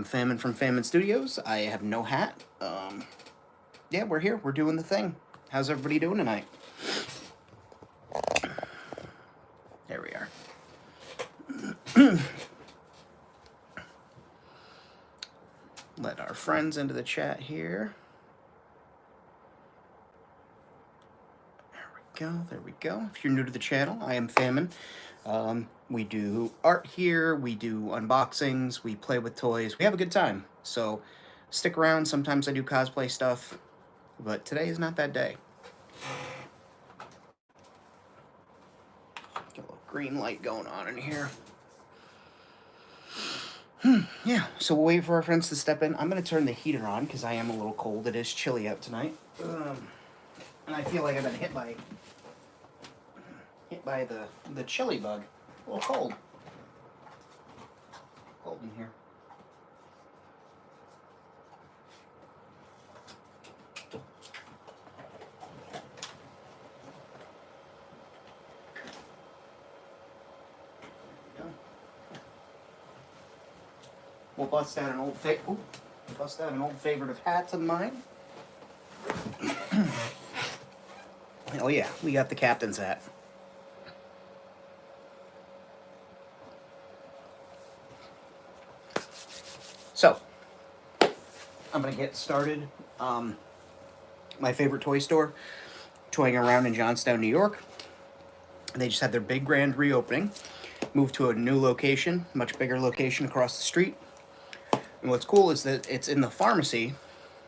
Famine from Famine Studios. I have no hat. Yeah, we're here. We're doing the thing. How's everybody doing tonight? There we are. Let our friends into the chat here. There we go. If you're new to the channel, I am Famine. We do art here, we do unboxings, we play with toys, we have a good time. So stick around. Sometimes I do cosplay stuff, but today is not that day. Got a little green light going on in here. Yeah, so we'll wait for our friends to step in. I'm going to turn the heater on because I am a little cold. It is chilly out tonight. And I feel like I've been hit by the chili bug. A little cold. Cold in here. We'll bust out an old favorite of hats of mine. Oh yeah, we got the captain's hat. So, I'm going to get started. My favorite toy store, toying around in Johnstown, New York. They just had their big grand reopening. Moved to a new location, much bigger location across the street. And what's cool is that it's in the pharmacy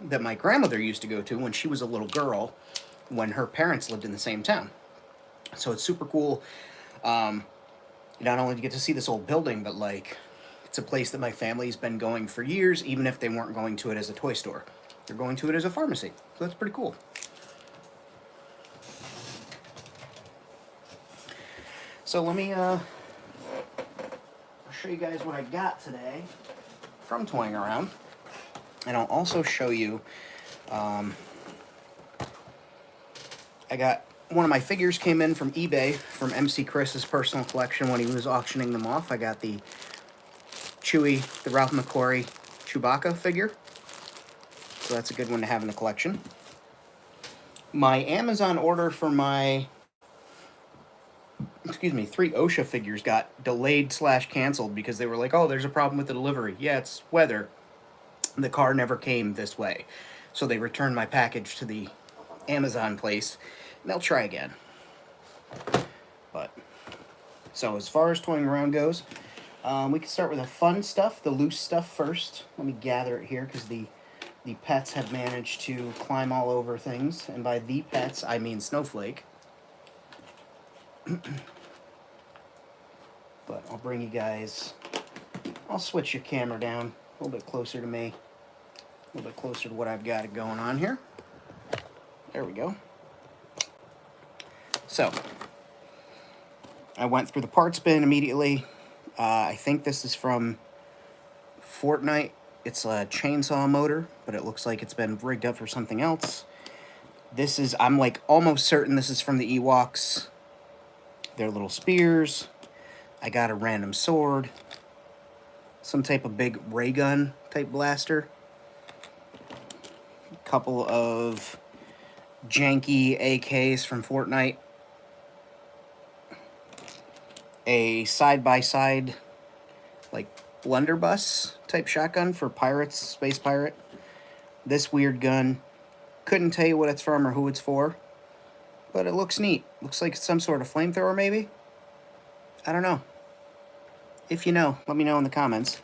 that my grandmother used to go to when she was a little girl, when her parents lived in the same town. So it's super cool. Not only to get to see this old building, but like, it's a place that my family's been going for years, even if they weren't going to it as a toy store. They're going to it as a pharmacy. So that's pretty cool. So let me I'll show you guys what I got today from Toying Around. And I'll also show you, I got one of my figures came in from eBay from MC Chris's personal collection when he was auctioning them off. I got the the Ralph McQuarrie Chewbacca figure. So that's a good one to have in the collection. My Amazon order for my, 3 OSHA figures got delayed / canceled because they were like, oh, there's a problem with the delivery. Yeah, it's weather. The car never came this way. So they returned my package to the Amazon place, and they'll try again. But, so as far as Toying Around goes, we can start with the fun stuff, the loose stuff first. Let me gather it here because the pets have managed to climb all over things. And by the pets, I mean Snowflake. But I'll bring you guys, I'll switch your camera down a little bit closer to me. A little bit closer to what I've got going on here. There we go. So, I went through the parts bin immediately. I think this is from Fortnite. It's a chainsaw motor, but it looks like it's been rigged up for something else. This is, I'm like almost certain this is from the Ewoks. Their little spears. I got a random sword. Some type of big ray gun type blaster. A couple of janky AKs from Fortnite. A side-by-side, like, blunderbuss type shotgun for pirates, space pirate. This weird gun. Couldn't tell you what it's from or who it's for, but it looks neat. Looks like it's some sort of flamethrower, maybe? I don't know. If you know, let me know in the comments.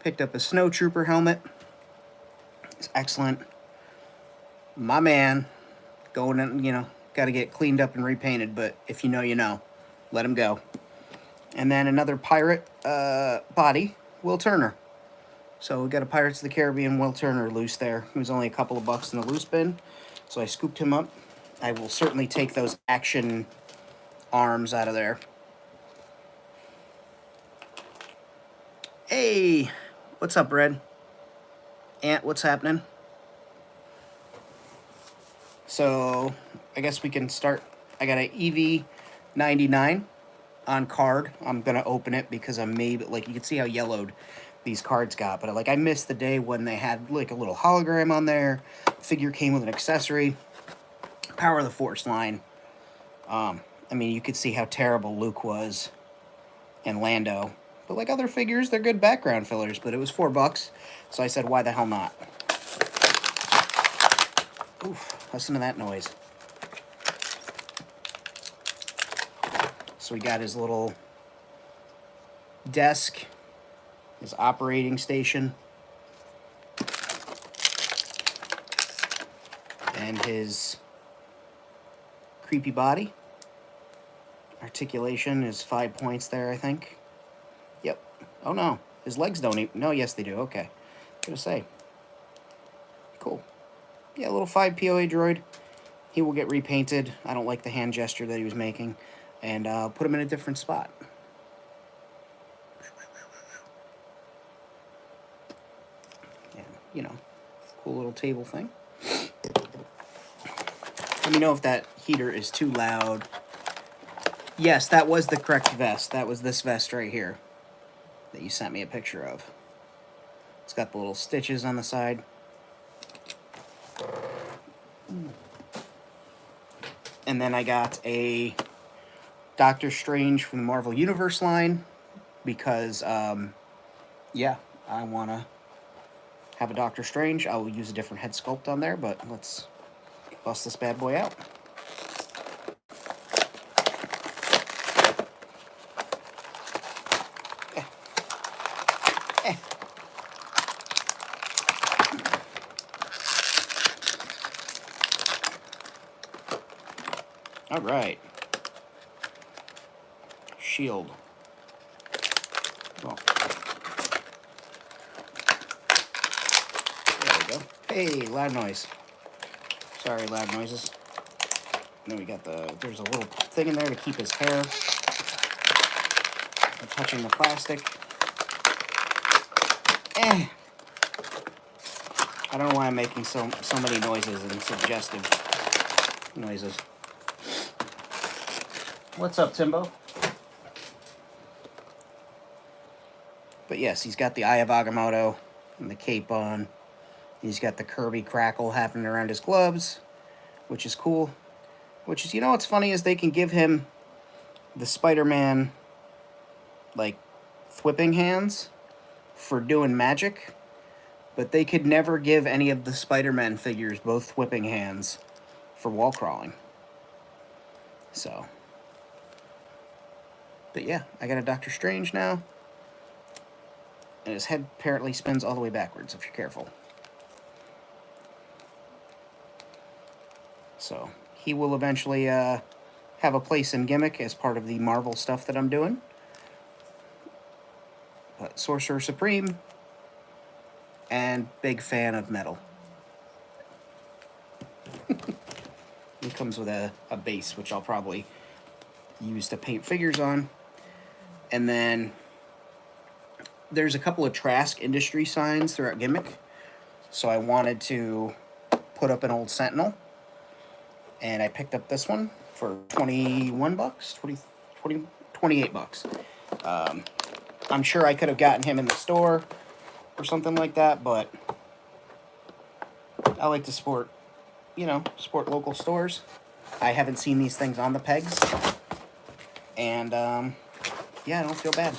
Picked up a snowtrooper helmet. It's excellent. My man. Going in, got to get cleaned up and repainted, but if you know, you know. Let him go. And then another pirate body, Will Turner. So we got a Pirates of the Caribbean Will Turner loose there. He was only a couple of bucks in the loose bin, so I scooped him up. I will certainly take those action arms out of there. Hey, what's up, Red? Ant, what's happening? So I guess we can start. I got an EV99 on card. I'm going to open it because I'm maybe, like, you can see how yellowed these cards got. But like, I missed the day when they had like a little hologram on there. Figure came with an accessory. Power of the Force line. I mean, you could see how terrible Luke was and Lando. But like other figures, they're good background fillers. But it was $4, so I said, why the hell not? Oof, listen to that noise. So we got his little desk, his operating station, and his creepy body. Articulation is 5 points there, I think. Yep. Oh no, his legs don't even. No, yes they do. Okay. I was gonna say. Cool. Yeah, a little 5 POA droid. He will get repainted. I don't like the hand gesture that he was making. And put him in a different spot. And, you know, cool little table thing. Let me know if that heater is too loud. Yes, that was the correct vest. That was this vest right here that you sent me a picture of. It's got the little stitches on the side. And then I got a Doctor Strange from the Marvel Universe line because, yeah, I want to have a Doctor Strange. I will use a different head sculpt on there, but let's bust this bad boy out. All right. Shield. Oh. There we go. Hey, loud noise. Sorry, loud noises. And then we got there's a little thing in there to keep his hair from touching the plastic. I don't know why I'm making so many noises and suggestive noises. What's up, Timbo? But yes, he's got the Eye of Agamotto and the cape on. He's got the Kirby crackle happening around his gloves, which is cool. Which is, you know what's funny is they can give him the Spider-Man, like, thwipping hands for doing magic, but they could never give any of the Spider-Man figures both whipping hands for wall crawling. So, but yeah, I got a Doctor Strange now. And his head apparently spins all the way backwards, if you're careful. So, he will eventually have a place in Gimmick as part of the Marvel stuff that I'm doing. But Sorcerer Supreme, and big fan of metal. It comes with a base, which I'll probably use to paint figures on. And then there's a couple of Trask Industry signs throughout Gimmick. So I wanted to put up an old Sentinel. And I picked up this one for $21, 28 bucks. I'm sure I could have gotten him in the store or something like that, but I like to support local stores. I haven't seen these things on the pegs. And, yeah, I don't feel bad.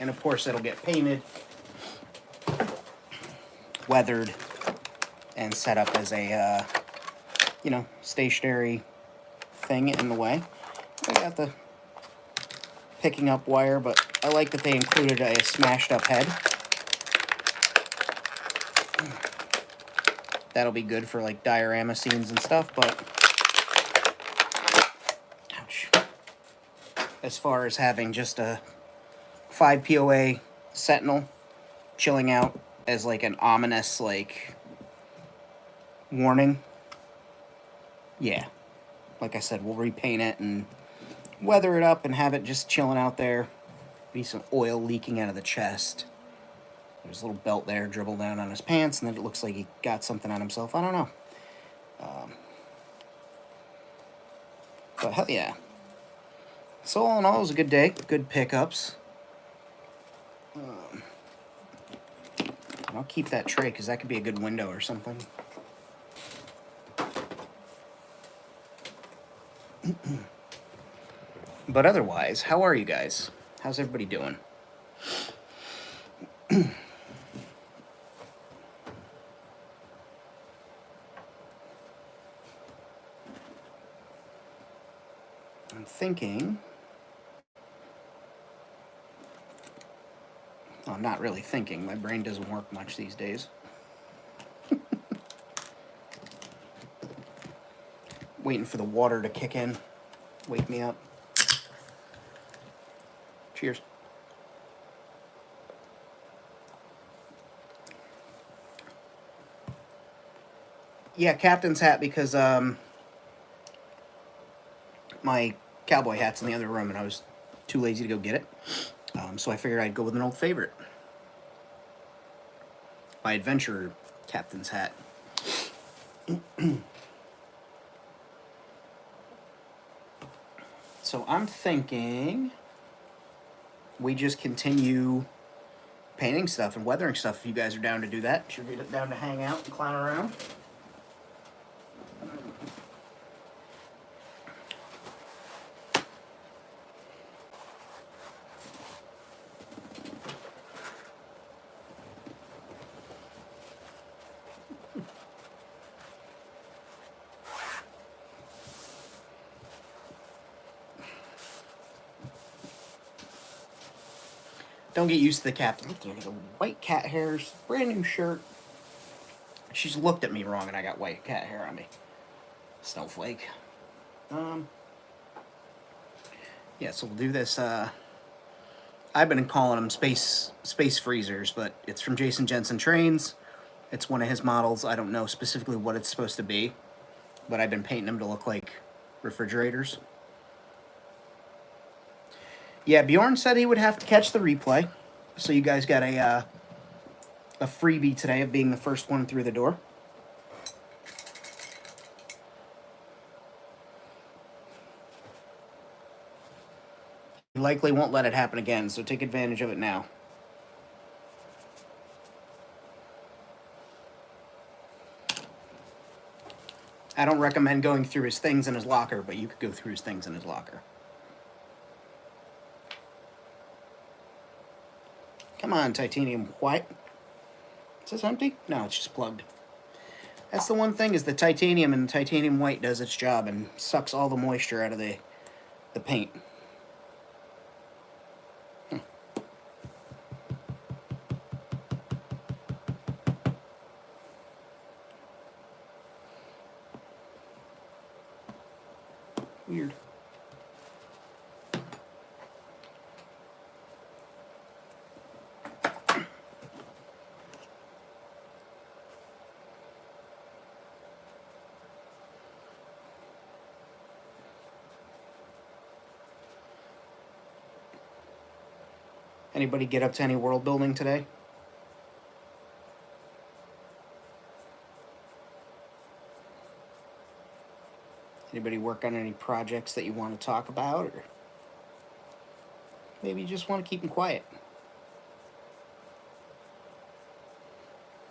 And of course, it'll get painted, weathered, and set up as a, stationary thing in the way. I got the picking up wire, but I like that they included a smashed up head. That'll be good for like diorama scenes and stuff, but ouch. As far as having just a 5 POA Sentinel chilling out as like an ominous like warning. Yeah. Like I said, we'll repaint it and weather it up and have it just chilling out there. Be some oil leaking out of the chest. There's a little belt there, dribble down on his pants, and then it looks like he got something on himself. I don't know. But hell yeah. So all in all, it was a good day. Good pickups. I'll keep that tray because that could be a good window or something. But otherwise, how are you guys? How's everybody doing? I'm thinking... Oh, I'm not really thinking. My brain doesn't work much these days. Waiting for the water to kick in. Wake me up. Cheers. Yeah, captain's hat because my cowboy hat's in the other room and I was too lazy to go get it. So I figured I'd go with an old favorite. My adventurer captain's hat. So I'm thinking we just continue painting stuff and weathering stuff if you guys are down to do that. If you're down to hang out and clown around. Don't get used to the captain. Look at the white cat hairs, brand new shirt. She's looked at me wrong and I got white cat hair on me. Snowflake. Yeah, so we'll do this. I've been calling them space freezers, but it's from Jason Jensen Trains. It's one of his models. I don't know specifically what it's supposed to be, but I've been painting them to look like refrigerators. Yeah, Bjorn said he would have to catch the replay, so you guys got a freebie today of being the first one through the door. You likely won't let it happen again, so take advantage of it now. I don't recommend going through his things in his locker, but you could go through his things in his locker. Come on, titanium white. Is this empty? No, it's just plugged. That's the one thing, is the titanium and titanium white does its job and sucks all the moisture out of the paint. Weird. Anybody get up to any world building today? Anybody work on any projects that you want to talk about, or maybe you just want to keep them quiet?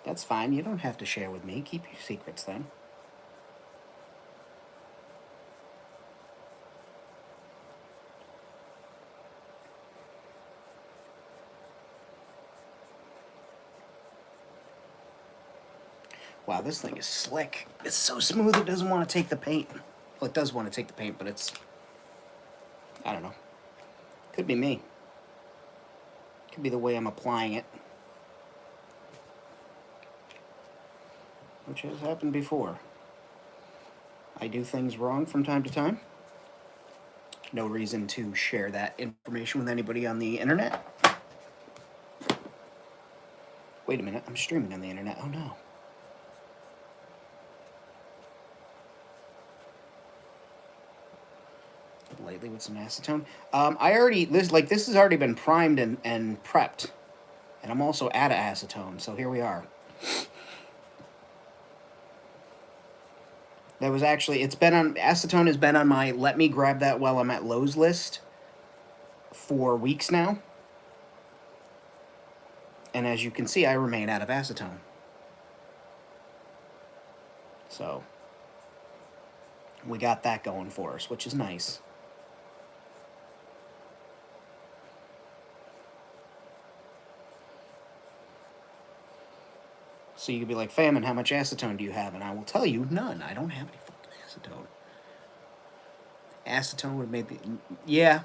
That's fine. You don't have to share with me. Keep your secrets then. Wow, this thing is slick. It's so smooth it doesn't want to take the paint. Well, it does want to take the paint, but it's... I don't know. Could be me. Could be the way I'm applying it. Which has happened before. I do things wrong from time to time. No reason to share that information with anybody on the internet. Wait a minute, I'm streaming on the internet. Oh no. Lightly with some acetone. This has already been primed and prepped. And I'm also out of acetone, so here we are. That was actually, it's been on, acetone has been on my let me grab that while I'm at Lowe's list for weeks now. And as you can see, I remain out of acetone. So, we got that going for us, which is nice. So you could be like, Famine, how much acetone do you have? And I will tell you, none. I don't have any fucking acetone. Acetone would have made the... Yeah.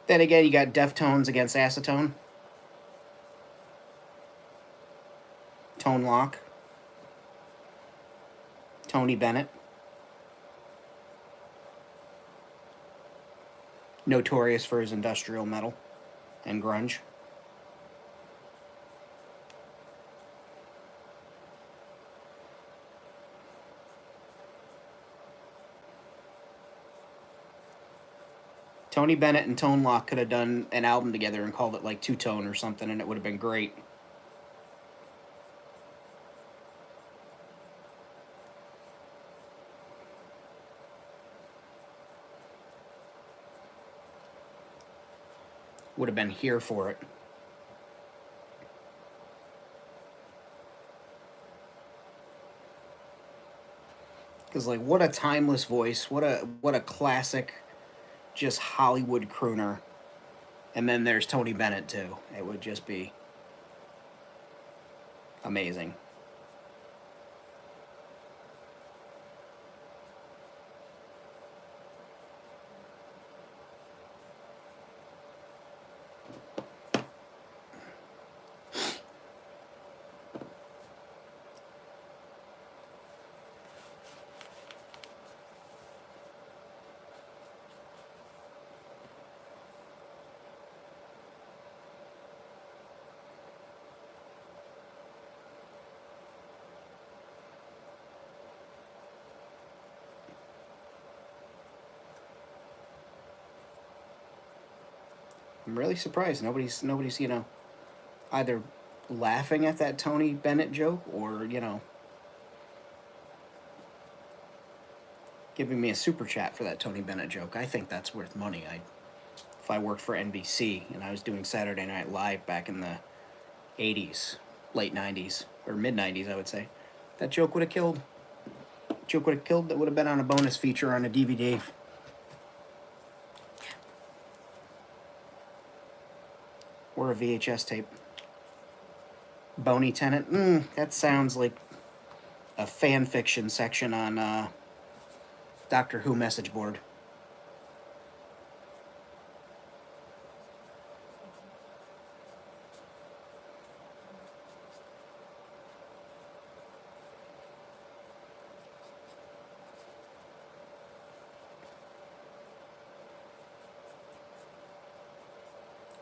Then again, you got Deftones against acetone. Tone Lock. Tony Bennett. Notorious for his industrial metal and grunge. Tony Bennett and Tone Lock could have done an album together and called it like Two Tone or something, and it would have been great. Would have been here for it. Because like, what a timeless voice! What a classic, just Hollywood crooner. And then there's Tony Bennett too. It would just be amazing. I'm really surprised nobody's either laughing at that Tony Bennett joke or giving me a super chat for that Tony Bennett joke. I think that's worth money. If I worked for NBC and I was doing Saturday Night Live back in the 80s, late 90s, or mid 90s, I would say, that joke would have killed. Joke would have killed. That would have been on a bonus feature on a DVD. Or a VHS tape. Bony Tenant. That sounds like a fan fiction section on Doctor Who message board.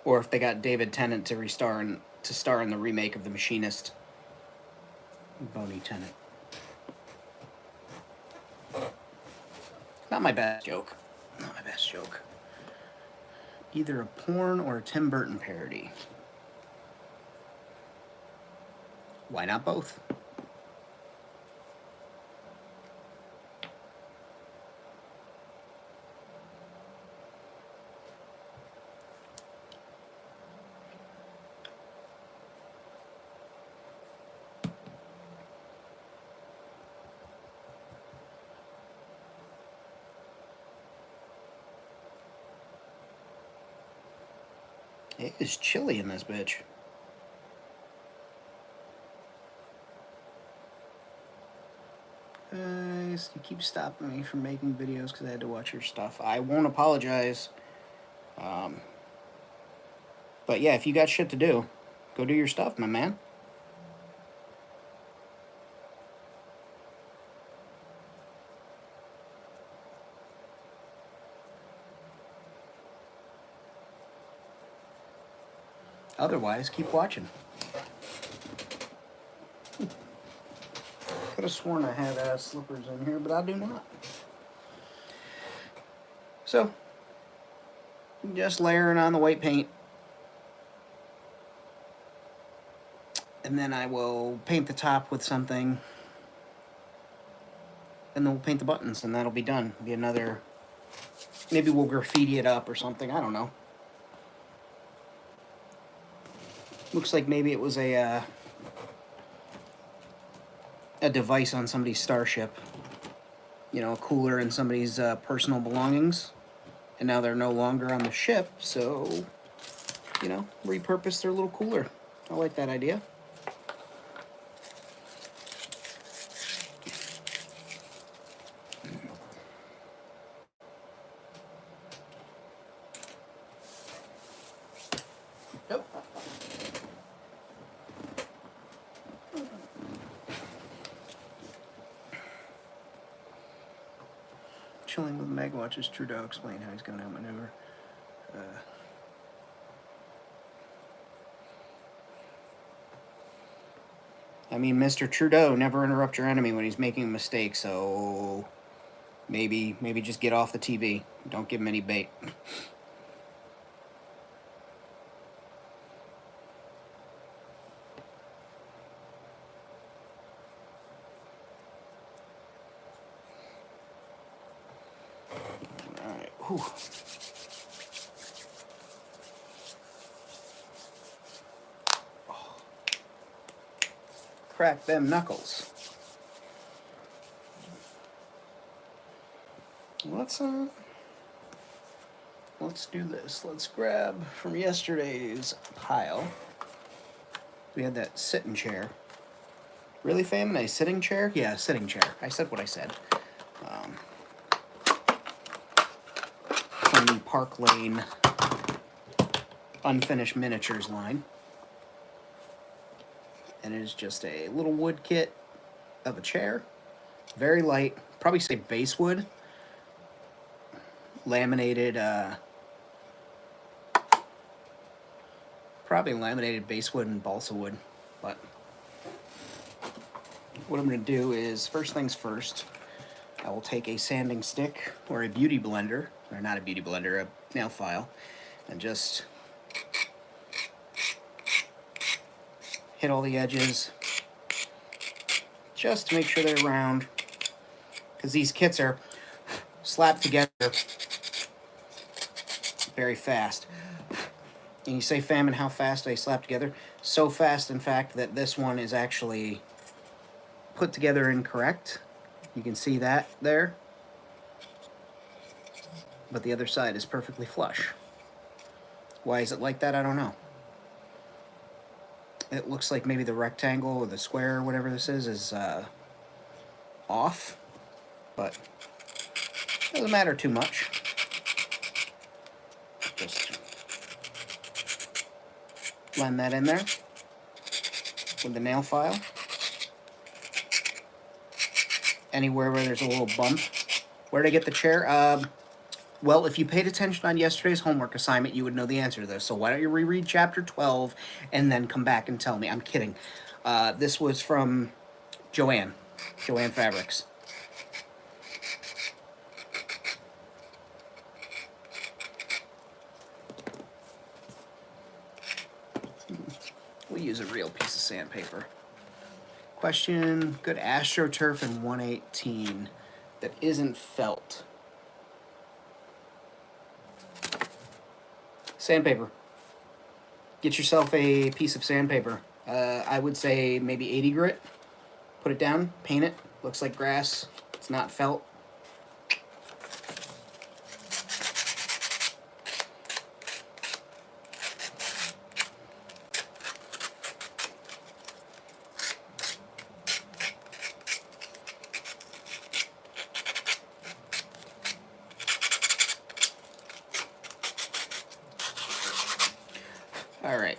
Or if they got David Tennant to star in the remake of The Machinist. Bony Tennant. Not my best joke. Not my best joke. Either a porn or a Tim Burton parody. Why not both? It is chilly in this bitch. You keep stopping me from making videos because I had to watch your stuff. I won't apologize. But yeah, if you got shit to do, go do your stuff, my man. Otherwise, keep watching. Could have sworn I had slippers in here, but I do not. So, Just layering on the white paint. And then I will paint the top with something. And then we'll paint the buttons, and that'll be done. Be another... Maybe we'll graffiti it up or something. I don't know. Looks like maybe it was a device on somebody's starship. You know, a cooler in somebody's personal belongings. And now they're no longer on the ship, so, you know, repurpose their little cooler. I like that idea. Yep. Chilling with Meg watches Trudeau explain how he's going to outmaneuver. I mean, Mr. Trudeau, never interrupt your enemy when he's making a mistake, so maybe just get off the TV. Don't give him any bait. All right. Whew. Crack them knuckles. Let's do this. Let's grab from yesterday's pile. We had that sitting chair. Really, fam? A sitting chair? Yeah, a sitting chair. I said what I said. From the Park Lane Unfinished Miniatures line. And it is just a little wood kit of a chair. Very light. Probably say basswood. Laminated, probably laminated basswood and balsa wood. But what I'm going to do is, first things first, I will take a sanding stick or a beauty blender, or not a beauty blender, a nail file, and just hit all the edges just to make sure they're round, because these kits are slapped together very fast. And you say, Famine, how fast they slap together? So fast, in fact, that this one is actually put together incorrect. You can see that there. But the other side is perfectly flush. Why is it like that? I don't know. It looks like maybe the rectangle or the square or whatever this is off. But it doesn't matter too much. Just blend that in there with the nail file. Anywhere where there's a little bump. Where to get the chair? Well, if you paid attention on yesterday's homework assignment, you would know the answer to this. So why don't you reread chapter 12 and then come back and tell me. I'm kidding. This was from Joanne Fabrics. We'll use a real piece of sandpaper. Question, good AstroTurf in 118 that isn't felt. Sandpaper. Get yourself a piece of sandpaper. I would say maybe 80 grit. Put it down, paint it. Looks like grass. It's not felt. All right.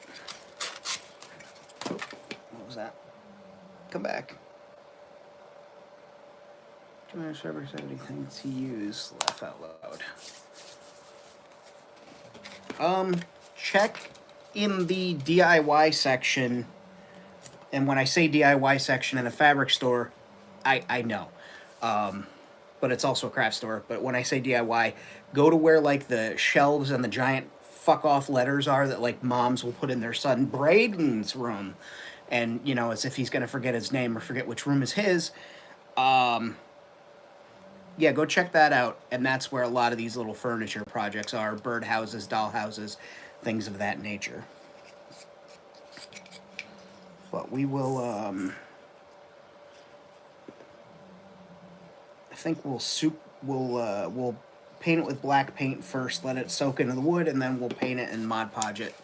What was that? Come back. Joanne Fabrics, anything to use? Laugh out loud. Check in the DIY section. And when I say DIY section in a fabric store, I know. but it's also a craft store. But when I say DIY, go to where like the shelves and the giant fuck off letters are that like moms will put in their son Braden's room, and you know, as if he's gonna forget his name or forget which room is his. Yeah, go check that out. And that's where a lot of these little furniture projects are: bird houses, doll houses, things of that nature. But we will. I think we'll soup. We'll paint it with black paint first. Let it soak into the wood, and then we'll paint it and Mod Podge it.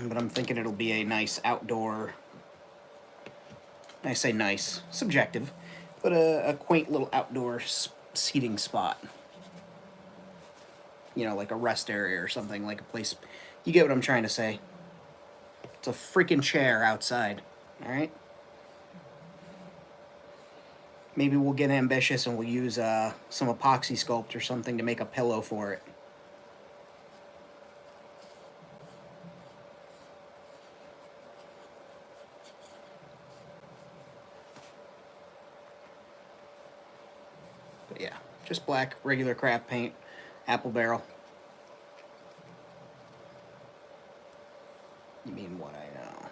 But I'm thinking it'll be a nice outdoor. I say nice, subjective, but a quaint little outdoor seating spot. You know, like a rest area or something, like a place. You get what I'm trying to say. It's a freaking chair outside. All right. Maybe we'll get ambitious and we'll use some epoxy sculpt or something to make a pillow for it. But yeah, just black, regular craft paint, apple barrel. You mean what I know.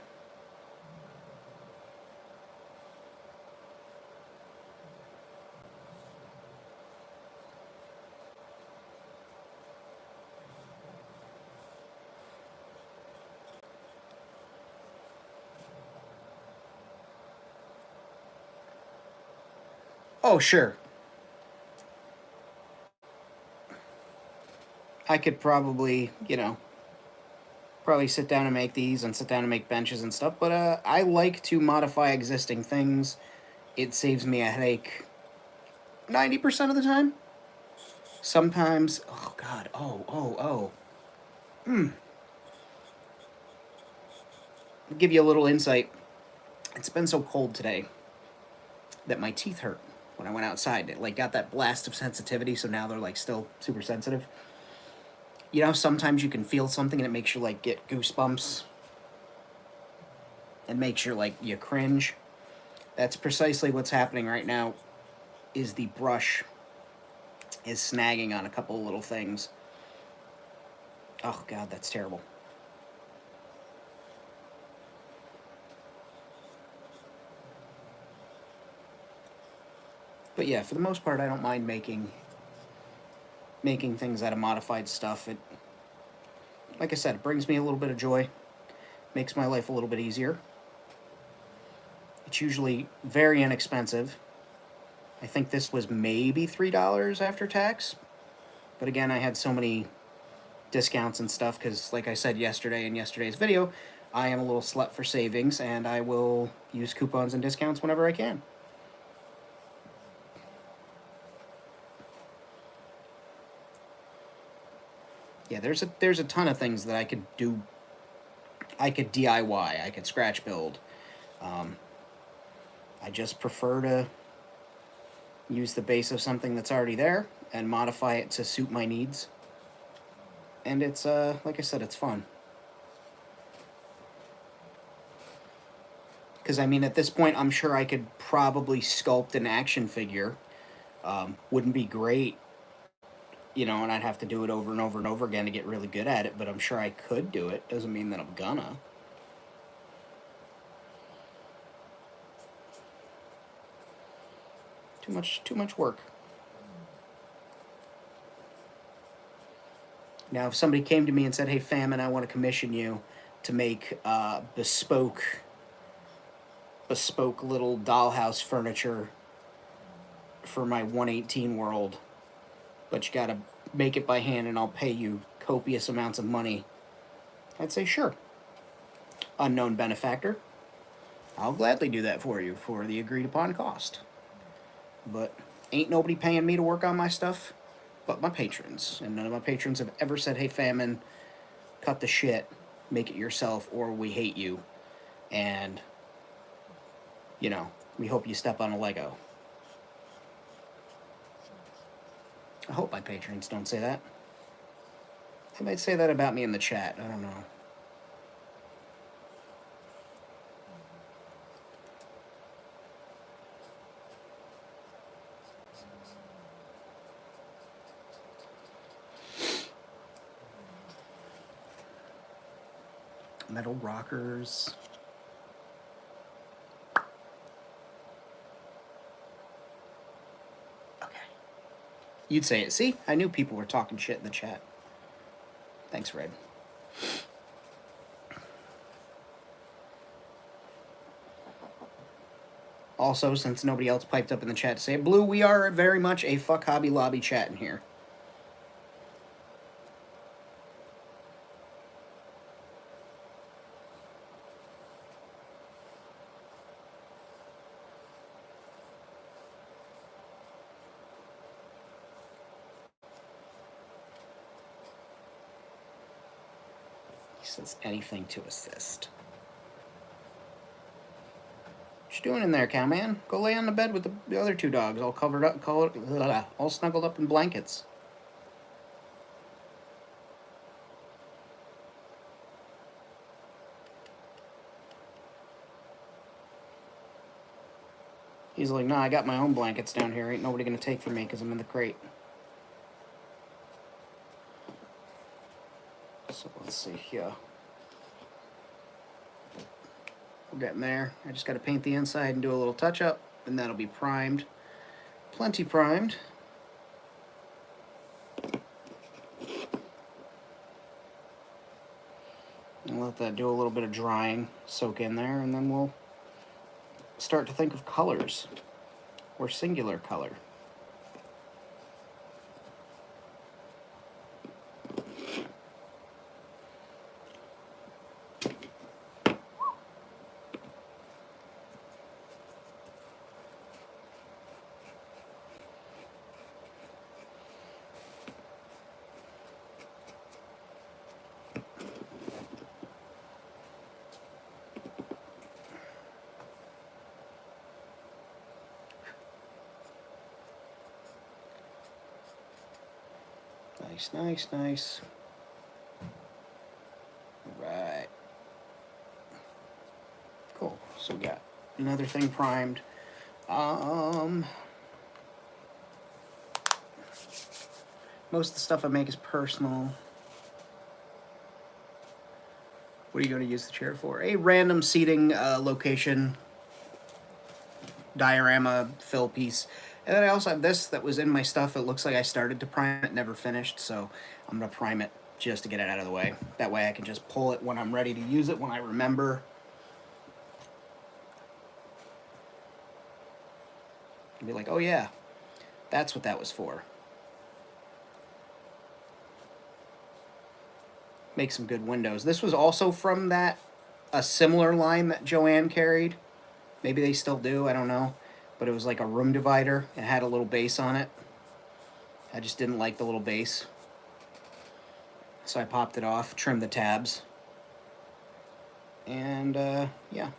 Oh, sure. I could probably, you know, probably sit down and make these and sit down and make benches and stuff, but I like to modify existing things. It saves me a headache 90% of the time. Sometimes, oh god, I'll give you a little insight. It's been so cold today that my teeth hurt when I went outside. It like got that blast of sensitivity, so now they're like still super sensitive. You know, sometimes you can feel something and it makes you like get goosebumps and makes you like you cringe. That's precisely what's happening right now. Is the brush is snagging on a couple of little things. Oh god, that's terrible. But yeah, for the most part, I don't mind making things out of modified stuff. It, like I said, it brings me a little bit of joy, makes my life a little bit easier. It's usually very inexpensive. I think this was maybe $3 after tax. But again, I had so many discounts and stuff because, like I said yesterday in yesterday's video, I am a little slut for savings and I will use coupons and discounts whenever I can. Yeah, there's a ton of things that I could do. I could DIY. I could scratch build. Um, I just prefer to use the base of something that's already there and modify it to suit my needs. And it's like I said, it's fun. Because I mean, at this point, I'm sure I could probably sculpt an action figure. Wouldn't be great, you know, and I'd have to do it over and over and over again to get really good at it. But I'm sure I could do it. Doesn't mean that I'm gonna. Too much work. Now, if somebody came to me and said, "Hey, Famine, I want to commission you to make bespoke little dollhouse furniture for my 118 world, but you gotta make it by hand and I'll pay you copious amounts of money," I'd say sure. Unknown benefactor. I'll gladly do that for you for the agreed upon cost. But ain't nobody paying me to work on my stuff but my patrons. And none of my patrons have ever said, "Hey, Famine, cut the shit, make it yourself, or we hate you. And, you know, we hope you step on a Lego." I hope my patrons don't say that. They might say that about me in the chat. I don't know. Metal rockers. Okay. You'd say it. See? I knew people were talking shit in the chat. Thanks, Red. Also, since nobody else piped up in the chat to say it, Blue, we are very much a fuck Hobby Lobby chat in here. He says anything to assist. What you doing in there, cowman? Go lay on the bed with the other two dogs, all covered up, all snuggled up in blankets. He's like, nah, I got my own blankets down here. Ain't nobody gonna take from me because I'm in the crate. So let's see here. We're getting there. I just got to paint the inside and do a little touch up, and that'll be primed. Plenty primed. And let that do a little bit of drying, soak in there, and then we'll start to think of colors, or singular color. Nice, nice, nice. Right. Cool. So we got another thing primed. Most of the stuff I make is personal. What are you going to use the chair for? A random seating location diorama fill piece. And then I also have this that was in my stuff. It looks like I started to prime it, never finished, so I'm going to prime it just to get it out of the way. That way I can just pull it when I'm ready to use it, when I remember. And be like, oh yeah, that's what that was for. Make some good windows. This was also from a similar line that Joanne carried. Maybe they still do, I don't know. But it was like a room divider. It had a little base on it. I just didn't like the little base. So I popped it off, trimmed the tabs. And, yeah.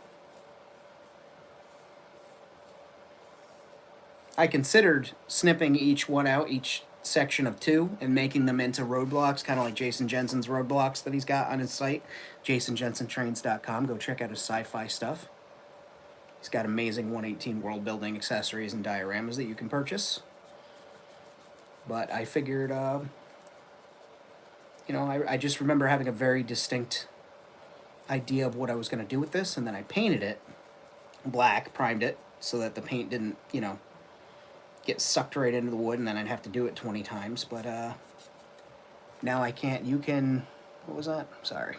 I considered snipping each one out, each section of two, and making them into roadblocks, kind of like Jason Jensen's roadblocks that he's got on his site, jasonjensentrains.com. Go check out his sci-fi stuff. He's got amazing 118 world building accessories and dioramas that you can purchase. But I figured, you know, I just remember having a very distinct idea of what I was going to do with this, and then I painted it black, primed it, so that the paint didn't, you know, get sucked right into the wood, and then I'd have to do it 20 times. But now I can't. You can, what was that? Sorry.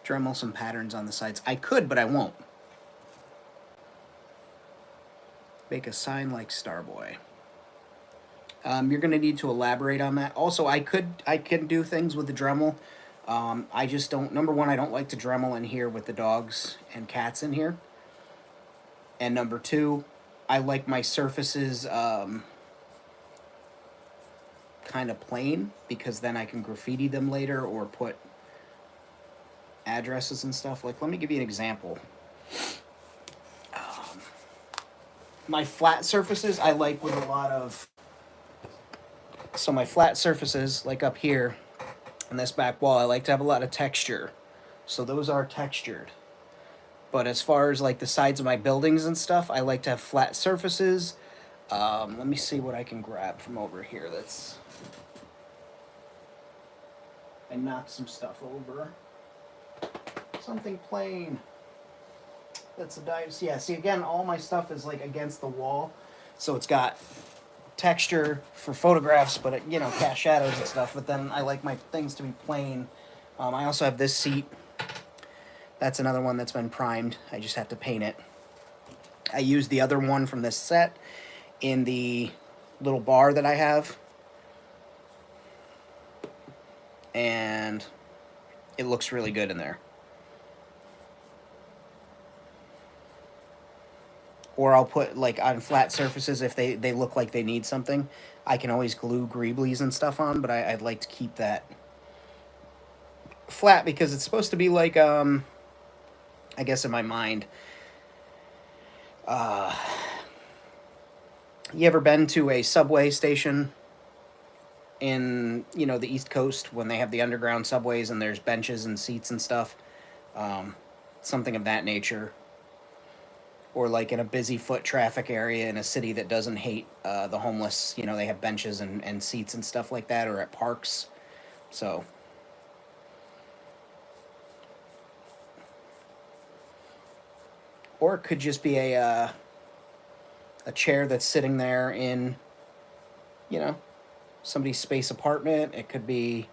Dremel some patterns on the sides. I could, but I won't. Make a sign like Starboy. You're going to need to elaborate on that. Also, I can do things with the Dremel. I just don't, number one, I don't like to Dremel in here with the dogs and cats in here. And number two, I like my surfaces kind of plain, because then I can graffiti them later or put addresses and stuff. Like, let me give you an example. My flat surfaces I like with a lot of, so my flat surfaces, like up here on this back wall, I like to have a lot of texture. So those are textured. But as far as like the sides of my buildings and stuff, I like to have flat surfaces. Let me see what I can grab from over here. I knocked some stuff over. Something plain. That's a dice. Yeah, see, again, all my stuff is like against the wall. So it's got texture for photographs, but you know, cast shadows and stuff. But then I like my things to be plain. I also have this seat. That's another one that's been primed. I just have to paint it. I used the other one from this set in the little bar that I have. And it looks really good in there. Or I'll put, like, on flat surfaces, if they look like they need something, I can always glue greeblies and stuff on, but I'd like to keep that flat because it's supposed to be like, I guess in my mind, you ever been to a subway station in, you know, the East Coast when they have the underground subways and there's benches and seats and stuff? Something of that nature. Or like in a busy foot traffic area in a city that doesn't hate the homeless, you know, they have benches and seats and stuff like that, or at parks. So, or it could just be a chair that's sitting there in, you know, somebody's space apartment. It could be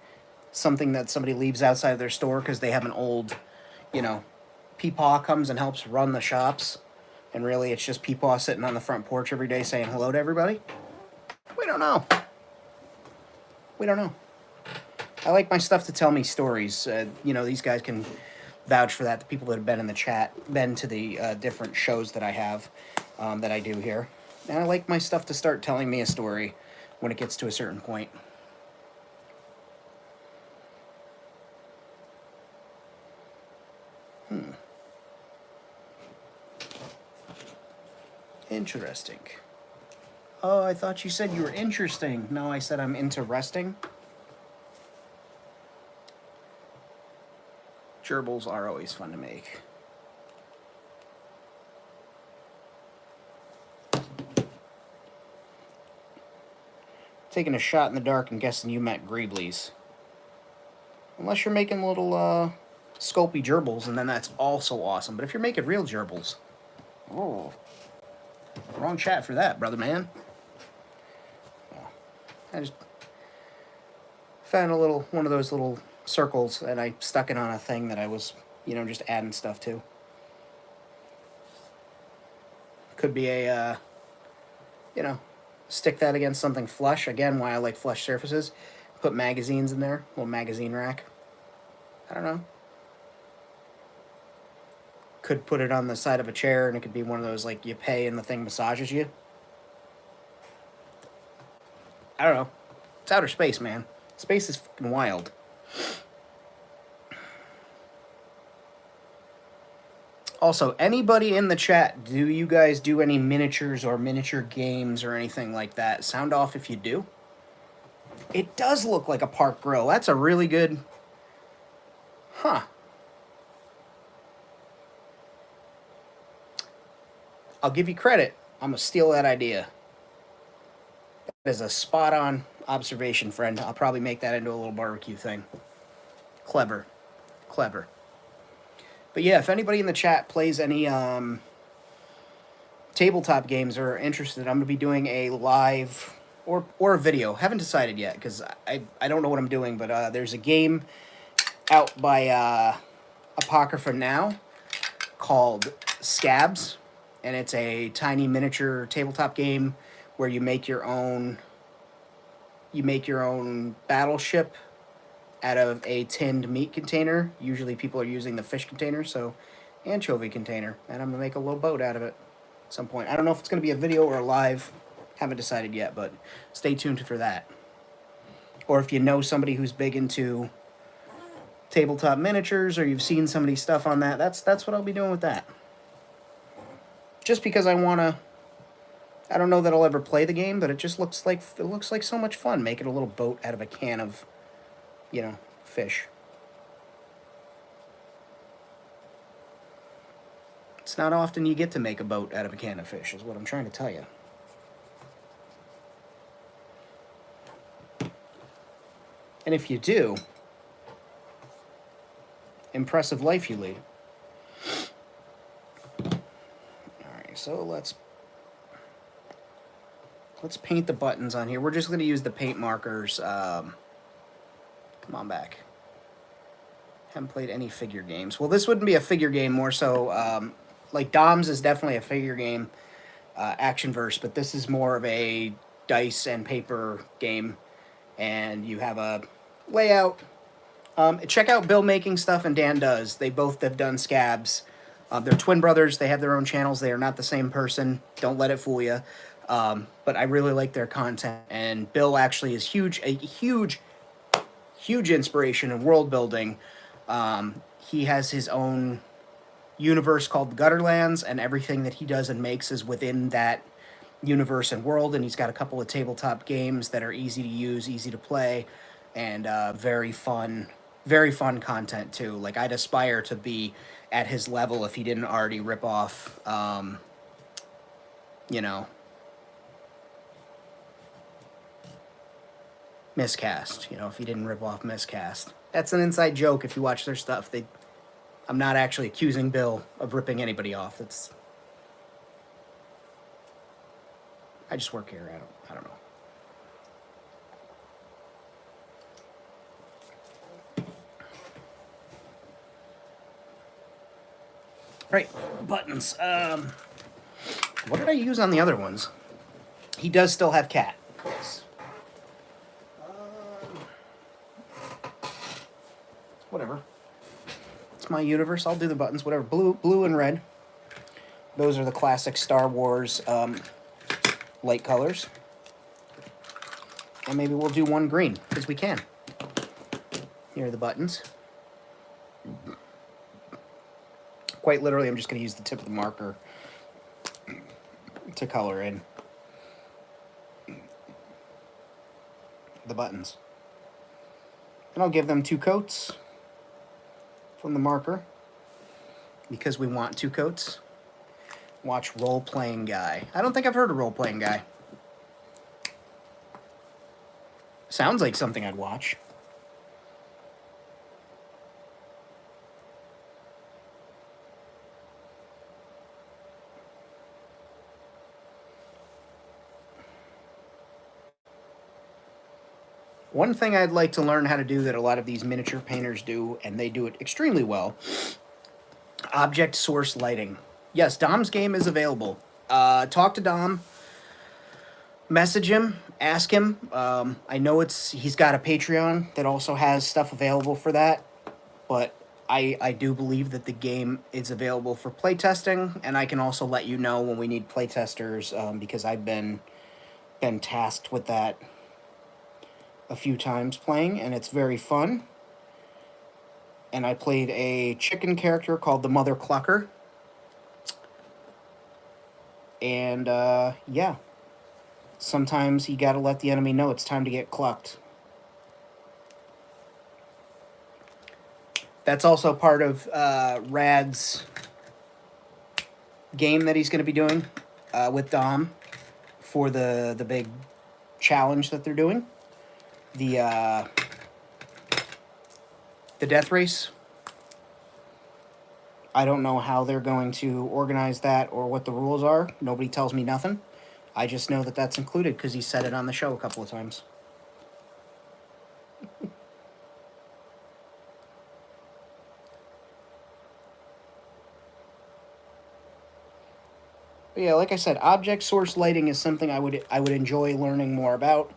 something that somebody leaves outside of their store because they have an old, you know, Peepaw comes and helps run the shops. And really, it's just Peepaw sitting on the front porch every day saying hello to everybody. We don't know. We don't know. I like my stuff to tell me stories. You know, these guys can vouch for that. The people that have been in the chat, been to the different shows that I have, that I do here. And I like my stuff to start telling me a story when it gets to a certain point. Interesting. Oh, I thought you said you were interesting. No, I said I'm into resting. Gerbils are always fun to make. Taking a shot in the dark and guessing you meant greeblies. Unless you're making little sculpey gerbils, and then that's also awesome. But if you're making real gerbils, oh, wrong chat for that, brother man. I just found one of those little circles, and I stuck it on a thing that I was, you know, just adding stuff to. Could be a, you know, stick that against something flush. Again, why I like flush surfaces. Put magazines in there, little magazine rack. I don't know. Could put it on the side of a chair, and it could be one of those, like, you pay and the thing massages you. I don't know. It's outer space, man. Space is fucking wild. Also, anybody in the chat, do you guys do any miniatures or miniature games or anything like that? Sound off if you do. It does look like a park grill. That's a really good... Huh. I'll give you credit. I'm going to steal that idea. That is a spot-on observation, friend. I'll probably make that into a little barbecue thing. Clever. Clever. But yeah, if anybody in the chat plays any tabletop games or are interested, I'm going to be doing a live or a video. Haven't decided yet because I don't know what I'm doing, but there's a game out by Apocrypha Now called Scabs, and it's a tiny miniature tabletop game where you make your own battleship out of a tinned meat container. Usually people are using the fish container, so anchovy container, and I'm gonna make a little boat out of it at some point. I don't know if it's gonna be a video or a live, haven't decided yet, but stay tuned for that. Or if you know somebody who's big into tabletop miniatures, or you've seen somebody's stuff on that, that's what I'll be doing with that. Just because I don't know that I'll ever play the game, but it just looks like so much fun making a little boat out of a can of, you know, fish. It's not often you get to make a boat out of a can of fish, is what I'm trying to tell you. And if you do, impressive life you lead. Alright, so let's paint the buttons on here. We're just going to use the paint markers. Come on back. Haven't played any figure games. Well, this wouldn't be a figure game, more so like Dom's is definitely a figure game, action verse, but this is more of a dice and paper game, and you have a layout. Check out Bill Making Stuff and Dan Does. They both have done Scabs. They're twin brothers. They have their own channels. They are not the same person. Don't let it fool you. But I really like their content, and Bill actually is a huge inspiration in world building. He has his own universe called the Gutterlands, and everything that he does and makes is within that universe and world. And he's got a couple of tabletop games that are easy to use, easy to play, and very fun content too. Like, I'd aspire to be at his level if he didn't already rip off, you know, Miscast. You know, if he didn't rip off Miscast. That's an inside joke. If you watch their stuff, I'm not actually accusing Bill of ripping anybody off. I just work here. I don't know. Right, buttons. What did I use on the other ones? He does still have cat. Yes. Whatever. It's my universe. I'll do the buttons. Whatever. Blue and red. Those are the classic Star Wars light colors. And maybe we'll do one green, because we can. Here are the buttons. Quite literally, I'm just going to use the tip of the marker to color in the buttons. And I'll give them 2 coats from the marker, because we want 2 coats. Watch Role Playing Guy. I don't think I've heard of Role Playing Guy. Sounds like something I'd watch. One thing I'd like to learn how to do that a lot of these miniature painters do, and they do it extremely well, object source lighting. Yes, Dom's game is available. Talk to Dom, message him, ask him. I know he's got a Patreon that also has stuff available for that, but I do believe that the game is available for playtesting, and I can also let you know when we need playtesters, because I've been tasked with that a few times playing, and it's very fun. And I played a chicken character called the Mother Clucker. And, yeah. Sometimes you gotta let the enemy know it's time to get clucked. That's also part of Rad's game that he's going to be doing with Dom for the big challenge that they're doing. The death race. I don't know how they're going to organize that or what the rules are. Nobody tells me nothing. I just know that that's included because he said it on the show a couple of times. But yeah, like I said, object source lighting is something I would enjoy learning more about,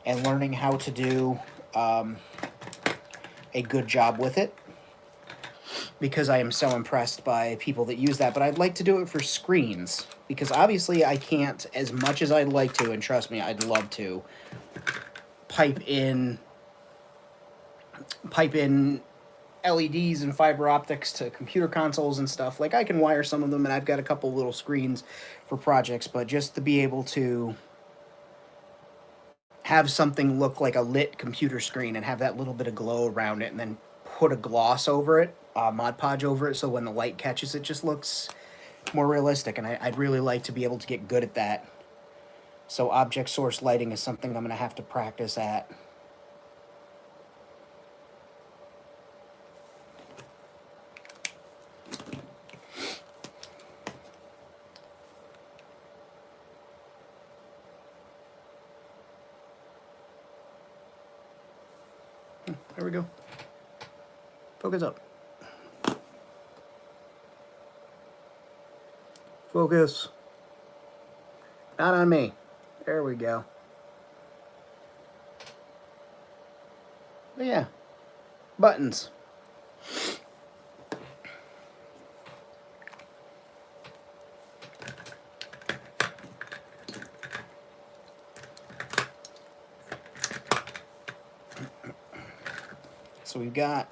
and learning how to do a good job with it, because I am so impressed by people that use that. But I'd like to do it for screens, because obviously I can't, as much as I'd like to, and trust me, I'd love to, pipe in LEDs and fiber optics to computer consoles and stuff. Like, I can wire some of them, and I've got a couple little screens for projects, but just to be able to have something look like a lit computer screen and have that little bit of glow around it, and then put a gloss over it, Mod Podge over it, so when the light catches it just looks more realistic. And I'd really like to be able to get good at that. So object source lighting is something I'm going to have to practice at. There we go. Focus up. Focus. Not on me. There we go. But yeah, buttons. So we've got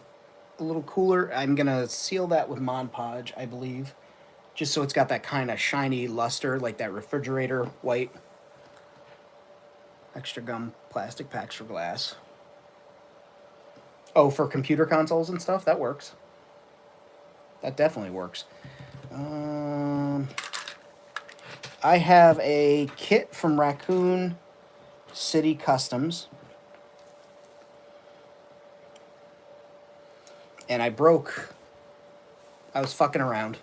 a little cooler. I'm gonna seal that with Mod Podge, I believe, just so it's got that kind of shiny luster, like that refrigerator white. Extra gum plastic packs for glass. Oh, for computer consoles and stuff, that works. That definitely works. I have a kit from Raccoon City Customs. And I was fucking around.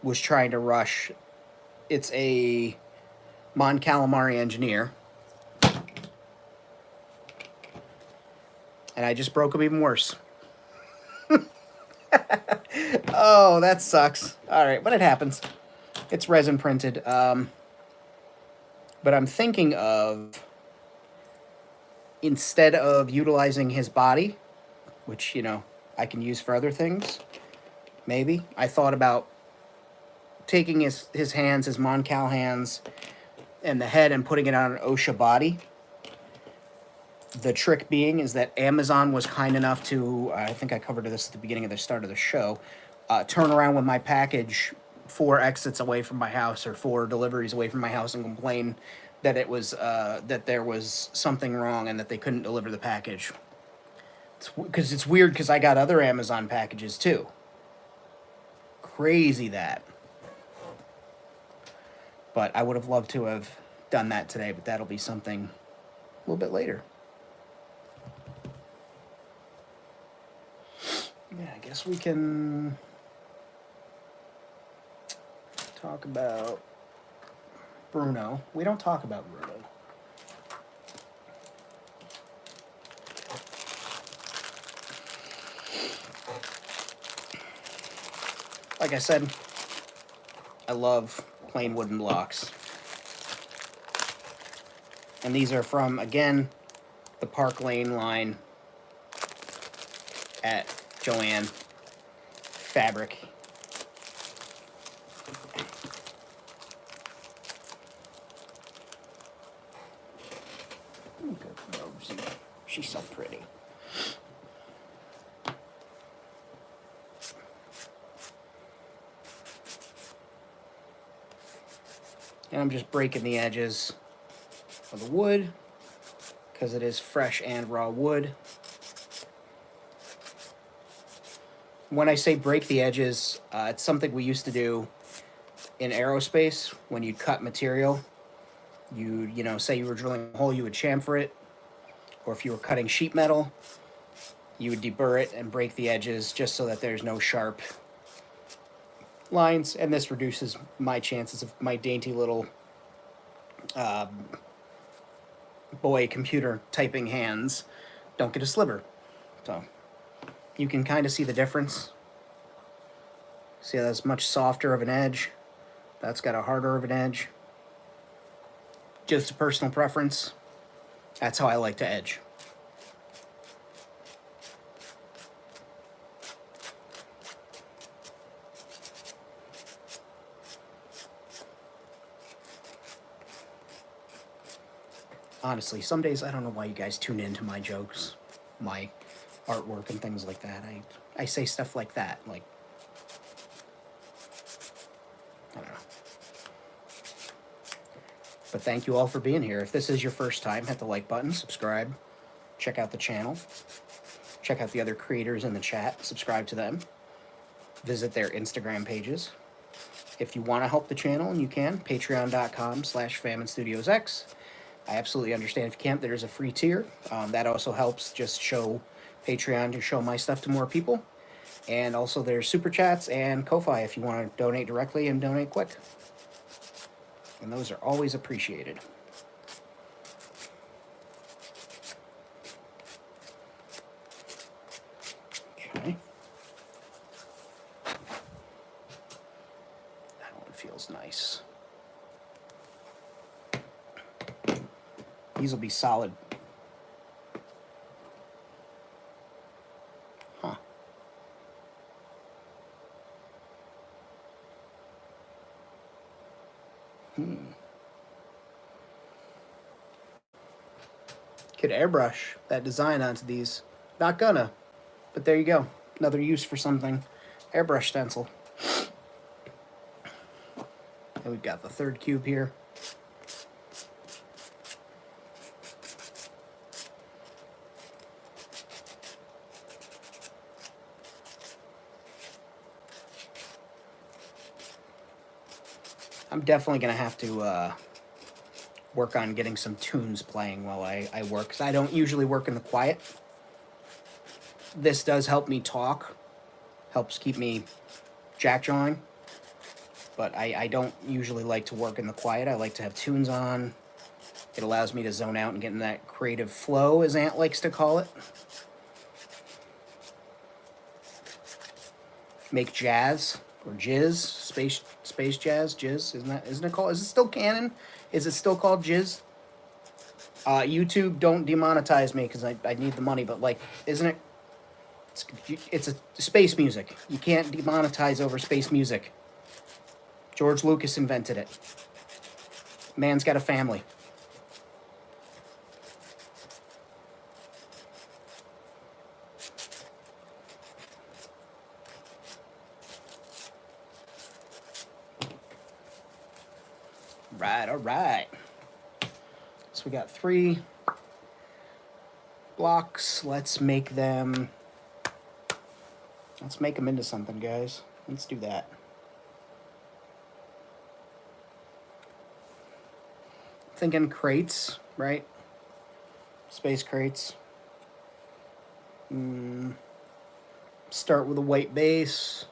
Was trying to rush. It's a Mon Calamari engineer. And I just broke them even worse. Oh, that sucks. Alright, but it happens. It's resin printed. But I'm thinking of, instead of utilizing his body, which, you know, I can use for other things, maybe, I thought about taking his hands, his Mon Cal hands, and the head and putting it on an OSHA body. The trick being is that Amazon was kind enough to, I think I covered this at the beginning of the start of the show, turn around with my package 4 exits away from my house or 4 deliveries away from my house and complain that it was that there was something wrong and that they couldn't deliver the package. Because it's weird because I got other Amazon packages too. Crazy that. But I would have loved to have done that today, but that'll be something a little bit later. Yeah, I guess we can talk about Bruno. We don't talk about Bruno. Like I said, I love plain wooden blocks. And these are from, again, the Park Lane line at Joann Fabric. Look at Rosie. She's so pretty. And I'm just breaking the edges of the wood because it is fresh and raw wood. When I say break the edges, it's something we used to do in aerospace. When you'd cut material, you know, say you were drilling a hole, you would chamfer it. Or if you were cutting sheet metal, you would deburr it and break the edges just so that there's no sharp lines. And this reduces my chances of my dainty little boy computer typing hands don't get a sliver. So you can kind of see the difference. See how that's much softer of an edge. That's got a harder of an edge. Just a personal preference. That's how I like to edge. Honestly, some days I don't know why you guys tune into my jokes, my artwork and things like that. I say stuff like that, like, I don't know. But thank you all for being here. If this is your first time, hit the like button, subscribe, check out the channel, check out the other creators in the chat, subscribe to them, visit their Instagram pages. If you want to help the channel, and you can, patreon.com/FamineStudiosX. I absolutely understand if you can't. There's a free tier. That also helps just show Patreon to show my stuff to more people. And also there's Super Chats and Ko-Fi if you want to donate directly and donate quick. And those are always appreciated. feels nice. These will be solid. Huh. Could airbrush that design onto these. Not gonna, but there you go. Another use for something. Airbrush stencil. And we've got the third cube here. I'm definitely gonna have to work on getting some tunes playing while I work, because I don't usually work in the quiet. This does help me talk, helps keep me jack-jawing, but I don't usually like to work in the quiet. I like to have tunes on. It allows me to zone out and get in that creative flow, as Ant likes to call it. Make jazz, or jizz, space jazz, jizz, isn't it called, is it still canon? Is it still called jizz? YouTube, don't demonetize me, because I need the money, but like, isn't it, it's a space music. You can't demonetize over space music. George Lucas invented it. Man's got a family. Right, all right. So we got 3 blocks. Let's make them into something, guys. Let's do that. Thinking crates, right? Space crates. Start with a white base.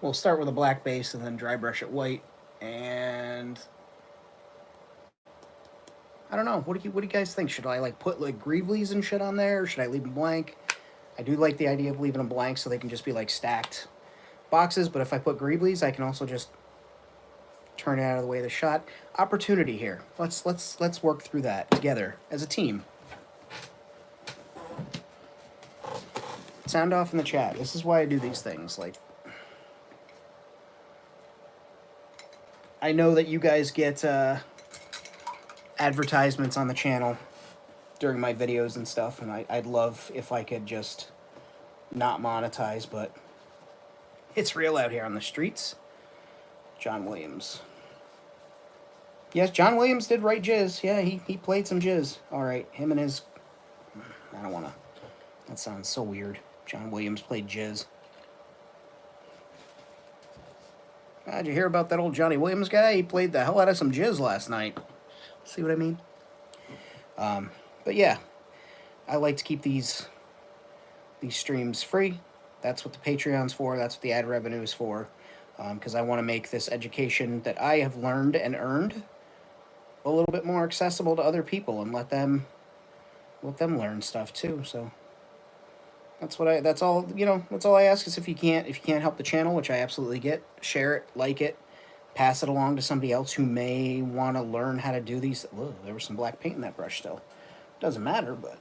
We'll start with a black base and then dry brush it white. And I don't know. What do you guys think? Should I like put like greeblies and shit on there, or should I leave them blank? I do like the idea of leaving them blank so they can just be like stacked boxes. But if I put greeblies, I can also just turn it out of the way of the shot. Opportunity here. Let's work through that together as a team. Sound off in the chat. This is why I do these things. Like, I know that you guys get advertisements on the channel during my videos and stuff, and I'd love if I could just not monetize, but it's real out here on the streets. John Williams. Yes, John Williams did write jizz. Yeah, he played some jizz. All right, him and his... I don't want to... That sounds so weird. John Williams played jizz. Did you hear about that old Johnny Williams guy? He played the hell out of some jizz last night. See what I mean? But yeah, I like to keep these streams free. That's what the Patreon's for. That's what the ad revenue is for. Because I want to make this education that I have learned and earned a little bit more accessible to other people, and let them learn stuff too. So that's all I ask is if you can't help the channel, which I absolutely get, share it, like it, pass it along to somebody else who may want to learn how to do these. Whoa, there was some black paint in that brush still. Doesn't matter, but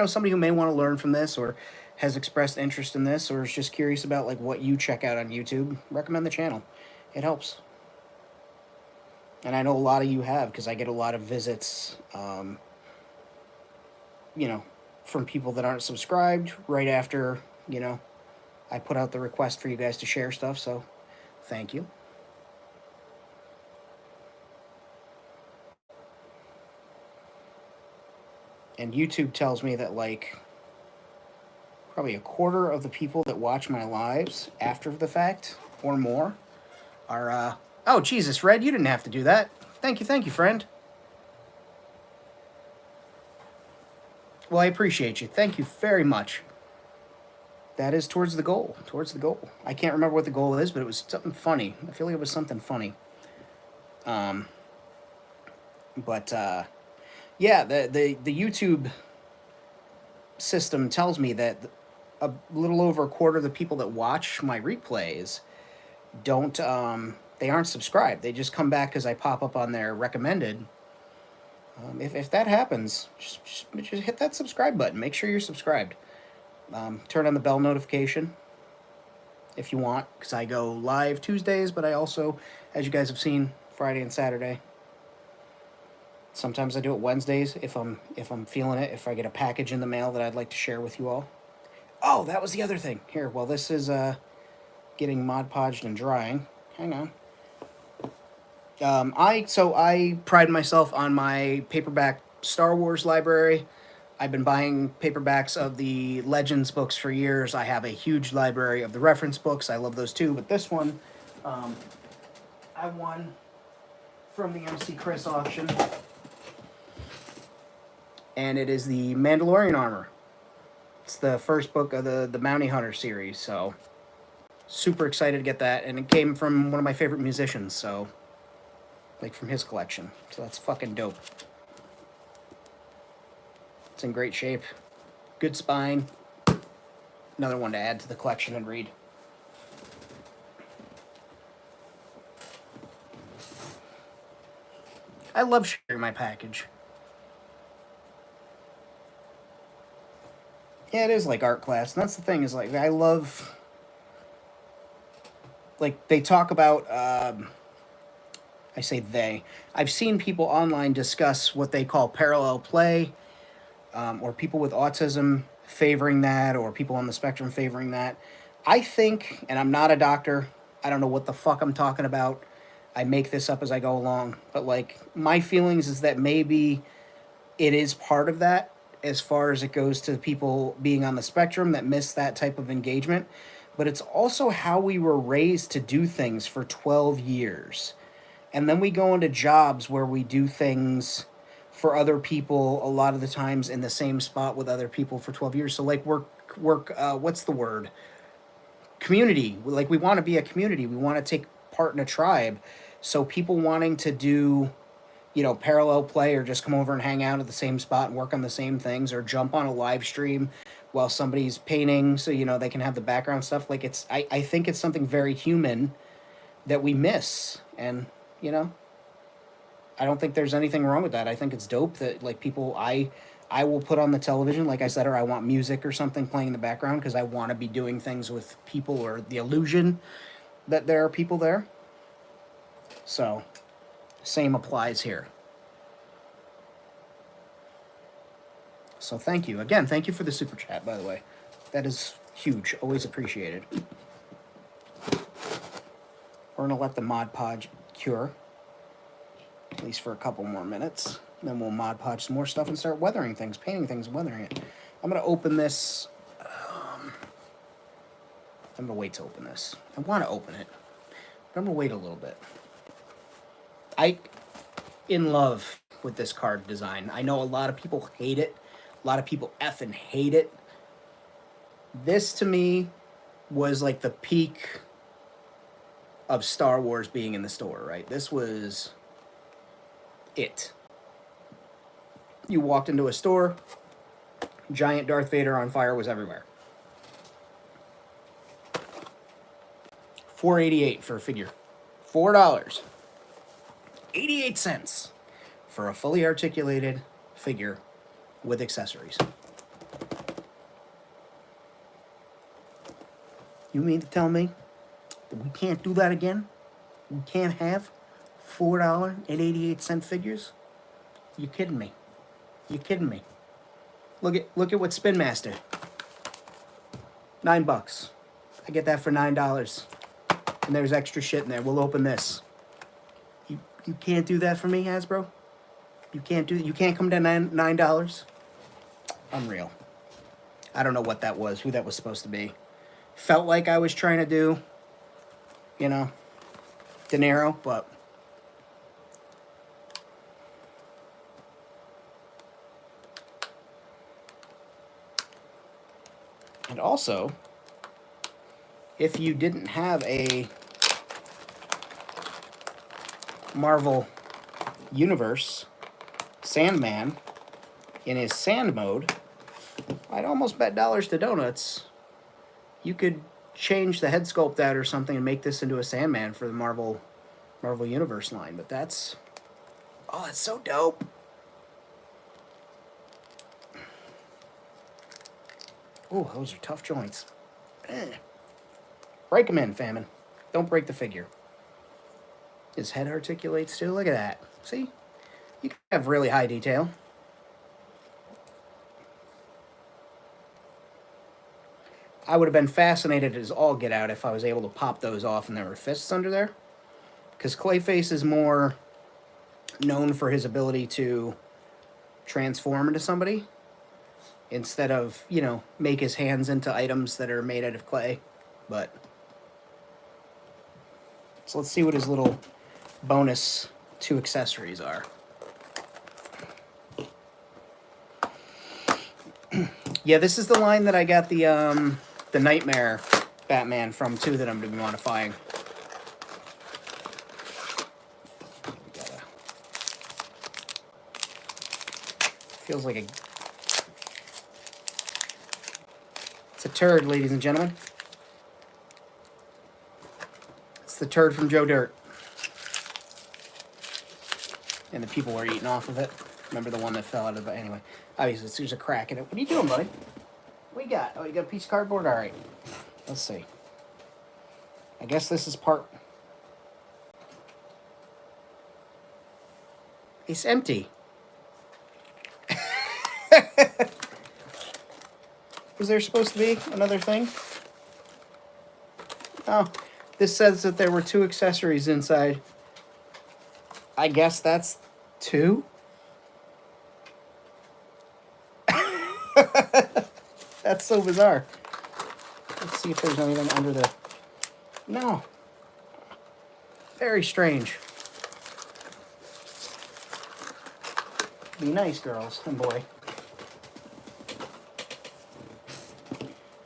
somebody who may want to learn from this, or has expressed interest in this, or is just curious about like what you check out on YouTube, recommend the channel. It helps. And I know a lot of you have, because I get a lot of visits, from people that aren't subscribed right after, I put out the request for you guys to share stuff, so thank you. And YouTube tells me that, like, probably a quarter of the people that watch my lives after the fact, or more, are, oh, Jesus, Red, you didn't have to do that. Thank you, friend. Well, I appreciate you. Thank you very much. That is towards the goal. I can't remember what the goal is, but it was something funny. I feel like it was something funny. Yeah, the YouTube system tells me that a little over a quarter of the people that watch my replays don't they aren't subscribed. They just come back because I pop up on their recommended. If that happens, just hit that subscribe button. Make sure you're subscribed. Turn on the bell notification if you want, because I go live Tuesdays, but I also, as you guys have seen, Friday and Saturday. Sometimes I do it Wednesdays if I'm feeling it. If I get a package in the mail that I'd like to share with you all. Oh, that was the other thing. Here, while this is getting Mod Podged and drying, hang on. I pride myself on my paperback Star Wars library. I've been buying paperbacks of the Legends books for years. I have a huge library of the reference books. I love those too. But this one, I won from the MC Chris auction, and it is the Mandalorian Armor. It's the first book of the Bounty Hunter series. So super excited to get that, and it came from one of my favorite musicians. So. Like from his collection. So that's fucking dope. It's in great shape. Good spine. Another one to add to the collection and read. I love sharing my package. Yeah, it is like art class. And that's the thing, is like I love, like they talk about I say they. I've seen people online discuss what they call parallel play, or people with autism favoring that, or people on the spectrum favoring that. I think, and I'm not a doctor, I don't know what the fuck I'm talking about. I make this up as I go along. But, like, my feelings is that maybe it is part of that as far as it goes to people being on the spectrum that miss that type of engagement. But it's also how we were raised to do things for 12 years. And then we go into jobs where we do things for other people a lot of the times in the same spot with other people for 12 years. So like work, what's the word? Community. Like we want to be a community. We want to take part in a tribe. So people wanting to do, parallel play or just come over and hang out at the same spot and work on the same things or jump on a live stream while somebody's painting so, they can have the background stuff. Like I think it's something very human that we miss. And, I don't think there's anything wrong with that. I think it's dope that like people I will put on the television, like I said, or I want music or something playing in the background because I want to be doing things with people or the illusion that there are people there. So, same applies here. So thank you. Again, thank you for the super chat, by the way. That is huge. Always appreciated. We're going to let the Mod Podge cure. At least for a couple more minutes. Then we'll Mod Podge some more stuff and start weathering things, painting things, weathering it. I'm going to open this. I'm going to wait to open this. I want to open it, but I'm going to wait a little bit. In love with this card design. I know a lot of people hate it. A lot of people effing hate it. This, to me, was like the peak of Star Wars being in the store, right? This was it. You walked into a store, giant Darth Vader on fire was everywhere. $4.88 for a figure. $4.88 for a fully articulated figure with accessories. You mean to tell me that we can't do that again? We can't have $4.88 figures? You kidding me? You kidding me? Look at what Spin Master. $9. I get that for $9. And there's extra shit in there. We'll open this. You can't do that for me, Hasbro? You can't come down $9? Unreal. I don't know what that was, who that was supposed to be. Felt like I was trying to do, De Niro, but and also, if you didn't have a Marvel Universe Sandman in his sand mode, I'd almost bet dollars to donuts you could change the head sculpt out or something and make this into a Sandman for the Marvel Universe line. But that's, oh, that's so dope. Oh, those are tough joints. Break them in, Famine. Don't break the figure. His head articulates too. Look at that. See? You can have really high detail. I would have been fascinated as all get out if I was able to pop those off and there were fists under there. Because Clayface is more known for his ability to transform into somebody instead of, you know, make his hands into items that are made out of clay. But so let's see what his little bonus 2 accessories are. Yeah, this is the line that I got the Nightmare Batman from too, that I'm going to be modifying. Feels like it's a turd, ladies and gentlemen. It's the turd from Joe Dirt. And the people were eating off of it. Remember the one that fell out of it? Anyway, obviously there's a crack in it. What are you doing, buddy? What you got? Oh, you got a piece of cardboard? All right. Let's see. I guess this is part... It's empty. Was there supposed to be another thing? Oh, this says that there were 2 accessories inside. I guess that's 2? That's so bizarre. Let's see if there's anything under the... No. Very strange. Be nice, girls and boy.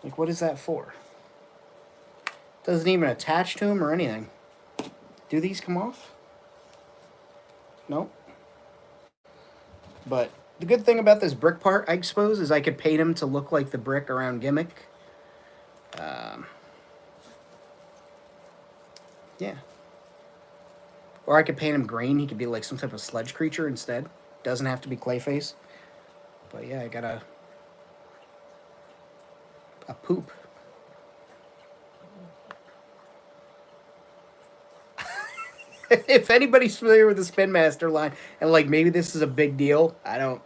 Like, what is that for? Doesn't even attach to him or anything. Do these come off? Nope. But the good thing about this brick part, I suppose, is I could paint him to look like the brick around Gimmick. Yeah. Or I could paint him green. He could be like some type of sludge creature instead. Doesn't have to be Clayface. But yeah, I got a poop. If anybody's familiar with the Spin Master line, and like maybe this is a big deal, I don't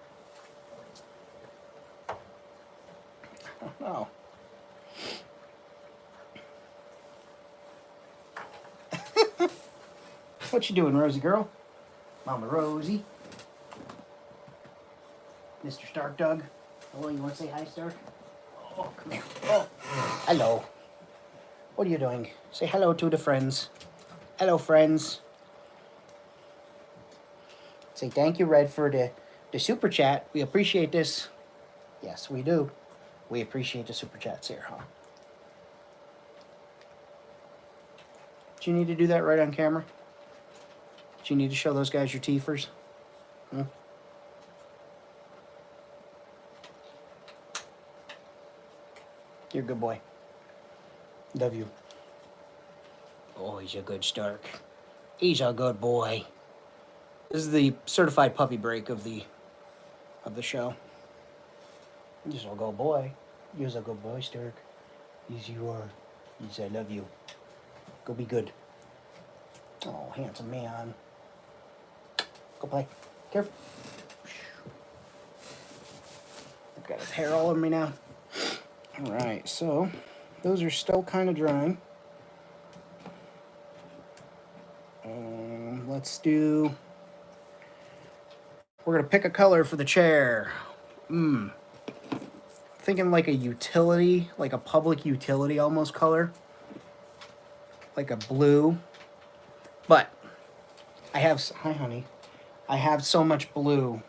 know. What you doing, Rosie girl? Mama Rosie. Mr. Stark Dog. Hello, you want to say hi, Stark? Oh, come here. Oh, hello. What are you doing? Say hello to the friends. Hello, friends. Say thank you, Red, for the super chat. We appreciate this. Yes, we do. We appreciate the super chats here, huh? Do you need to do that right on camera? Do you need to show those guys your teethers? Hmm? You're a good boy. Love you. Oh, he's a good Stark. He's a good boy. This is the certified puppy break of the show. He's a good boy. You're a good boy, Stark. Yes, you are. Yes, I love you. Go be good. Oh, handsome man. Go play. Careful. I've got his hair all over me now. Alright, so those are still kind of drying. Let's do... We're going to pick a color for the chair. Thinking like a utility, like a public utility almost color. Like a blue. But I have... Hi, honey. I have so much blue.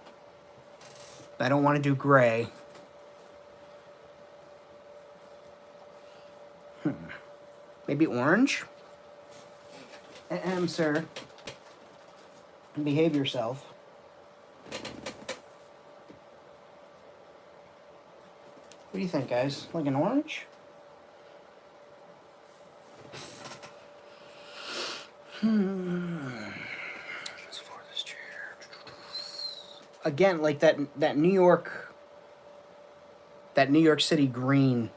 I don't want to do gray. Maybe orange? Sir. Behave yourself. What do you think, guys? Like an orange? As far as this chair. Again, like that New York City green,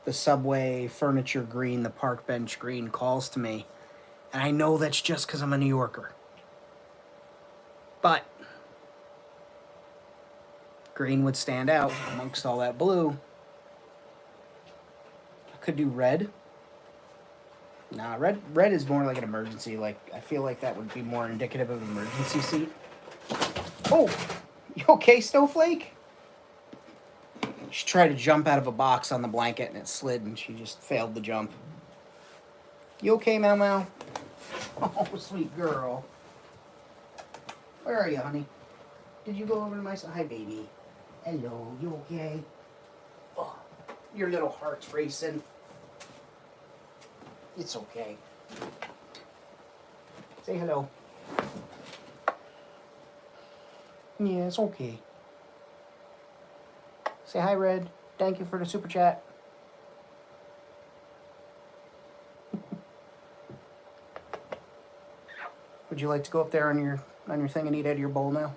the subway furniture green, the park bench green calls to me. And I know that's just because I'm a New Yorker. But green would stand out amongst all that blue. I could do red. Nah, red is more like an emergency. Like, I feel like that would be more indicative of an emergency seat. Oh, you okay, Snowflake? She tried to jump out of a box on the blanket and it slid and she just failed the jump. You okay, Mau Mau? Oh, sweet girl. Where are you, honey? Did you go over to my side? Hi, baby. Hello, you okay? Oh, your little heart's racing. It's okay. Say hello. Yeah, it's okay. Say hi, Red. Thank you for the super chat. Would you like to go up there on your thing and eat out of your bowl now?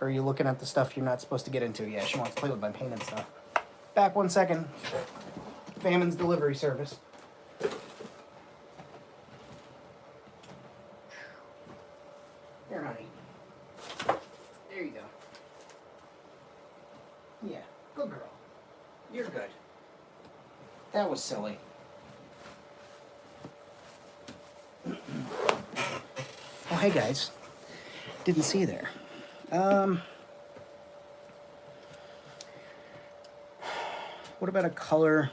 Or are you looking at the stuff you're not supposed to get into? Yeah, she wants to play with my painted stuff. Back 1 second. Famine's delivery service. Here, honey. There you go. Yeah, good girl. You're good. That was silly. Oh, hey guys. Didn't see you there. What about a color?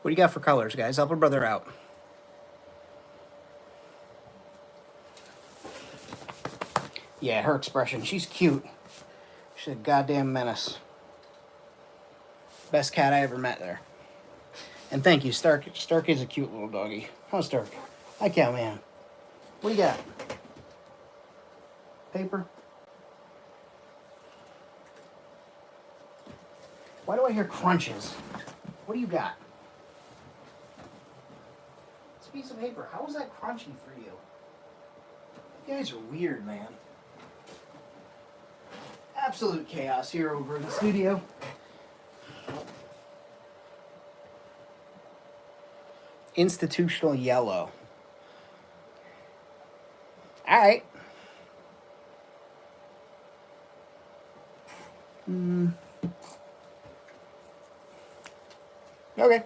What do you got for colors, guys? Help a brother out. Yeah, her expression. She's cute. She's a goddamn menace. Best cat I ever met there. And thank you, Stark. Stark is a cute little doggy. How's Stark? Hi, Cowman. What do you got? Paper? Why do I hear crunches? What do you got? It's a piece of paper. How is that crunchy for you? You guys are weird, man. Absolute chaos here over in the studio. Institutional yellow. All right. Okay.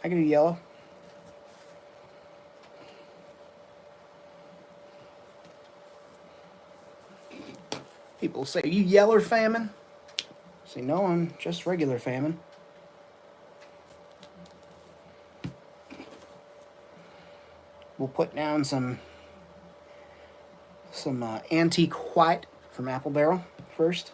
I can do yellow. People say, are you yeller famine? I say, no, I'm just regular famine. We'll put down some antique white from Apple Barrel first.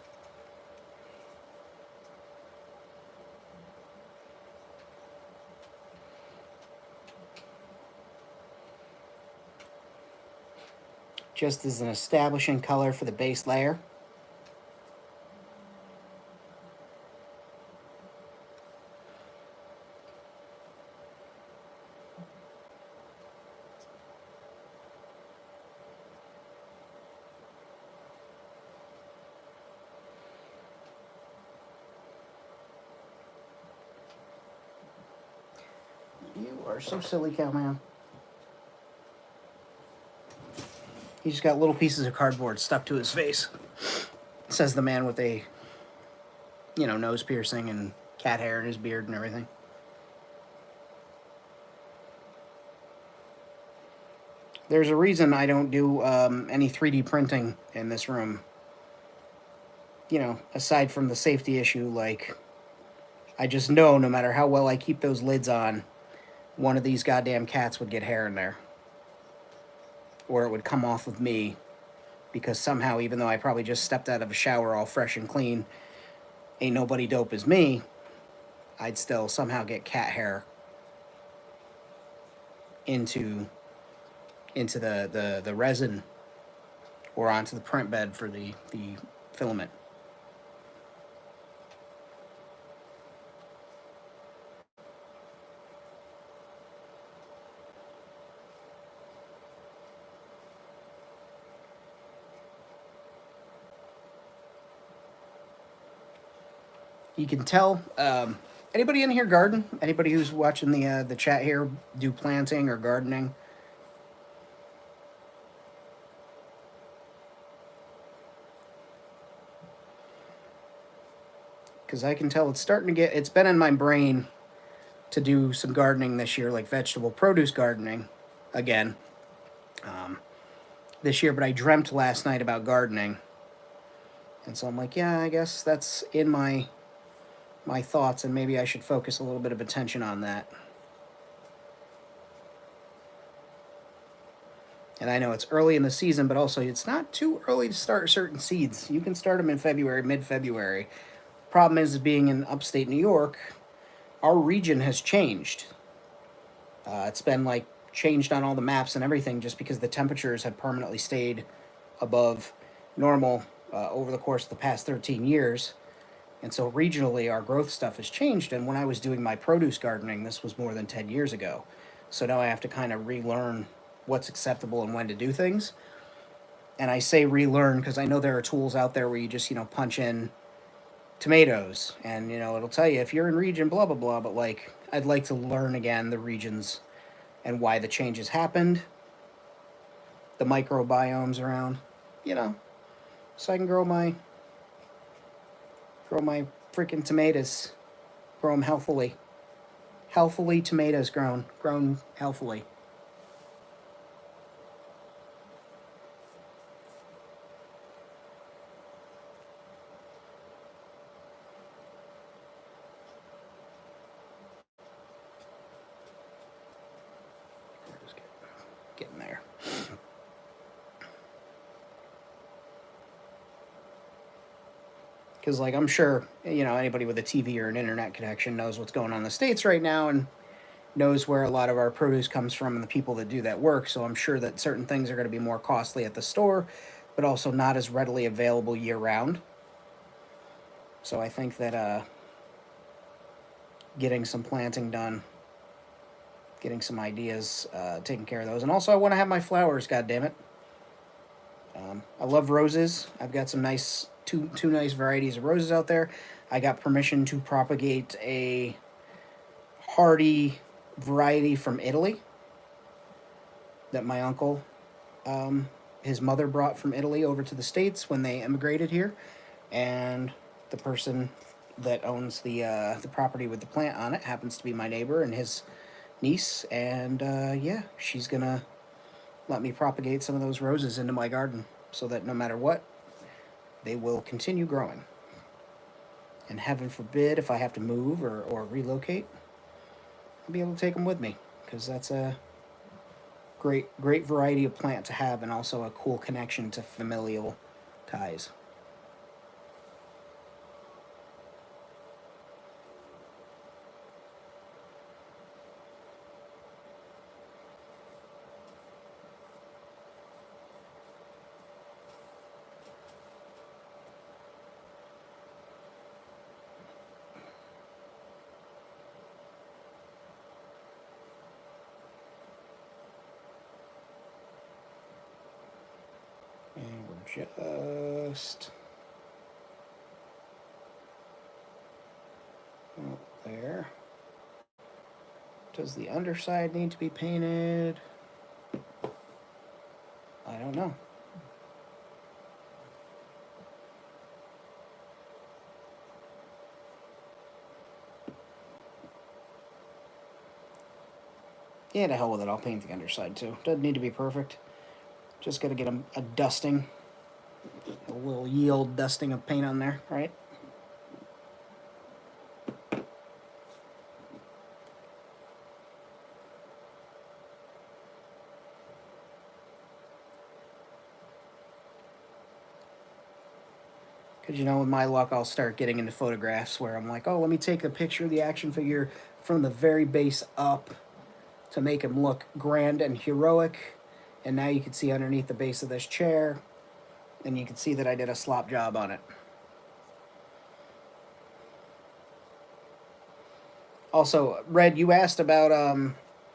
Just as an establishing color for the base layer. You are so silly, Cowman. He's just got little pieces of cardboard stuck to his face. Says the man with a, nose piercing and cat hair in his beard and everything. There's a reason I don't do any 3D printing in this room. Aside from the safety issue, like, I just know no matter how well I keep those lids on, one of these goddamn cats would get hair in there. Or it would come off of me because somehow, even though I probably just stepped out of a shower all fresh and clean, ain't nobody dope as me, I'd still somehow get cat hair into the resin or onto the print bed for the filament. You can tell. Anybody in here garden? Anybody who's watching the chat here do planting or gardening? Because I can tell it's starting to get. It's been in my brain to do some gardening this year, like vegetable produce gardening, again. This year, but I dreamt last night about gardening, and so I'm like, yeah, I guess that's in my thoughts, and maybe I should focus a little bit of attention on that. And I know it's early in the season, but also it's not too early to start certain seeds. You can start them in February, mid-February. Problem is, being in upstate New York, our region has changed. It's been like changed on all the maps and everything just because the temperatures have permanently stayed above normal over the course of the past 13 years. And so regionally, our growth stuff has changed. And when I was doing my produce gardening, this was more than 10 years ago. So now I have to kind of relearn what's acceptable and when to do things. And I say relearn because I know there are tools out there where you just, punch in tomatoes and, it'll tell you if you're in region, blah, blah, blah. But like, I'd like to learn again the regions and why the changes happened, the microbiomes around, so I can grow my freaking tomatoes, grow them healthily. Healthily tomatoes grown healthily. Just getting there. Because, like, I'm sure, anybody with a TV or an internet connection knows what's going on in the States right now and knows where a lot of our produce comes from and the people that do that work. So I'm sure that certain things are going to be more costly at the store, but also not as readily available year round. So I think that getting some planting done, getting some ideas, taking care of those. And also, I want to have my flowers, God damn it. I love roses. I've got some nice two nice varieties of roses out there. I got permission to propagate a hardy variety from Italy that my uncle, his mother brought from Italy over to the States when they immigrated here, and the person that owns the property with the plant on it happens to be my neighbor and his niece, and yeah, she's gonna let me propagate some of those roses into my garden so that no matter what, they will continue growing. And heaven forbid if I have to move or relocate, I'll be able to take them with me because that's a great variety of plant to have and also a cool connection to familial ties. And we're just there. Does the underside need to be painted? I don't know. Yeah, to hell with it. I'll paint the underside too. Doesn't need to be perfect. Just gotta get a dusting, a little yield dusting of paint on there, right? Because, you know, with my luck, I'll start getting into photographs where I'm like, oh, let me take a picture of the action figure from the very base up to make him look grand and heroic. And now you can see underneath the base of this chair, and you can see that I did a slop job on it. Also, Red, you asked about,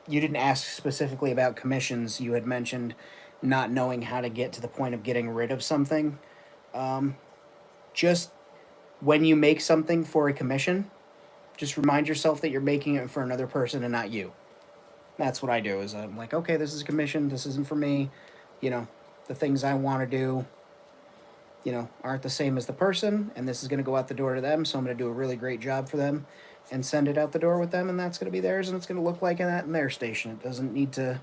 you didn't ask specifically about commissions. You had mentioned not knowing how to get to the point of getting rid of something. Just when you make something for a commission, just remind yourself that you're making it for another person and not you. That's what I do. Is I'm like, okay, this is a commission. This isn't for me. You know, the things I want to do, you know, aren't the same as the person, and this is going to go out the door to them. So I'm going to do a really great job for them, and send it out the door with them, and that's going to be theirs, and it's going to look like that in their station. It doesn't need to,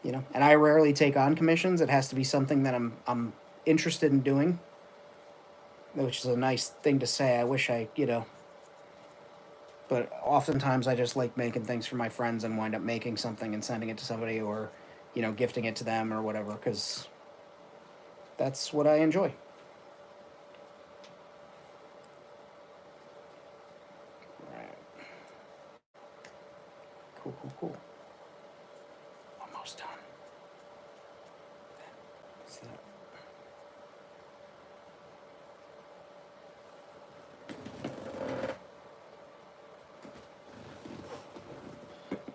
you know. And I rarely take on commissions. It has to be something that I'm interested in doing, which is a nice thing to say. I wish I, you know. But oftentimes I just like making things for my friends and wind up making something and sending it to somebody, or, you know, gifting it to them or whatever, because that's what I enjoy. Right. Cool, cool, cool. Almost done. What's that?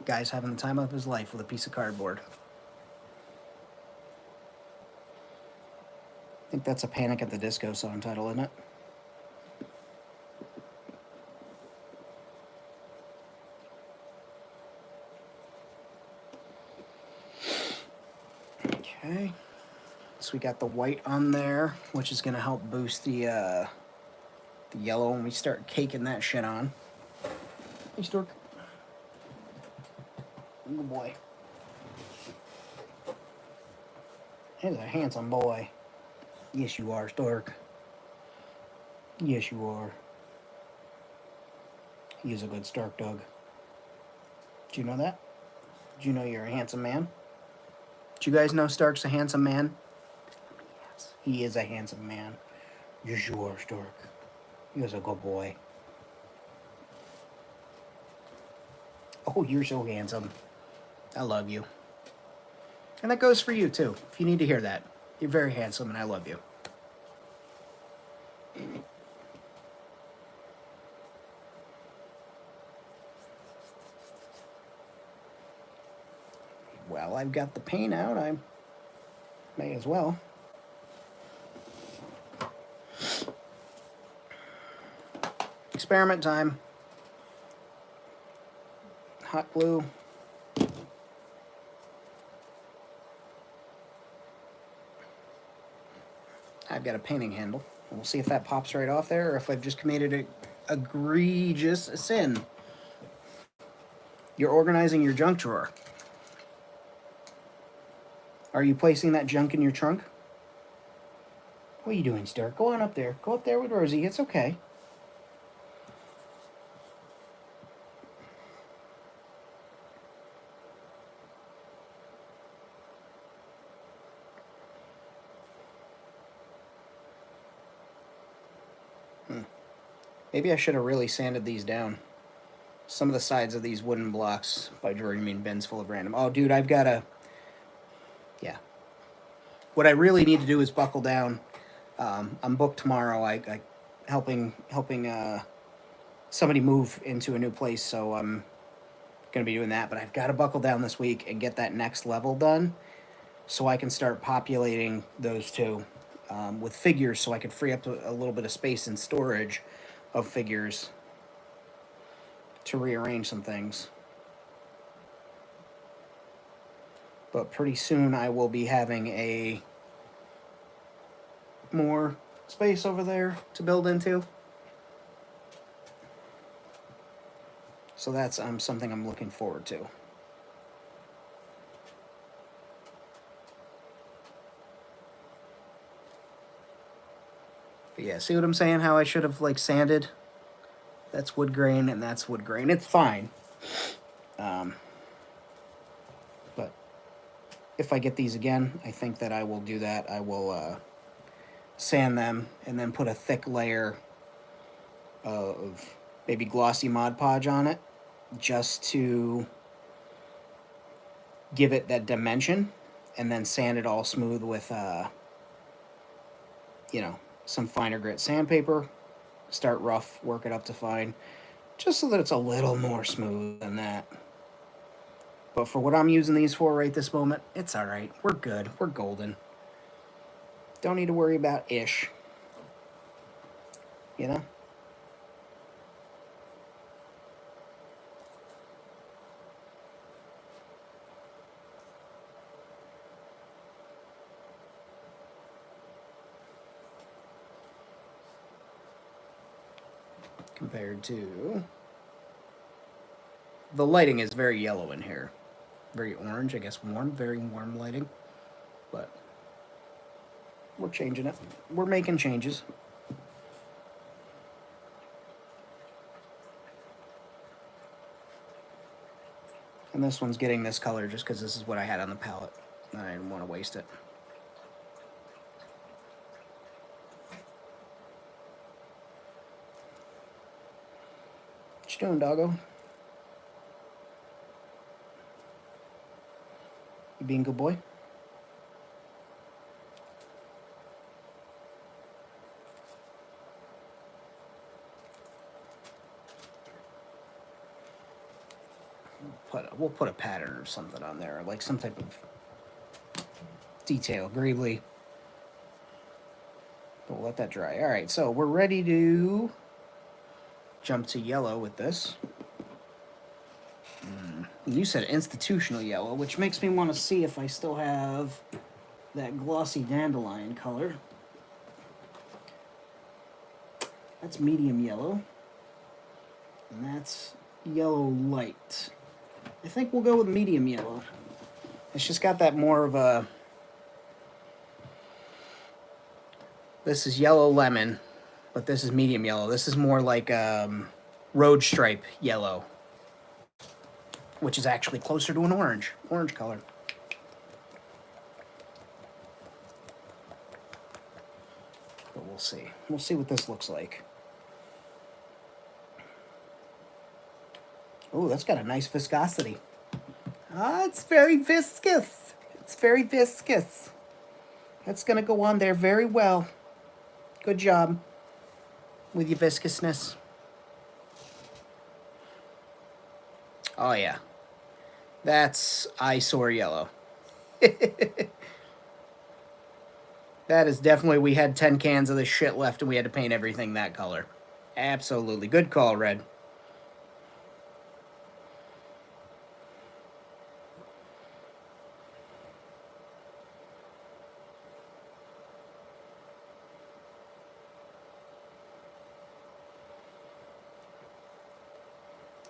Guy's having the time of his life with a piece of cardboard. I think that's a Panic at the Disco song title, isn't it? Okay. So we got the white on there, which is going to help boost the yellow when we start caking that shit on. Hey, Stork. Good boy. He's a handsome boy. Yes, you are, Stork. Yes, you are. He is a good Stark dog. Did you know that? Did you know you're a handsome man? Did you guys know Stark's a handsome man? Yes, he is a handsome man. Yes, you are, Stark. You're a good boy. Oh, you're so handsome. I love you. And that goes for you, too, if you need to hear that. You're very handsome, and I love you. Well, I've got the paint out. I may as well. Experiment time. Hot glue. I've got a painting handle. We'll see if that pops right off there, or if I've just committed an egregious sin. You're organizing your junk drawer. Are you placing that junk in your trunk? What are you doing, Stark? Go on up there. Go up there with Rosie. It's okay. Maybe I should have really sanded these down. Some of the sides of these wooden blocks, by drawer you mean bins full of random. Oh, dude, I've got to... Yeah. What I really need to do is buckle down. I'm booked tomorrow. I helping somebody move into a new place, so I'm going to be doing that. But I've got to buckle down this week and get that next level done, so I can start populating those two with figures, so I can free up a little bit of space in storage of figures to rearrange some things. But pretty soon I will be having a more space over there to build into. So that's something I'm looking forward to. But yeah, see what I'm saying? How I should have like sanded? That's wood grain and that's wood grain. It's fine. But if I get these again, I think that I will do that. I will sand them, and then put a thick layer of maybe glossy Mod Podge on it, just to give it that dimension, and then sand it all smooth with, some finer grit sandpaper. Start rough, work it up to fine, just so that it's a little more smooth than that. But for what I'm using these for right this moment, it's all right. We're good. We're golden. Don't need to worry about ish. You know? Compared to... The lighting is very yellow in here. Very orange, I guess warm. Very warm lighting. But we're changing it. We're making changes. And this one's getting this color just because this is what I had on the palette. And I didn't want to waste it. What you doing, doggo? You being a good boy? We'll put a pattern or something on there, like some type of detail, greebly. But we'll let that dry. All right, so we're ready to jump to yellow with this. You said institutional yellow, which makes me want to see if I still have that glossy dandelion color. That's medium yellow. And that's yellow light. I think we'll go with medium yellow. It's just got that more of a... This is yellow lemon, but this is medium yellow. This is more like road stripe yellow, which is actually closer to an orange color. But we'll see. We'll see what this looks like. Oh, that's got a nice viscosity. Ah, it's very viscous. It's very viscous. That's going to go on there very well. Good job with your viscousness. Oh, yeah. That's eyesore yellow. That is definitely, we had 10 cans of this shit left and we had to paint everything that color. Absolutely. Good call, Red.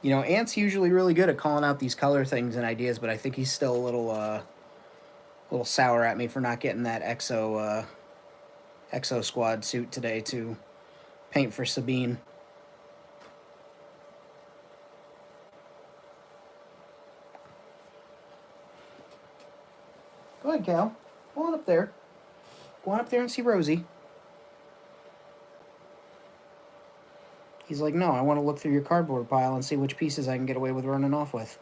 You know, Ant's usually really good at calling out these color things and ideas, but I think he's still a little sour at me for not getting that Exo Squad suit today to paint for Sabine. Go ahead, Cal. Go on up there. Go on up there and see Rosie. He's like, no, I want to look through your cardboard pile and see which pieces I can get away with running off with.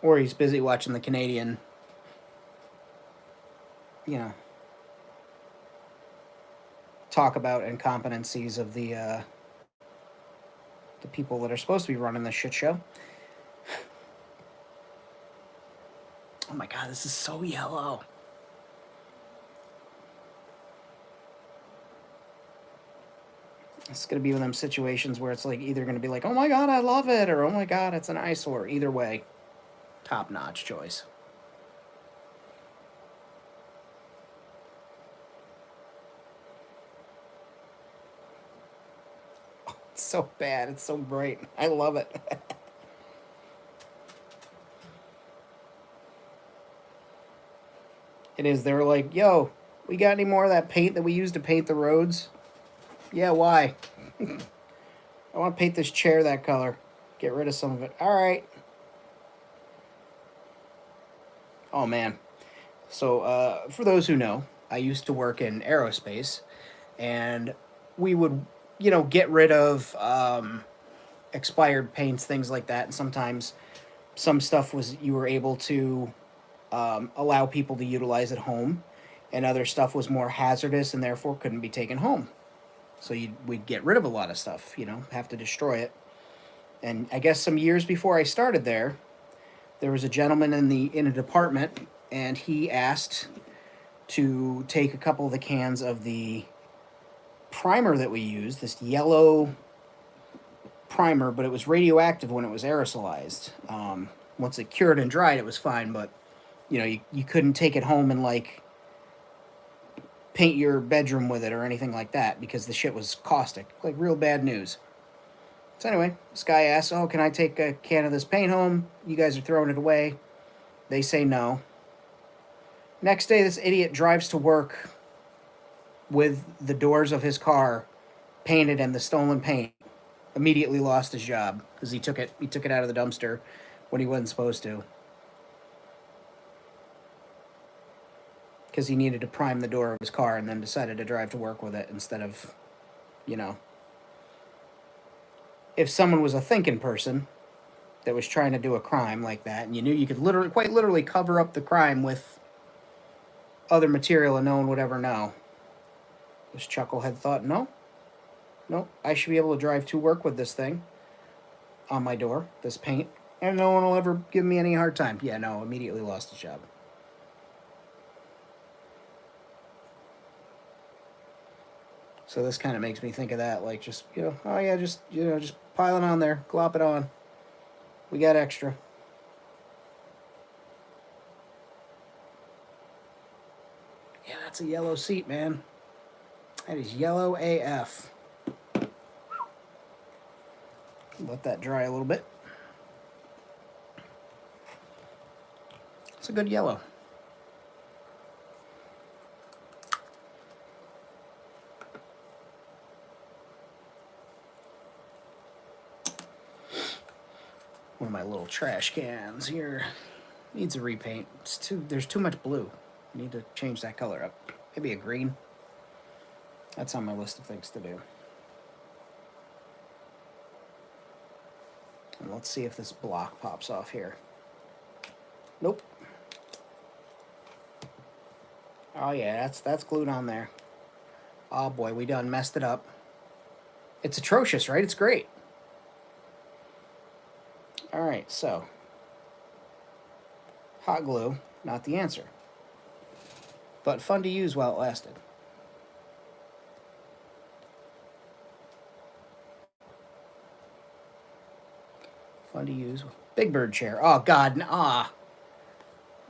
Or he's busy watching the Canadian, talk about incompetencies of the people that are supposed to be running this shit show. Oh my god, this is so yellow. It's going to be one of them situations where it's like either going to be like, oh my god, I love it, or oh my god, it's an eyesore. Either way, top-notch choice. Oh, it's so bad. It's so bright. I love it. It is. They were like, yo, we got any more of that paint that we used to paint the roads? Yeah, why? I want to paint this chair that color. Get rid of some of it. All right. Oh, man. So, for those who know, I used to work in aerospace, and we would, get rid of expired paints, things like that. And sometimes some stuff was you were able to allow people to utilize at home, and other stuff was more hazardous and therefore couldn't be taken home. So we'd get rid of a lot of stuff, have to destroy it. And I guess some years before I started there was a gentleman in a department, and he asked to take a couple of the cans of the primer that we used, this yellow primer, but it was radioactive when it was aerosolized. Once it cured and dried, it was fine, but you couldn't take it home and like paint your bedroom with it or anything like that because the shit was caustic, like real bad news. So anyway, this guy asks, "Oh, can I take a can of this paint home? You guys are throwing it away." They say no. Next day, this idiot drives to work with the doors of his car painted in the stolen paint. Immediately lost his job because he took it out of the dumpster when he wasn't supposed to. Because he needed to prime the door of his car and then decided to drive to work with it instead of, if someone was a thinking person that was trying to do a crime like that, and you knew you could quite literally cover up the crime with other material and no one would ever know. This chucklehead thought, no, I should be able to drive to work with this thing on my door, this paint, and no one will ever give me any hard time. Yeah, no, immediately lost his job. So this kind of makes me think of that, like just, oh yeah, just pile it on there, glop it on. We got extra. Yeah, that's a yellow seat, man. That is yellow AF. Let that dry a little bit. It's a good yellow. One of my little trash cans here needs a repaint. There's too much blue. I need to change that color up. Maybe a green. That's on my list of things to do. And let's see if this block pops off here. Nope. Oh yeah, that's glued on there. Oh boy, we done messed it up. It's atrocious, right? It's great. All right, so hot glue, not the answer, but fun to use while it lasted. Fun to use. Big Bird chair. Oh God, Now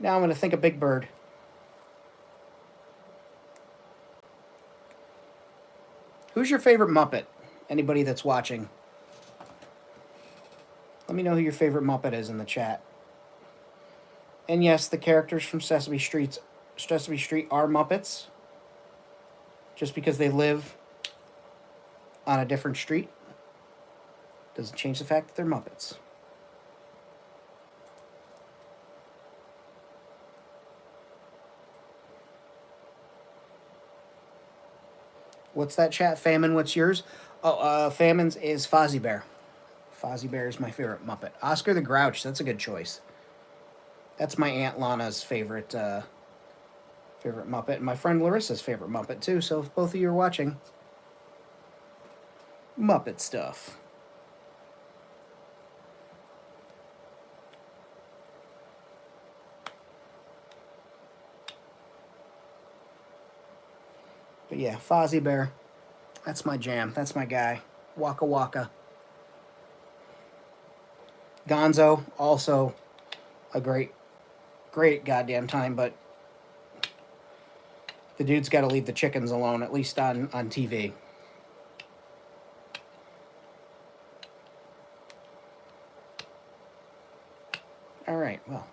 I'm gonna think of Big Bird. Who's your favorite Muppet? Anybody that's watching, let me know who your favorite Muppet is in the chat. And yes, the characters from Sesame Street are Muppets. Just because they live on a different street doesn't change the fact that they're Muppets. What's that, chat? Famine, what's yours? Oh, Famine's is Fozzie Bear. Fozzie Bear is my favorite Muppet. Oscar the Grouch, that's a good choice. That's my Aunt Lana's favorite Muppet, and my friend Larissa's favorite Muppet too. So if both of you are watching, Muppet stuff. But yeah, Fozzie Bear, that's my jam. That's my guy. Waka Waka. Gonzo, also a great goddamn time, but the dude's got to leave the chickens alone, at least on TV. All right, well,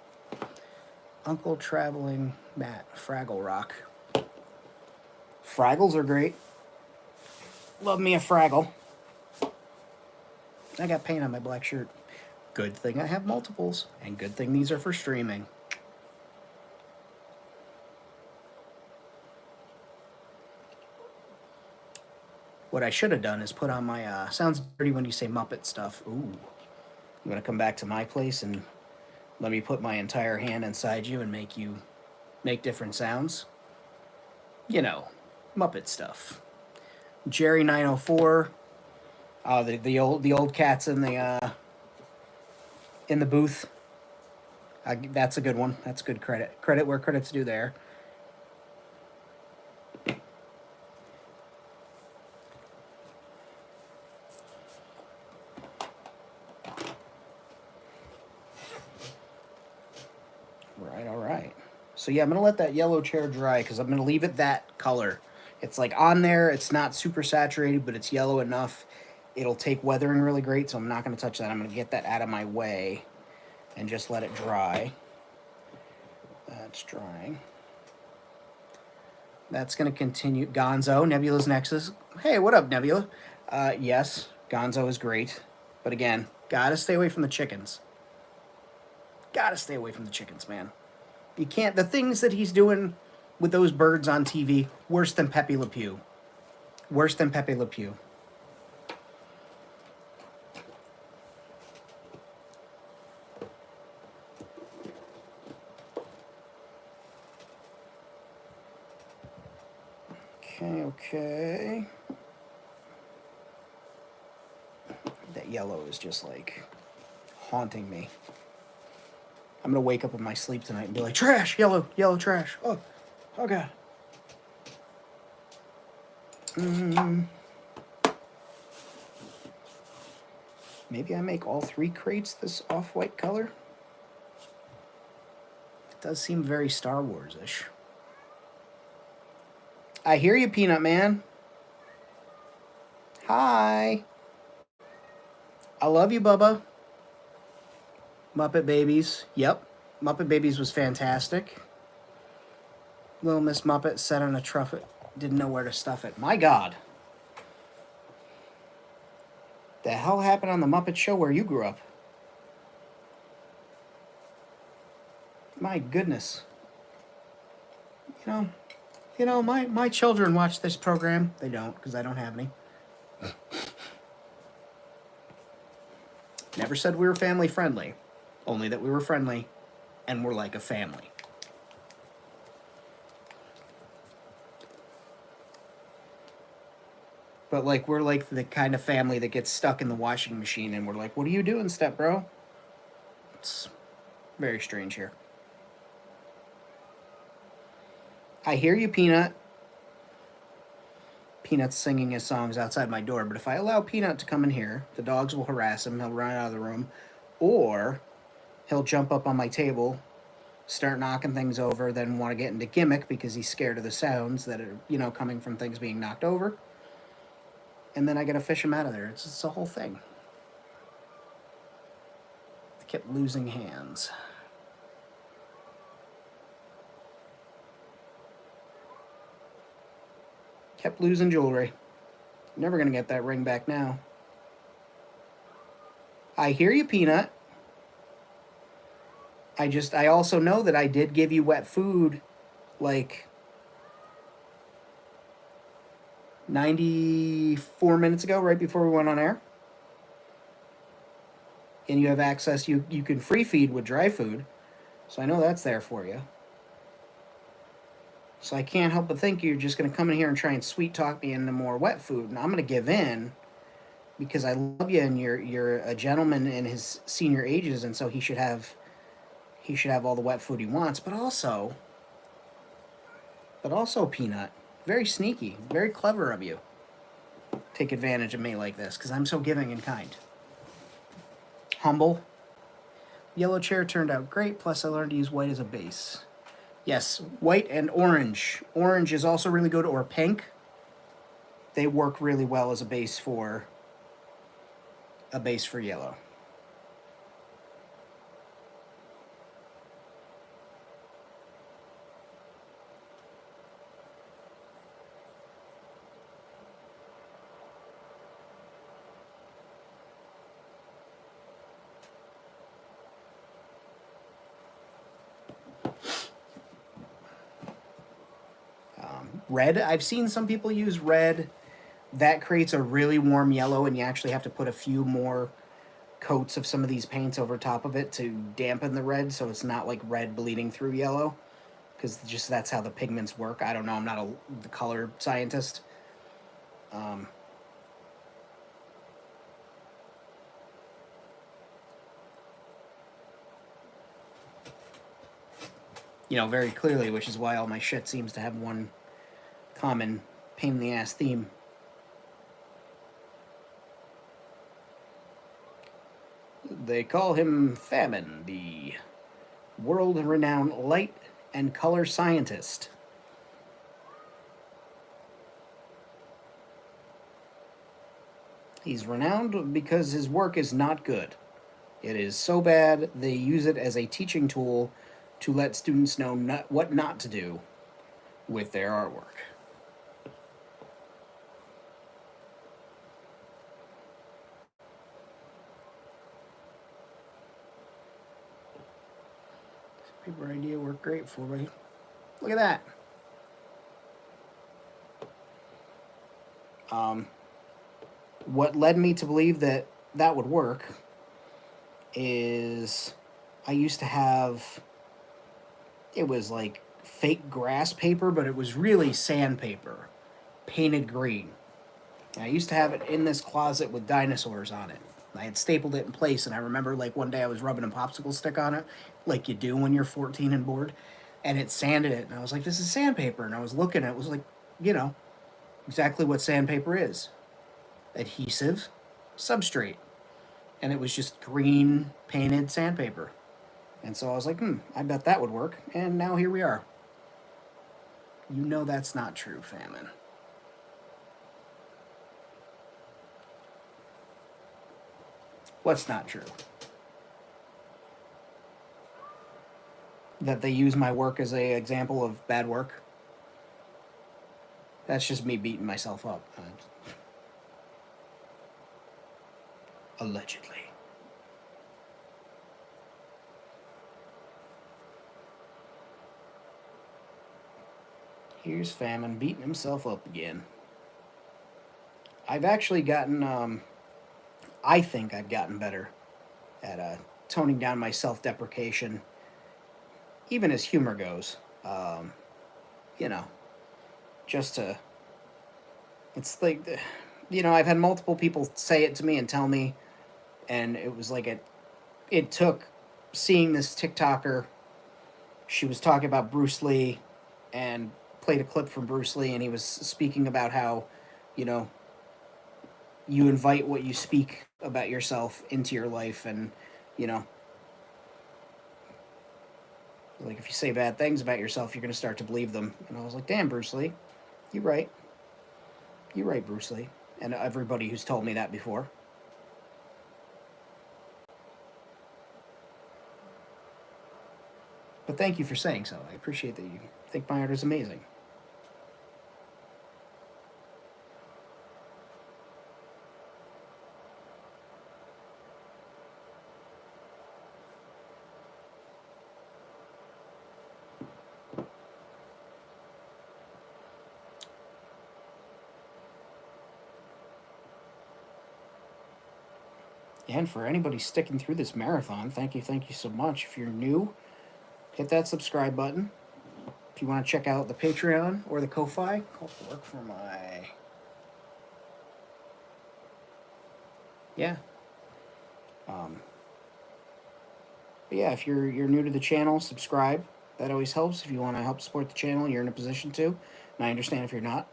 Uncle Traveling Matt, Fraggle Rock. Fraggles are great. Love me a Fraggle. I got paint on my black shirt. Good thing I have multiples, and good thing these are for streaming. What I should have done is put on my, sounds dirty when you say Muppet stuff. Ooh. You want to come back to my place and let me put my entire hand inside you and make different sounds? You know, Muppet stuff. Jerry 904. The old cats in the booth. That's a good one. That's good credit. Credit where credit's due there. All right. So yeah, I'm gonna let that yellow chair dry because I'm gonna leave it that color. It's like on there. It's not super saturated, but it's yellow enough. It'll take weathering really great, so I'm not gonna touch that. I'm gonna get that out of my way and just let it dry. That's drying. That's going to continue. Gonzo, Nebula's Nexus. Hey, what up, Nebula? Yes, Gonzo is great. But again, gotta stay away from the chickens. Gotta stay away from the chickens, man. You can't... The things that he's doing with those birds on TV, worse than Pepe Le Pew. Worse than Pepe Le Pew. Okay. That yellow is just like haunting me. I'm gonna wake up in my sleep tonight and be like, trash, yellow, trash. Oh God. Maybe I make all 3 crates this off-white color. It does seem very Star Wars-ish. I hear you, Peanut Man. Hi. I love you, Bubba. Muppet Babies. Yep. Muppet Babies was fantastic. Little Miss Muppet sat on a truffet. Didn't know where to stuff it. My God. The hell happened on the Muppet Show where you grew up? My goodness. You know, my children watch this program. They don't, because I don't have any. Never said we were family friendly. Only that we were friendly and we're like a family. But like we're like the kind of family that gets stuck in the washing machine and we're like, what are you doing, step bro? It's very strange here. I hear you, Peanut. Peanut's singing his songs outside my door, but if I allow Peanut to come in here, the dogs will harass him, he'll run out of the room, or he'll jump up on my table, start knocking things over, then want to get into gimmick because he's scared of the sounds that are, coming from things being knocked over. And then I gotta fish him out of there. It's a whole thing. I kept losing hands. Kept losing jewelry. Never gonna get that ring back now. I hear you, Peanut. I also know that I did give you wet food, like 94 minutes ago, right before we went on air. And you have access, you can free feed with dry food. So I know that's there for you. So I can't help but think you're just going to come in here and try and sweet talk me into more wet food. And I'm going to give in because I love you and you're a gentleman in his senior ages. And so he should have all the wet food he wants. But also, Peanut, very sneaky, very clever of you. Take advantage of me like this because I'm so giving and kind. Humble. Yellow chair turned out great. Plus I learned to use white as a base. Yes, white and orange. Orange is also really good, or pink. They work really well as a base for yellow. red. I've seen some people use red. That creates a really warm yellow, and you actually have to put a few more coats of some of these paints over top of it to dampen the red, so it's not like red bleeding through yellow, because just that's how the pigments work. I don't know. I'm not the color scientist. Um, very clearly, which is why all my shit seems to have one common pain in the ass theme. They call him Famine, the world-renowned light and color scientist. He's renowned because his work is not good. It is so bad they use it as a teaching tool to let students know what not to do with their artwork. Paper idea worked great for me. Look at that. What led me to believe that that would work is I used to have, it was like fake grass paper, but it was really sandpaper, painted green. And I used to have it in this closet with dinosaurs on it. I had stapled it in place, and I remember like one day I was rubbing a popsicle stick on it, like you do when you're 14 and bored, and it sanded it, and I was like, this is sandpaper. And I was looking, and it was like, exactly what sandpaper is. Adhesive, substrate. And it was just green painted sandpaper. And so I was like, I bet that would work. And now here we are. You know that's not true, Famine. What's not true? That they use my work as a example of bad work? That's just me beating myself up. Allegedly. Here's Famine beating himself up again. I've actually gotten, I think I've gotten better at toning down my self-deprecation, even as humor goes. You know, just to, it's like, I've had multiple people say it to me and tell me, and it was like it took seeing this TikToker. She was talking about Bruce Lee and played a clip from Bruce Lee, and he was speaking about how, you know, you invite what you speak about yourself into your life, and, you know, like if you say bad things about yourself, you're going to start to believe them. And I was like, damn, Bruce Lee, you're right. You're right, Bruce Lee. And everybody who's told me that before. But thank you for saying so. I appreciate that you think my art is amazing. And for anybody sticking through this marathon, thank you so much. If you're new, hit that subscribe button. If you want to check out the Patreon or the Ko-Fi, work for my... Yeah. But yeah, if you're new to the channel, subscribe. That always helps. If you want to help support the channel, you're in a position to. And I understand if you're not.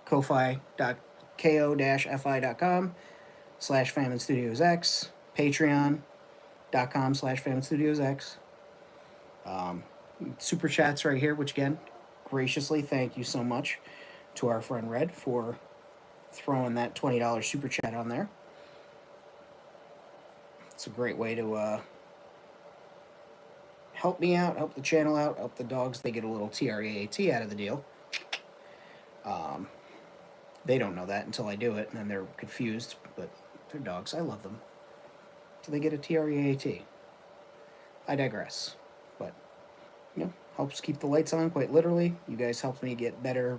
ko-fi.com/Famine Studios X, patreon.com/Famine Studios X. Super chats right here, which again, graciously thank you so much to our friend Red for throwing that $20 super chat on there. It's a great way to help me out, help the channel out, help the dogs. They get a little TREAT out of the deal. They don't know that until I do it, and then they're confused, but they're dogs. I love them. So they get a TREAT. I digress. But, helps keep the lights on, quite literally. You guys helped me get better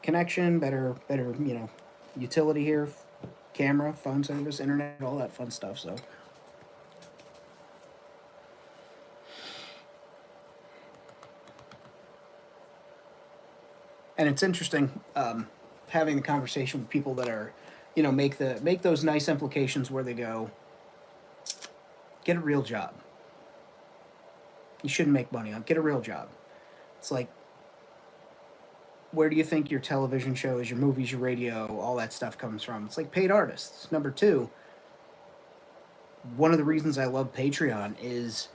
connection, better, utility here, camera, phone service, internet, all that fun stuff. So, and it's interesting having the conversation with people that are, make those nice implications where they go, get a real job. You shouldn't make money on. Get a real job. It's like, where do you think your television shows, your movies, your radio, all that stuff comes from? It's like paid artists. Number two, one of the reasons I love Patreon is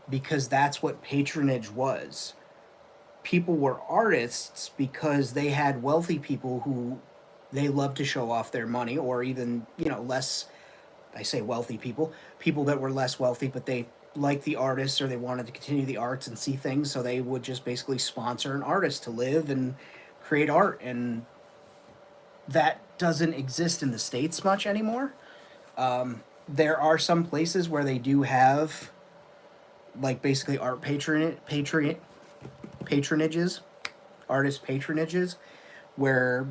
because that's what patronage was. People were artists because they had wealthy people who they loved to show off their money, or even, less, I say wealthy people that were less wealthy, but they liked the artists or they wanted to continue the arts and see things, so they would just basically sponsor an artist to live and create art. And that doesn't exist in the States much anymore. There are some places where they do have, like, basically art patronages, artist patronages, where,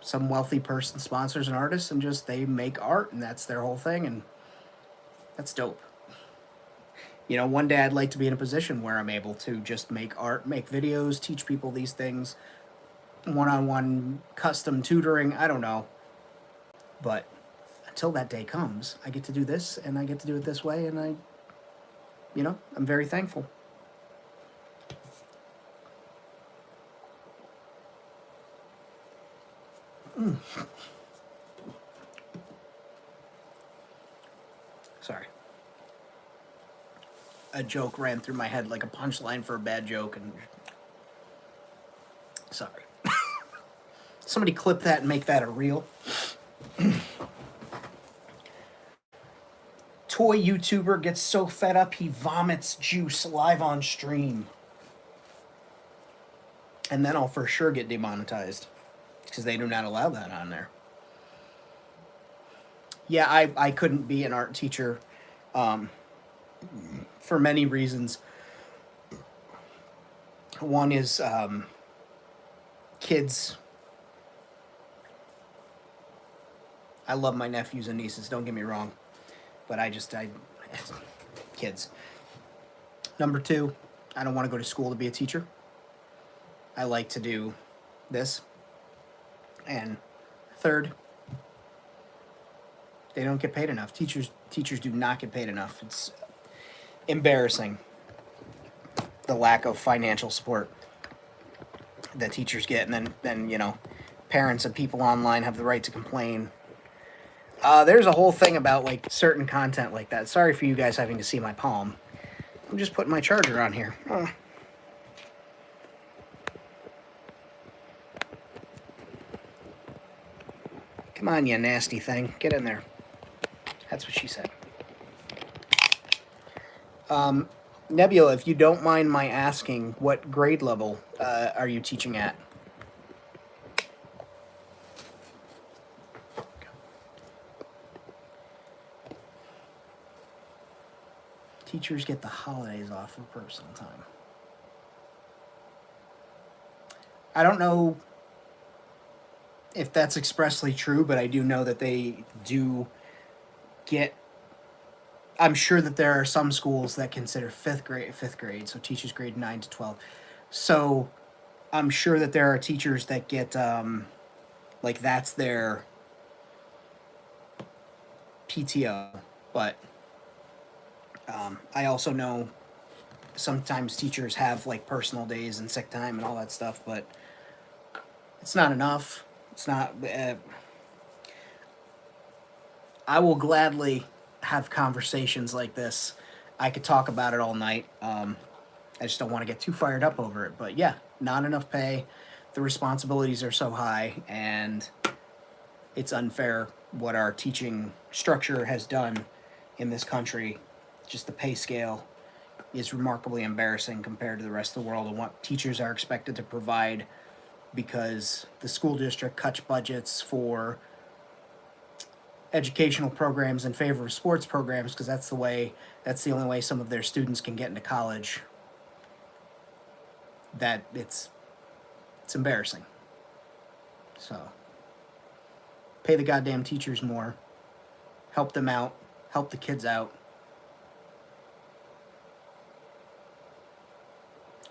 some wealthy person sponsors an artist and just they make art and that's their whole thing, and that's dope. One day I'd like to be in a position where I'm able to just make art, make videos, teach people these things, one-on-one custom tutoring, I don't know. But until that day comes, I get to do this and I get to do it this way, and I'm very thankful. Sorry. A joke ran through my head like a punchline for a bad joke, and sorry. Somebody clip that and make that a reel. Toy YouTuber gets so fed up he vomits juice live on stream. And then I'll for sure get demonetized, because they do not allow that on there. Yeah, I couldn't be an art teacher for many reasons. One is kids. I love my nephews and nieces, don't get me wrong. But kids. Number two, I don't want to go to school to be a teacher. I like to do this. And third, they don't get paid enough. Teachers do not get paid enough. It's embarrassing, the lack of financial support that teachers get. And then parents and people online have the right to complain. There's a whole thing about, like, certain content like that. Sorry for you guys having to see my palm. I'm just putting my charger on here. Come on, you nasty thing. Get in there. That's what she said. Nebula, if you don't mind my asking, what grade level are you teaching at? Teachers get the holidays off for personal time. I don't know if that's expressly true, but I do know that they do get. I'm sure that there are some schools that consider fifth grade, so teachers grade 9 to 12. So I'm sure that there are teachers that get, like, that's their PTO, but I also know sometimes teachers have, like, personal days and sick time and all that stuff, but it's not enough. It's not. I will gladly have conversations like this. I could talk about it all night. I just don't want to get too fired up over it. But yeah, not enough pay. The responsibilities are so high, and it's unfair what our teaching structure has done in this country. Just the pay scale is remarkably embarrassing compared to the rest of the world and what teachers are expected to provide, because the school district cuts budgets for educational programs in favor of sports programs, because that's the only way some of their students can get into college. That it's embarrassing. So, pay the goddamn teachers more. Help them out. Help the kids out.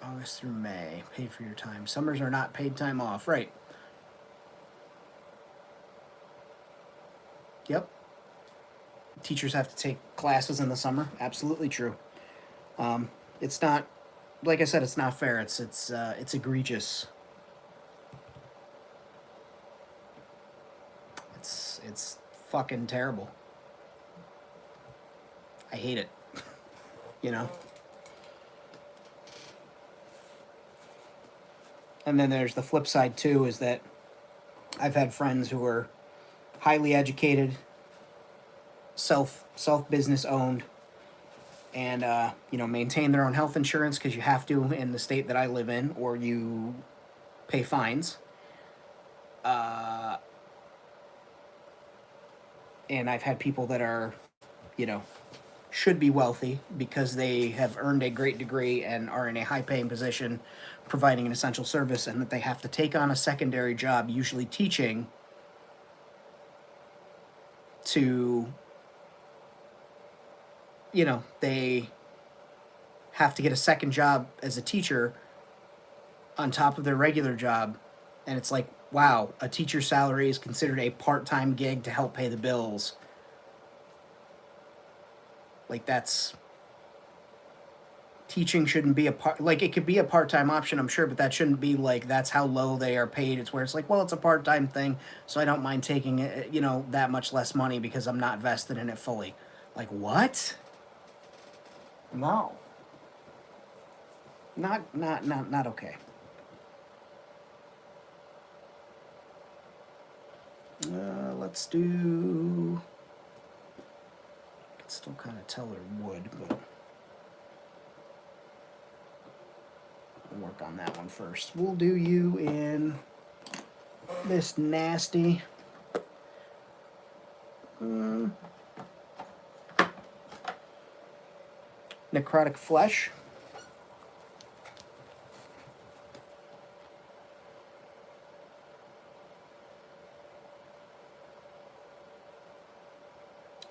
August through May. Pay for your time. Summers are not paid time off. Right. Yep. Teachers have to take classes in the summer. Absolutely true. It's not, like I said, it's not fair. It's egregious. It's fucking terrible. I hate it. You know. And then there's the flip side too, is that I've had friends who are highly educated, self business owned, and maintain their own health insurance because you have to in the state that I live in, or you pay fines. And I've had people that are, you know, should be wealthy because they have earned a great degree and are in a high paying position providing an essential service, and that they have to take on a secondary job, usually teaching, to, they have to get a second job as a teacher on top of their regular job. And it's like, wow, a teacher's salary is considered a part-time gig to help pay the bills. Like, that's, teaching shouldn't be a part, like, it could be a part-time option, I'm sure, but that shouldn't be like that's how low they are paid. It's where it's like, well, it's a part-time thing, so I don't mind taking it, that much less money because I'm not vested in it fully. Like, what? No. Not okay. Let's do, I can still kind of tell her wood, but we'll work on that one first. We'll do you in this nasty necrotic flesh.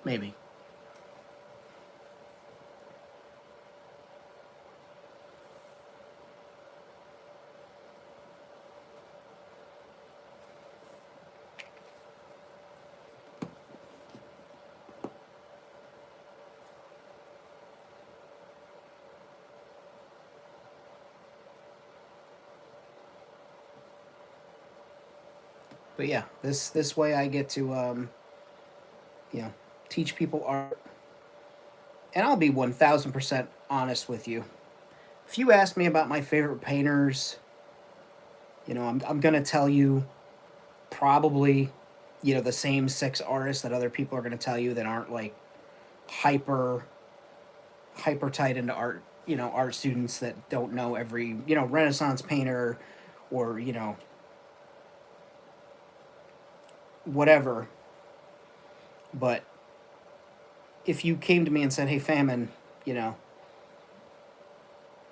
Maybe. But yeah, this way I get to teach people art. And I'll be 1000% honest with you. If you ask me about my favorite painters, I'm going to tell you probably, the same 6 artists that other people are going to tell you that aren't like hyper tight into art, art students that don't know every, Renaissance painter or, whatever. But if you came to me and said, hey, Famine,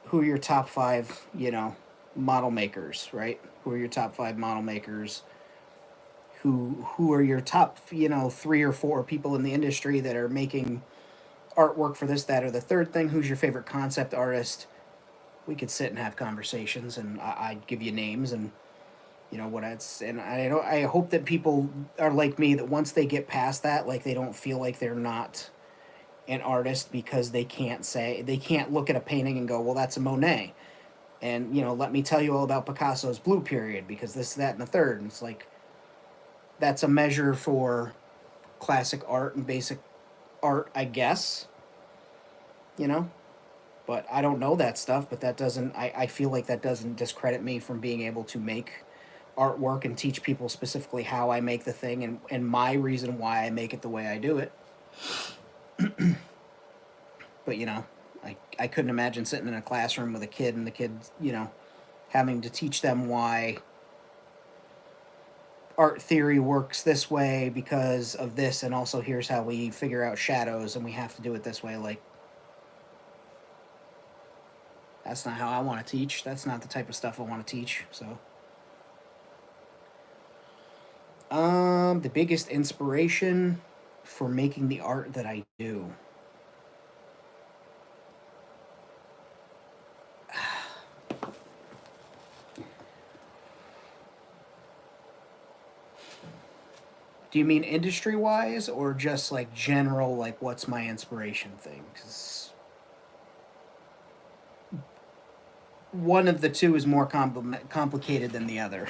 who are your top 5, model makers, right? Who are your top 5 model makers? Who are your top, 3 or 4 people in the industry that are making artwork for this, that, or the third thing? Who's your favorite concept artist? We could sit and have conversations, and I'd give you names and what it's. And I hope that people are like me, that once they get past that, like, they don't feel like they're not an artist because they can't look at a painting and go, well, that's a Monet, and let me tell you all about Picasso's blue period because this, that, and the third. And it's like, that's a measure for classic art and basic art, I guess. But I don't know that stuff. But that doesn't. I feel like that doesn't discredit me from being able to make artwork and teach people specifically how I make the thing, and my reason why I make it the way I do it. But I couldn't imagine sitting in a classroom with a kid and the kid, having to teach them why art theory works this way because of this, and also here's how we figure out shadows, and we have to do it this way. Like, that's not how I want to teach. That's not the type of stuff I want to teach. So The biggest inspiration for making the art that I do. Do you mean industry wise or just like general, like what's my inspiration thing? Because one of the two is more complicated than the other.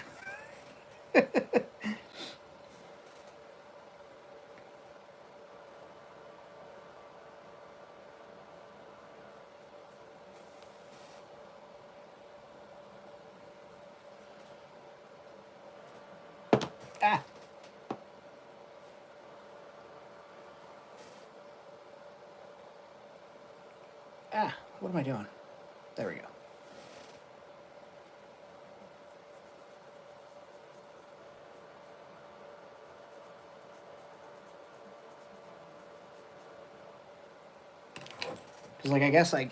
Ah, what am I doing? There we go. Because like I guess I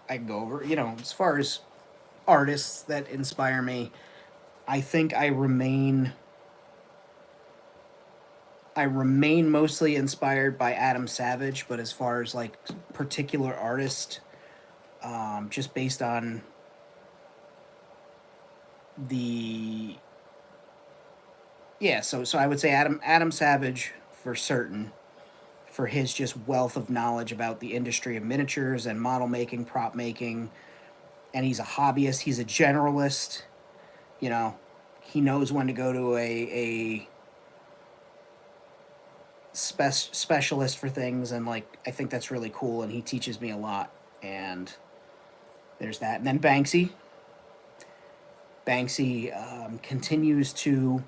can go over, as far as artists that inspire me, I think I remain mostly inspired by Adam Savage, but as far as like particular artist, just based on the so I would say Adam Savage for certain, for his just wealth of knowledge about the industry of miniatures and model making, prop making, and he's a hobbyist. He's a generalist. You know, he knows when to go to a specialist for things, and like I think that's really cool. And he teaches me a lot. And there's that. And then Banksy. Banksy continues to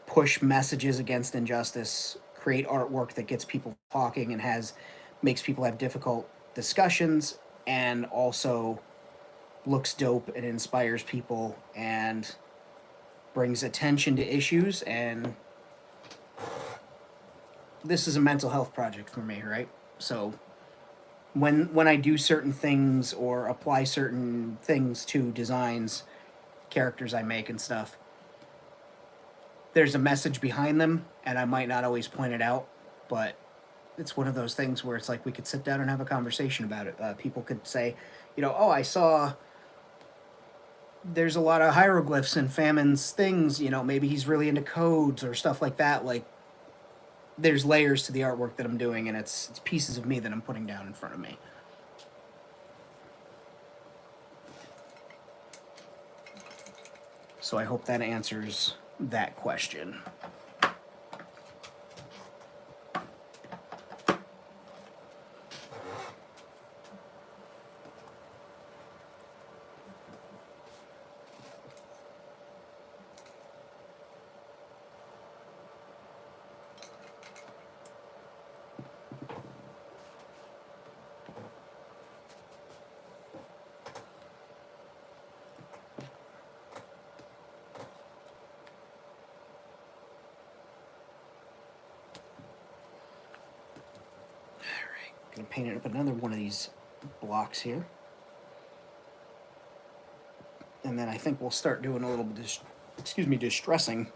push messages against injustice, create artwork that gets people talking and makes people have difficult discussions, and also looks dope and inspires people and brings attention to issues. And this is a mental health project for me, right? So when I do certain things or apply certain things to designs, characters I make and stuff, there's a message behind them, and I might not always point it out, but it's one of those things where it's like we could sit down and have a conversation about it. People could say, oh, I saw there's a lot of hieroglyphs in Famine's things. Maybe he's really into codes or stuff like that. Like, there's layers to the artwork that I'm doing, and it's pieces of me that I'm putting down in front of me. So I hope that answers that question. Gonna paint up another one of these blocks here. And then I think we'll start doing a little bit, distressing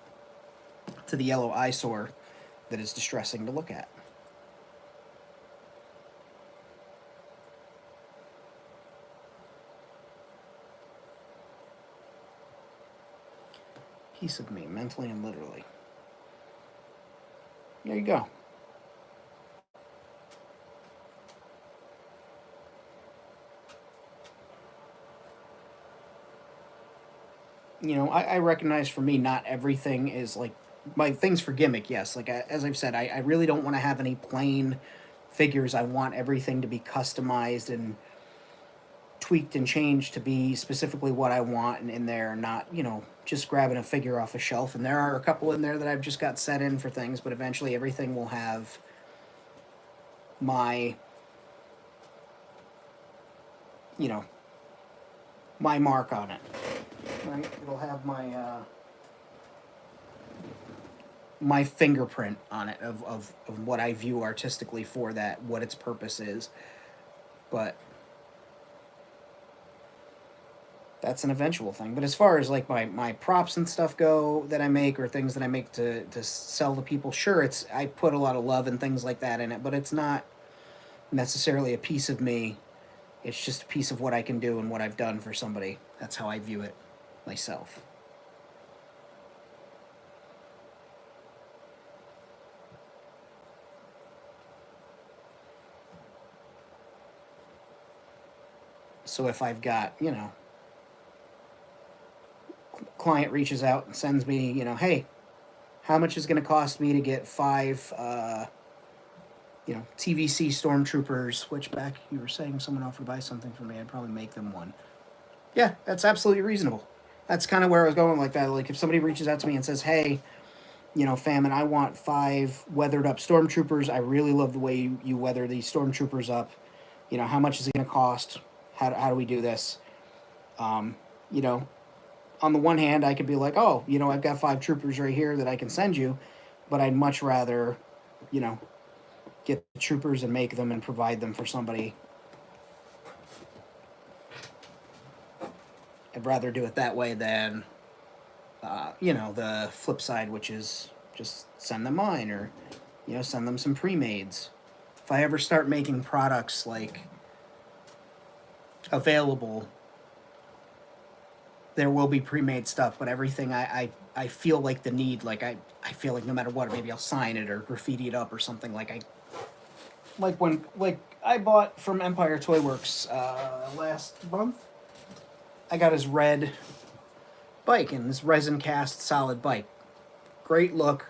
to the yellow eyesore that is distressing to look at. Piece of me, mentally and literally. There you go. I recognize for me, not everything is like my things for gimmick. Yes, like as I've said, I really don't want to have any plain figures. I want everything to be customized and tweaked and changed to be specifically what I want in there, not, just grabbing a figure off a shelf. And there are a couple in there that I've just got set in for things, but eventually everything will have my, you know, my mark on it. Right? It'll have my fingerprint on it of what I view artistically for that, what its purpose is. But that's an eventual thing. But as far as like my props and stuff go that I make, or things that I make to sell to people, sure, I put a lot of love and things like that in it, but it's not necessarily a piece of me. It's just a piece of what I can do and what I've done for somebody. That's how I view it myself. So if I've got, client reaches out and sends me, hey, how much is going to cost me to get 5, TVC stormtroopers, which back you were saying someone offered to buy something for me, I'd probably make them one. Yeah, that's absolutely reasonable. That's kind of where I was going like that. Like if somebody reaches out to me and says, hey, Famine, I want 5 weathered up stormtroopers. I really love the way you weather these stormtroopers up. How much is it going to cost? How do we do this? Um, you know, on the one hand, I could be like, oh, I've got 5 troopers right here that I can send you, but I'd much rather, get the troopers and make them and provide them for somebody. I'd rather do it that way than, the flip side, which is just send them mine, or, send them some pre-mades. If I ever start making products like available, there will be pre-made stuff, but everything I feel like the need, like I feel like no matter what, maybe I'll sign it or graffiti it up or something. Like I bought from Empire Toy Works last month. I got his red bike and this resin cast solid bike. Great look.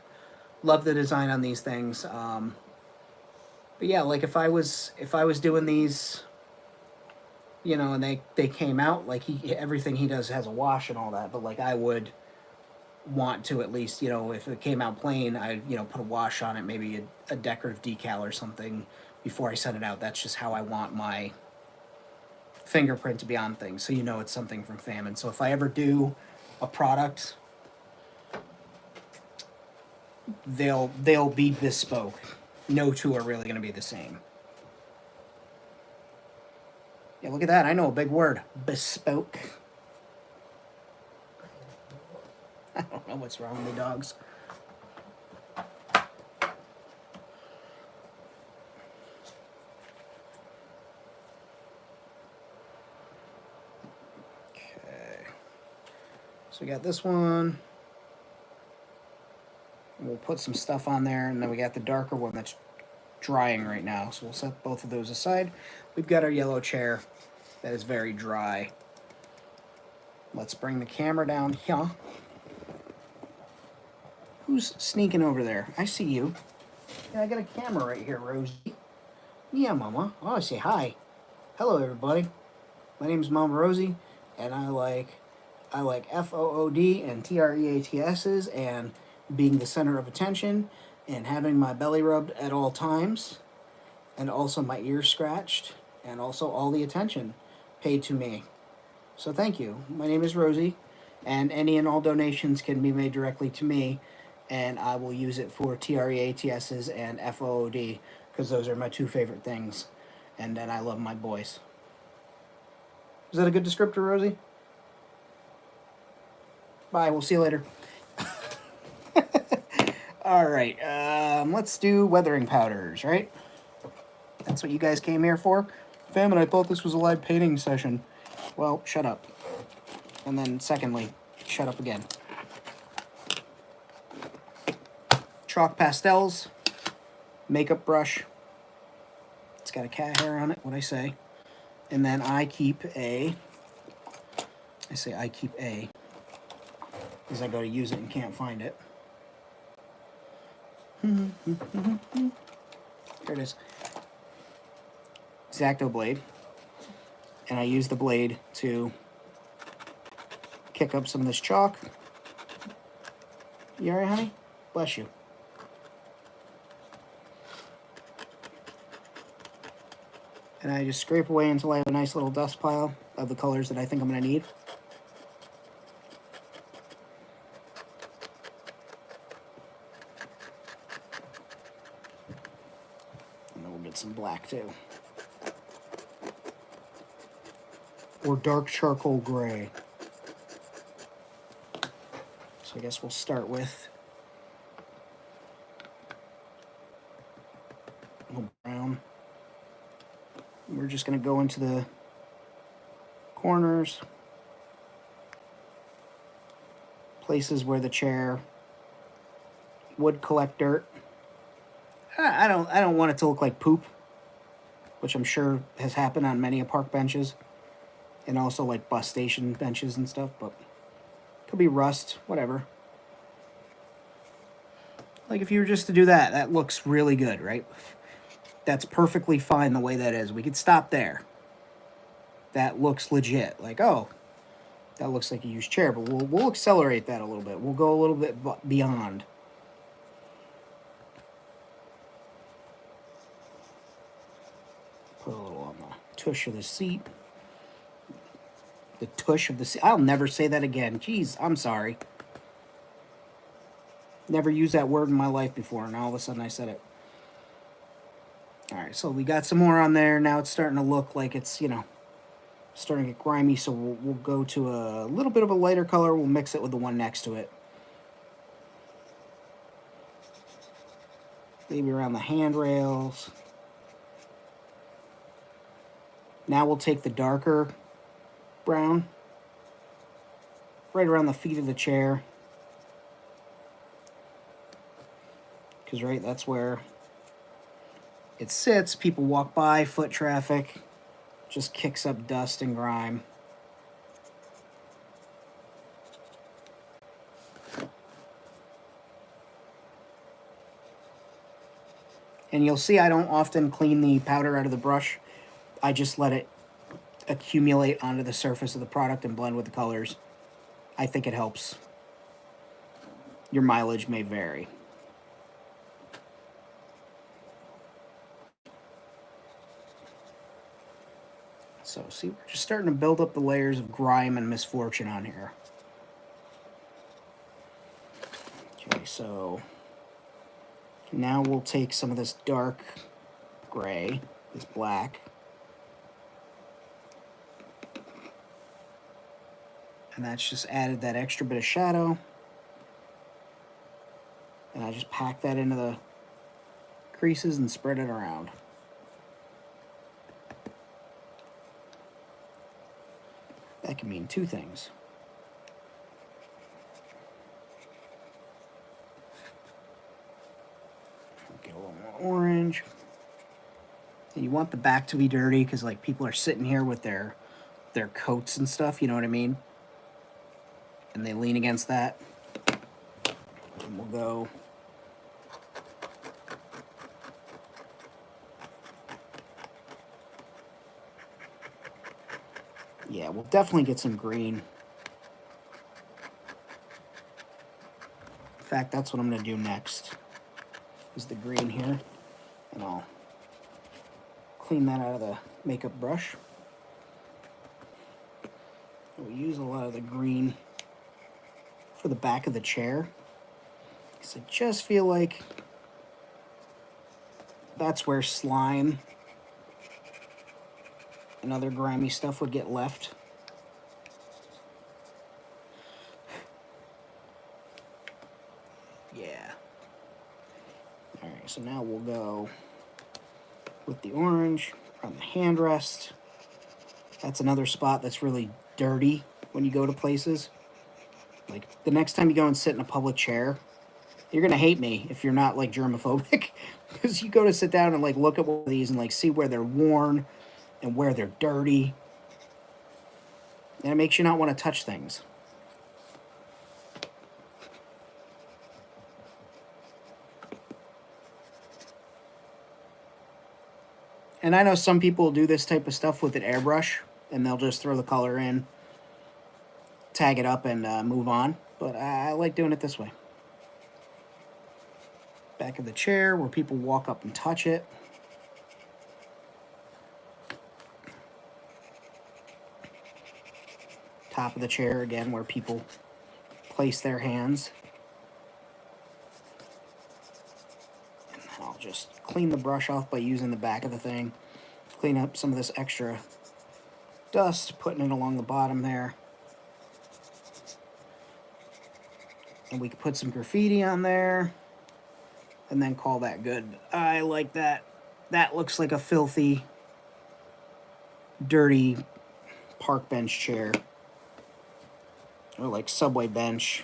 Love the design on these things. But yeah, like if I was doing these, and they came out, like everything he does has a wash and all that, but like I would want to at least, if it came out plain, I'd, put a wash on it, maybe a decorative decal or something before I send it out. That's just how I want my fingerprint to be on things, so it's something from Famine. So if I ever do a product, they'll be bespoke. No two are really going to be the same. Yeah, look at that. I know a big word. Bespoke. I don't know what's wrong with me, dogs. Okay. So we got this one. We'll put some stuff on there, and then we got the darker one that's drying right now. So we'll set both of those aside. We've got our yellow chair that is very dry. Let's bring the camera down here. Who's sneaking over there? I see you. Yeah, I got a camera right here, Rosie. Yeah, Mama. Oh, I say hi. Hello, everybody. My name is Mama Rosie, and I like FOOD and TREATS's and being the center of attention and having my belly rubbed at all times, and also my ears scratched, and also all the attention paid to me. So thank you. My name is Rosie, and any and all donations can be made directly to me, and I will use it for TREATS's and FOOD, because those are my 2 favorite things, and then I love my boys. Is that a good descriptor, Rosie? Bye, we'll see you later. All right, let's do weathering powders, right? That's what you guys came here for? Famine, I thought this was a live painting session. Well, shut up. And then secondly, shut up again. Chalk pastels, makeup brush. It's got a cat hair on it, what I say. And then I keep a, because I go to use it and can't find it. There it is. X-Acto blade. And I use the blade to kick up some of this chalk. You alright, honey? Bless you. And I just scrape away until I have a nice little dust pile of the colors that I think I'm going to need. And then we'll get some black too. Or dark charcoal gray. So I guess we'll start with a little brown. We're just going to go into the corners, places where the chair would collect dirt. I don't want it to look like poop, which I'm sure has happened on many park benches, and also like bus station benches and stuff, but it could be rust, whatever. Like if you were just to do that, that looks really good, right? That's perfectly fine the way that is. We could stop there. That looks legit. Like, oh, that looks like a used chair, but we'll accelerate that a little bit. We'll go a little bit beyond. Put a little on the tush of the seat. The tush of the seat. I'll never say that again. Jeez, I'm sorry. Never used that word in my life before, and all of a sudden I said it. Alright, so we got some more on there. Now it's starting to look like it's, you know, starting to get grimy, so we'll go to a little bit of a lighter color. We'll mix it with the one next to it. Maybe around the handrails. Now we'll take the darker brown right around the feet of the chair. Because, right, that's where it sits. People walk by, foot traffic. Just kicks up dust and grime. And you'll see I don't often clean the powder out of the brush. I just let it accumulate onto the surface of the product and blend with the colors. I think it helps. Your mileage may vary. So, see, we're just starting to build up the layers of grime and misfortune on here. Okay, so now we'll take some of this dark gray, this black, and that's just added that extra bit of shadow. And I just pack that into the creases and spread it around. That can mean two things. Get a little more orange. And you want the back to be dirty because, like, people are sitting here with their coats and stuff, you know what I mean? And they lean against that. And we'll go yeah, we'll definitely get some green. In fact, that's what I'm going to do next, is the green here. And I'll clean that out of the makeup brush. We use a lot of the green for the back of the chair, because I just feel like that's where slime and other grimy stuff would get left. Yeah. Alright, so now we'll go with the orange on the handrest. That's another spot that's really dirty when you go to places. Like, the next time you go and sit in a public chair, you're gonna hate me if you're not, like, germophobic. Because you go to sit down and, like, look at one of these and, like, see where they're worn and where they're dirty. And it makes you not want to touch things. And I know some people do this type of stuff with an airbrush, and they'll just throw the color in, tag it up, and move on. But I like doing it this way. Back of the chair where people walk up and touch it. Top of the chair, again, where people place their hands. And then I'll just clean the brush off by using the back of the thing. Clean up some of this extra dust, putting it along the bottom there. And we could put some graffiti on there and then call that good. I like that. That looks like a filthy, dirty park bench chair. Or like subway bench.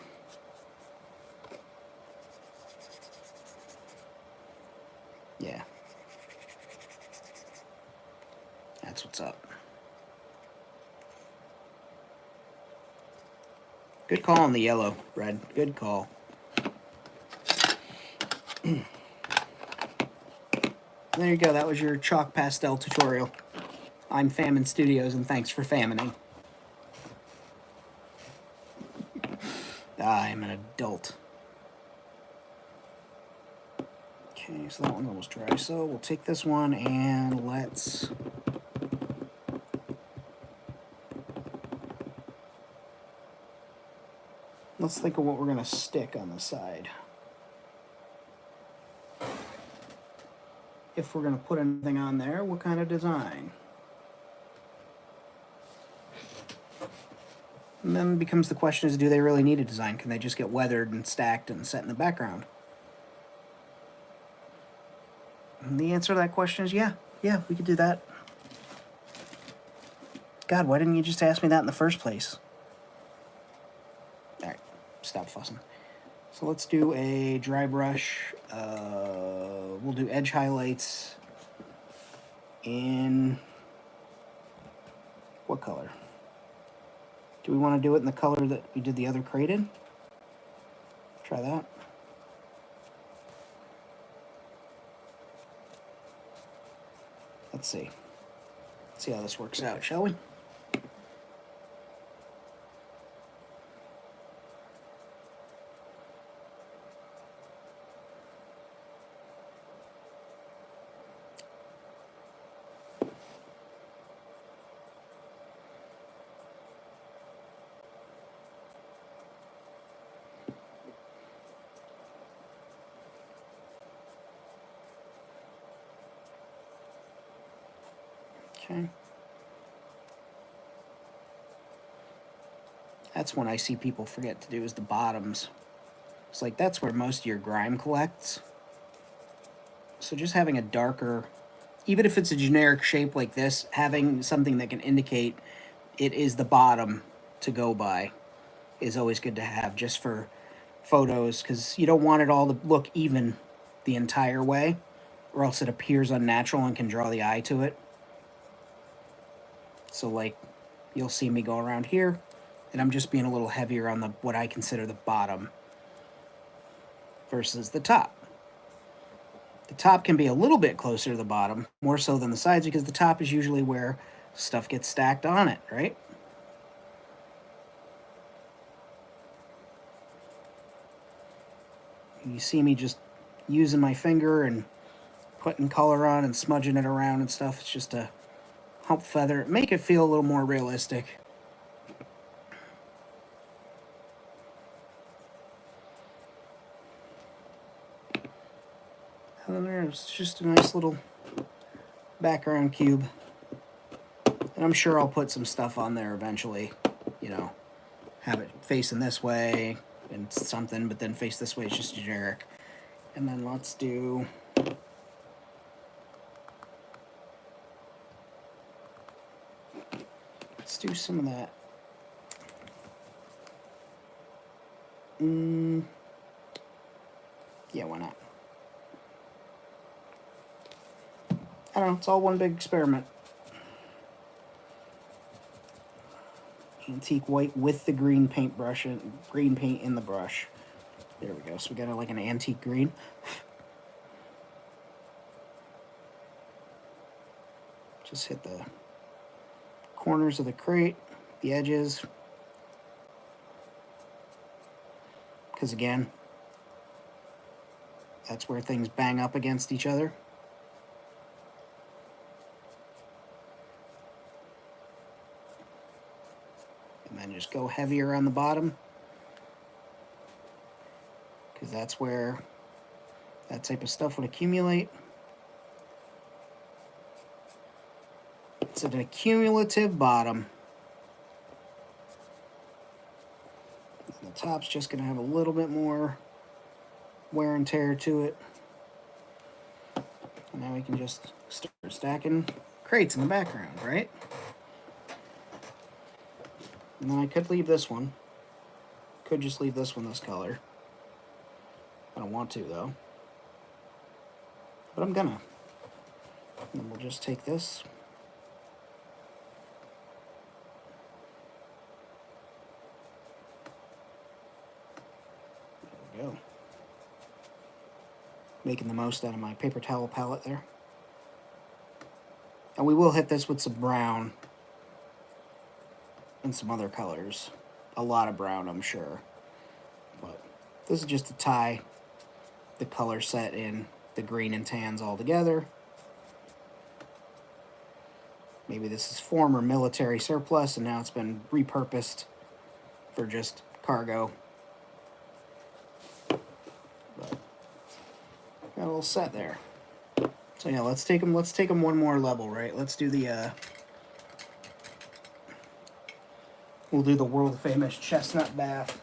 Yeah. That's what's up. Good call on the yellow, Red. Good call. There you go. That was your chalk pastel tutorial. I'm Famine Studios, and thanks for famining. I'm an adult. Okay, so that one's almost dry. So we'll take this one and let's think of what we're going to stick on the side. If we're going to put anything on there, what kind of design? And then becomes the question is, do they really need a design? Can they just get weathered and stacked and set in the background? And the answer to that question is yeah, we could do that. God, why didn't you just ask me that in the first place? All right, stop fussing. So let's do a dry brush. We'll do edge highlights in what color? Do we want to do it in the color that we did the other crate in? Try that. Let's see. Let's see how this works out, shall we? Okay. That's one I see people forget to do is the bottoms. It's like that's where most of your grime collects. So just having a darker, even if it's a generic shape like this, having something that can indicate it is the bottom to go by is always good to have just for photos, because you don't want it all to look even the entire way, or else it appears unnatural and can draw the eye to it. So like you'll see me go around here and I'm just being a little heavier on the what I consider the bottom versus the top. The top can be a little bit closer to the bottom, more so than the sides, because the top is usually where stuff gets stacked on it, right? You see me just using my finger and putting color on and smudging it around and stuff. It's just to help feather it, make it feel a little more realistic. And then there's just a nice little background cube. And I'm sure I'll put some stuff on there eventually, you know, have it facing this way and something, but then face this way is just generic. And then let's do some of that. Yeah, why not? I don't know, it's all one big experiment. Antique white with the green paintbrush and green paint in the brush. There we go. So we got like an antique green. Just hit the corners of the crate, the edges. Because again, that's where things bang up against each other. And then just go heavier on the bottom, because that's where that type of stuff would accumulate. It's an accumulative bottom. And the top's just going to have a little bit more wear and tear to it. And now we can just start stacking crates in the background, right? And then I could leave this one. Could just leave this one this color. I don't want to, though. But I'm gonna. And then we'll just take this. There we go. Making the most out of my paper towel palette there. And we will hit this with some brown and some other colors. A lot of brown, I'm sure. But this is just to tie the color set in the green and tans all together. Maybe this is former military surplus and now it's been repurposed for just cargo. But got a little set there. So yeah, let's take them one more level, right? Let's do the we'll do the world famous chestnut bath.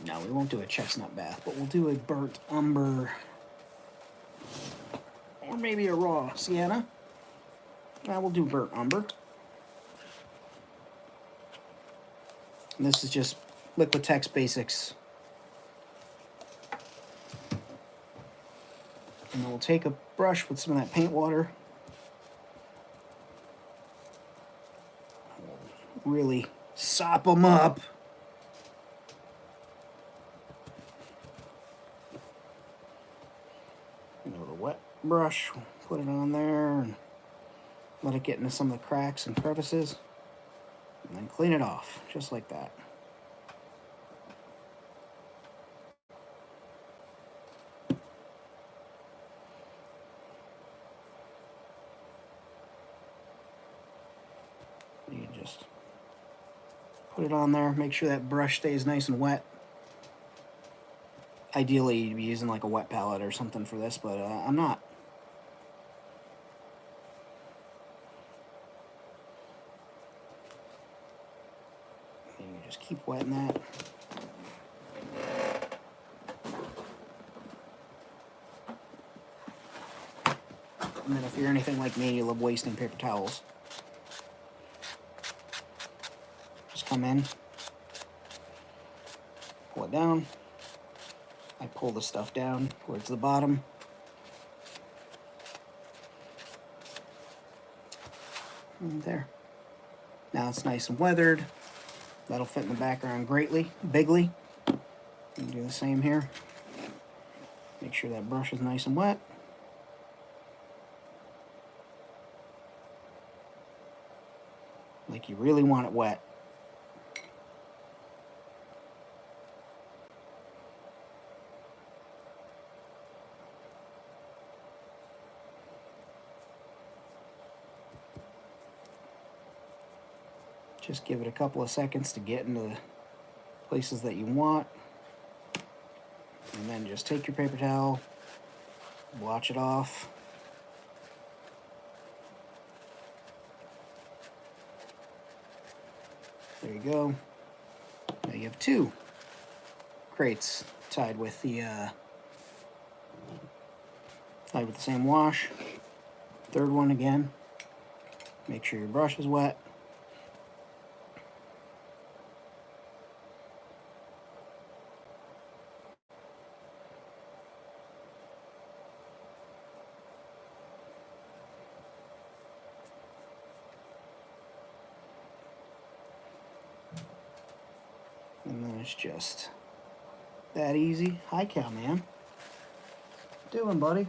No, we won't do a chestnut bath, but we'll do a burnt umber or maybe a raw sienna. We'll do burnt umber. And this is just Liquitex Basics. And then we'll take a brush with some of that paint water. We'll really sop them up. You know, the wet brush, put it on there and let it get into some of the cracks and crevices. And then clean it off, just like that. You can just put it on there, make sure that brush stays nice and wet. Ideally, you'd be using like a wet palette or something for this, but I'm not. And you just keep wetting that. And then if you're anything like me, you love wasting paper towels. Just come in, pull it down. I pull the stuff down towards the bottom. And there. Now it's nice and weathered. That'll fit in the background bigly. And do the same here. Make sure that brush is nice and wet. Like you really want it wet. Just give it a couple of seconds to get into the places that you want. And then just take your paper towel, wash it off. There you go. Now you have two crates tied with the same wash. Third one again. Make sure your brush is wet. And then it's just that easy. Hi, cow man. What you doing, buddy?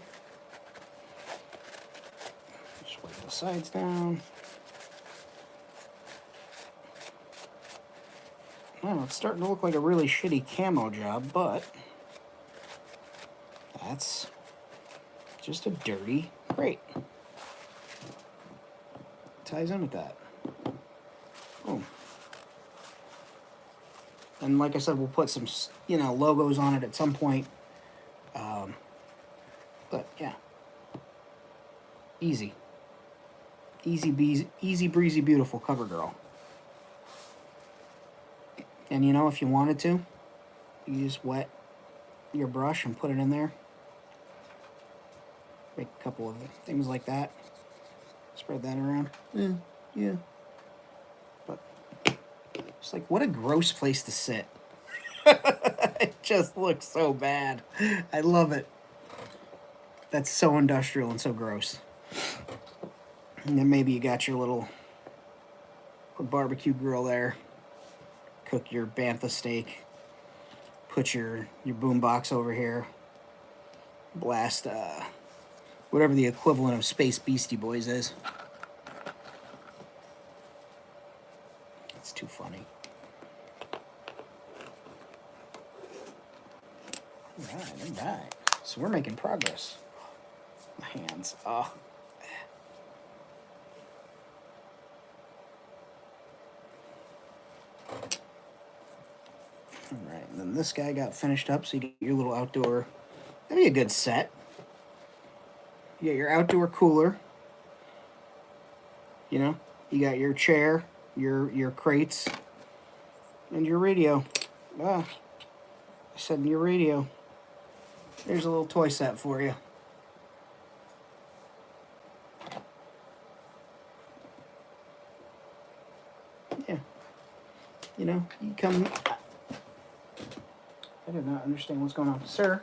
Just wipe the sides down. Now it's starting to look like a really shitty camo job, but that's just a dirty crate. Ties in with that. Boom. And like I said, we'll put some, logos on it at some point. But yeah, easy easy breezy, beautiful cover girl. And you know, if you wanted to, you just wet your brush and put it in there. Make a couple of things like that. Spread that around. Yeah. But it's like, what a gross place to sit. It just looks so bad. I love it. That's so industrial and so gross. And then maybe you got your little barbecue grill there. Cook your bantha steak. Put your boom box over here. Blast whatever the equivalent of Space Beastie Boys is. It's too funny. All right. So we're making progress. My hands. Oh. All right, and then this guy got finished up, so you get your little outdoor. That'd be a good set. You got your outdoor cooler. You know, you got your chair, your crates, and your radio. Ah, I said your radio. There's a little toy set for you. Yeah. You know, you come. I do not understand what's going on. Sir,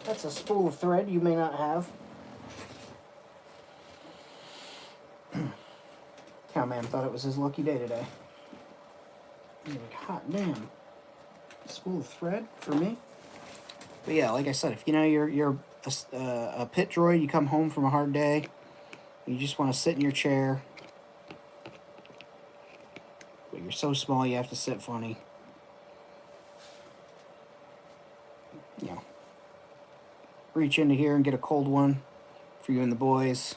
that's a spool of thread you may not have. Cowman thought it was his lucky day today. He's like, hot damn. A spool of thread for me? But yeah, like I said, if you know you're a pit droid, you come home from a hard day, you just want to sit in your chair, but you're so small you have to sit funny. You know, reach into here and get a cold one for you and the boys.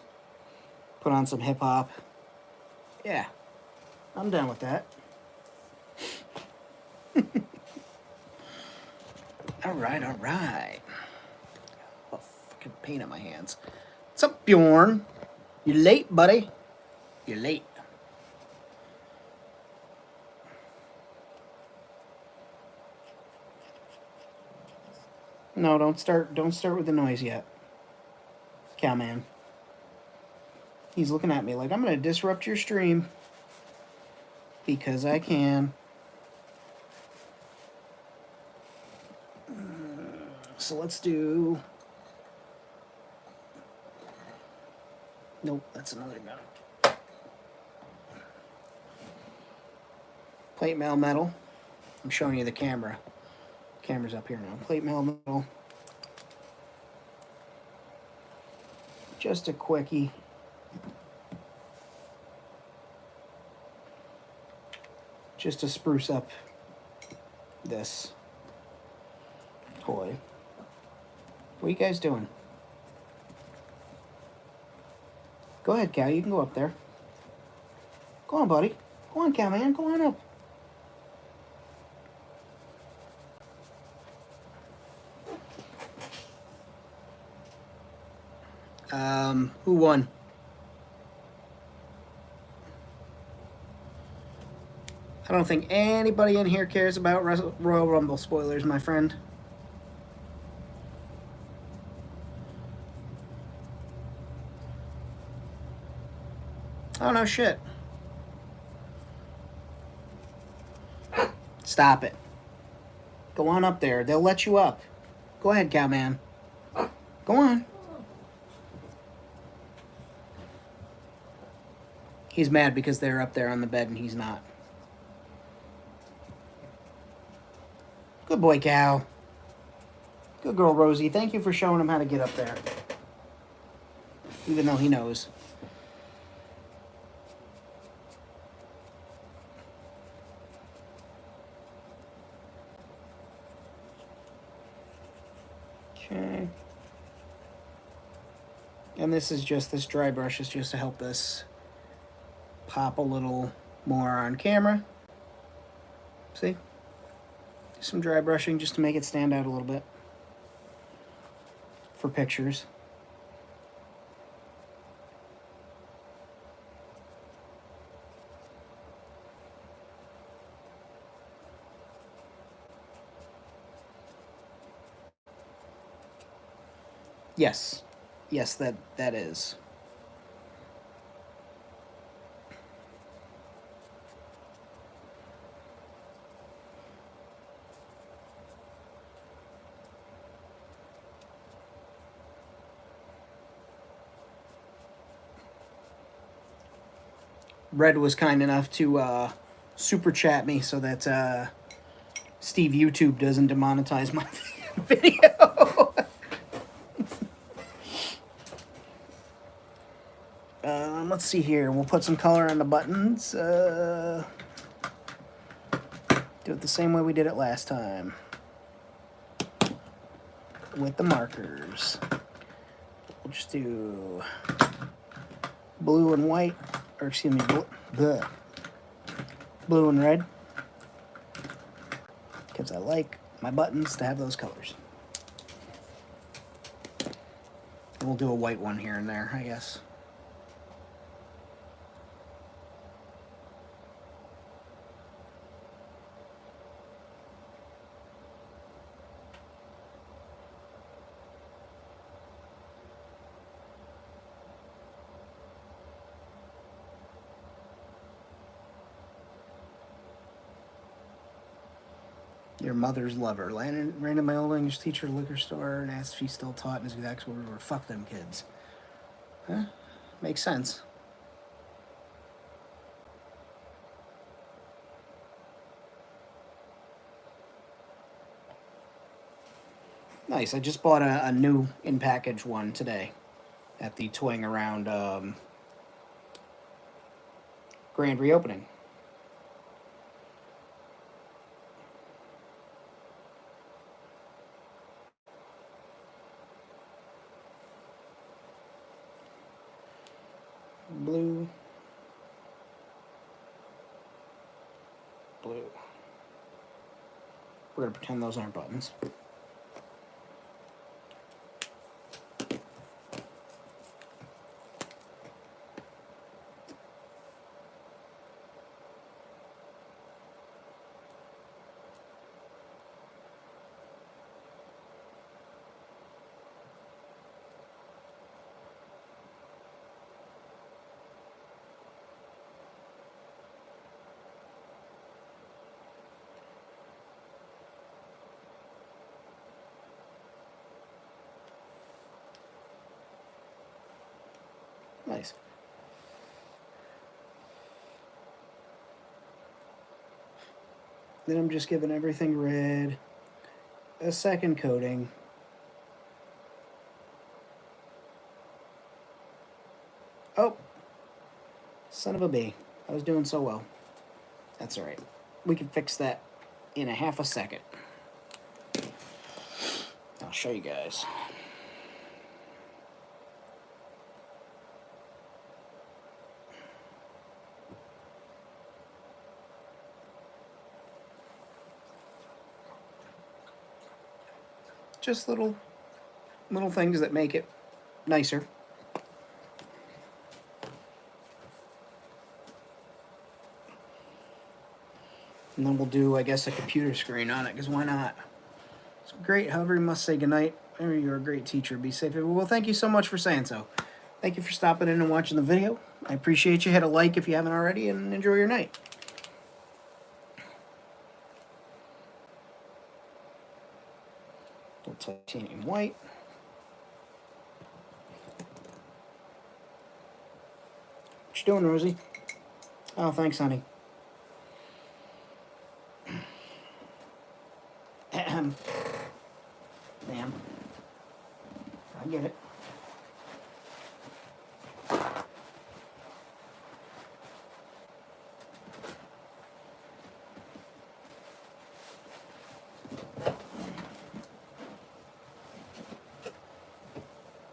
Put on some hip hop. Yeah, I'm down with that. All right. Oh, fucking paint on my hands. What's up, Bjorn? You late, buddy? You're late. No, don't start with the noise yet. Cowman. He's looking at me like, I'm gonna disrupt your stream. Because I can. So let's do... Nope, that's another gun. Plate mail metal. I'm showing you the camera. Camera's up here now. Plate mail metal. Just a quickie. Just to spruce up this toy. What are you guys doing? Go ahead, Cal. You can go up there. Go on, buddy. Go on, Cal, man. Go on up. Who won? I don't think anybody in here cares about Royal Rumble spoilers, my friend. Oh, no shit. Stop it. Go on up there. They'll let you up. Go ahead, Cowman. Go on. He's mad because they're up there on the bed and he's not. Good boy, Cow. Good girl, Rosie. Thank you for showing him how to get up there. Even though he knows. Okay. And this dry brush is just to help this pop a little more on camera. See? Some dry brushing just to make it stand out a little bit for pictures. Yes. Yes, that is. Red was kind enough to super chat me so that Steve YouTube doesn't demonetize my video. Let's see here. We'll put some color on the buttons. Do it the same way we did it last time. With the markers. We'll just do blue and white, or excuse me, blue and red. Because I like my buttons to have those colors. And we'll do a white one here and there, I guess. Your mother's lover. Ran to my old English teacher at a liquor store and asked if she still taught, and his exact words were, "Fuck them kids." Huh? Makes sense. Nice. I just bought a new in-package one today at the Toying Around grand reopening. Blue. Blue. We're going to pretend those aren't buttons. Nice. Then I'm just giving everything red. A second coating. Oh! Son of a bee. I was doing so well. That's alright. We can fix that in a half a second. I'll show you guys. Just little things that make it nicer. And then we'll do, I guess, a computer screen on it, because why not? It's great. However, you must say goodnight. You're a great teacher. Be safe. Well, thank you so much for saying so. Thank you for stopping in and watching the video. I appreciate you. Hit a like if you haven't already, and enjoy your night. Little titanium white. What you doing, Rosie? Oh, thanks, honey. Ma'am. I get it.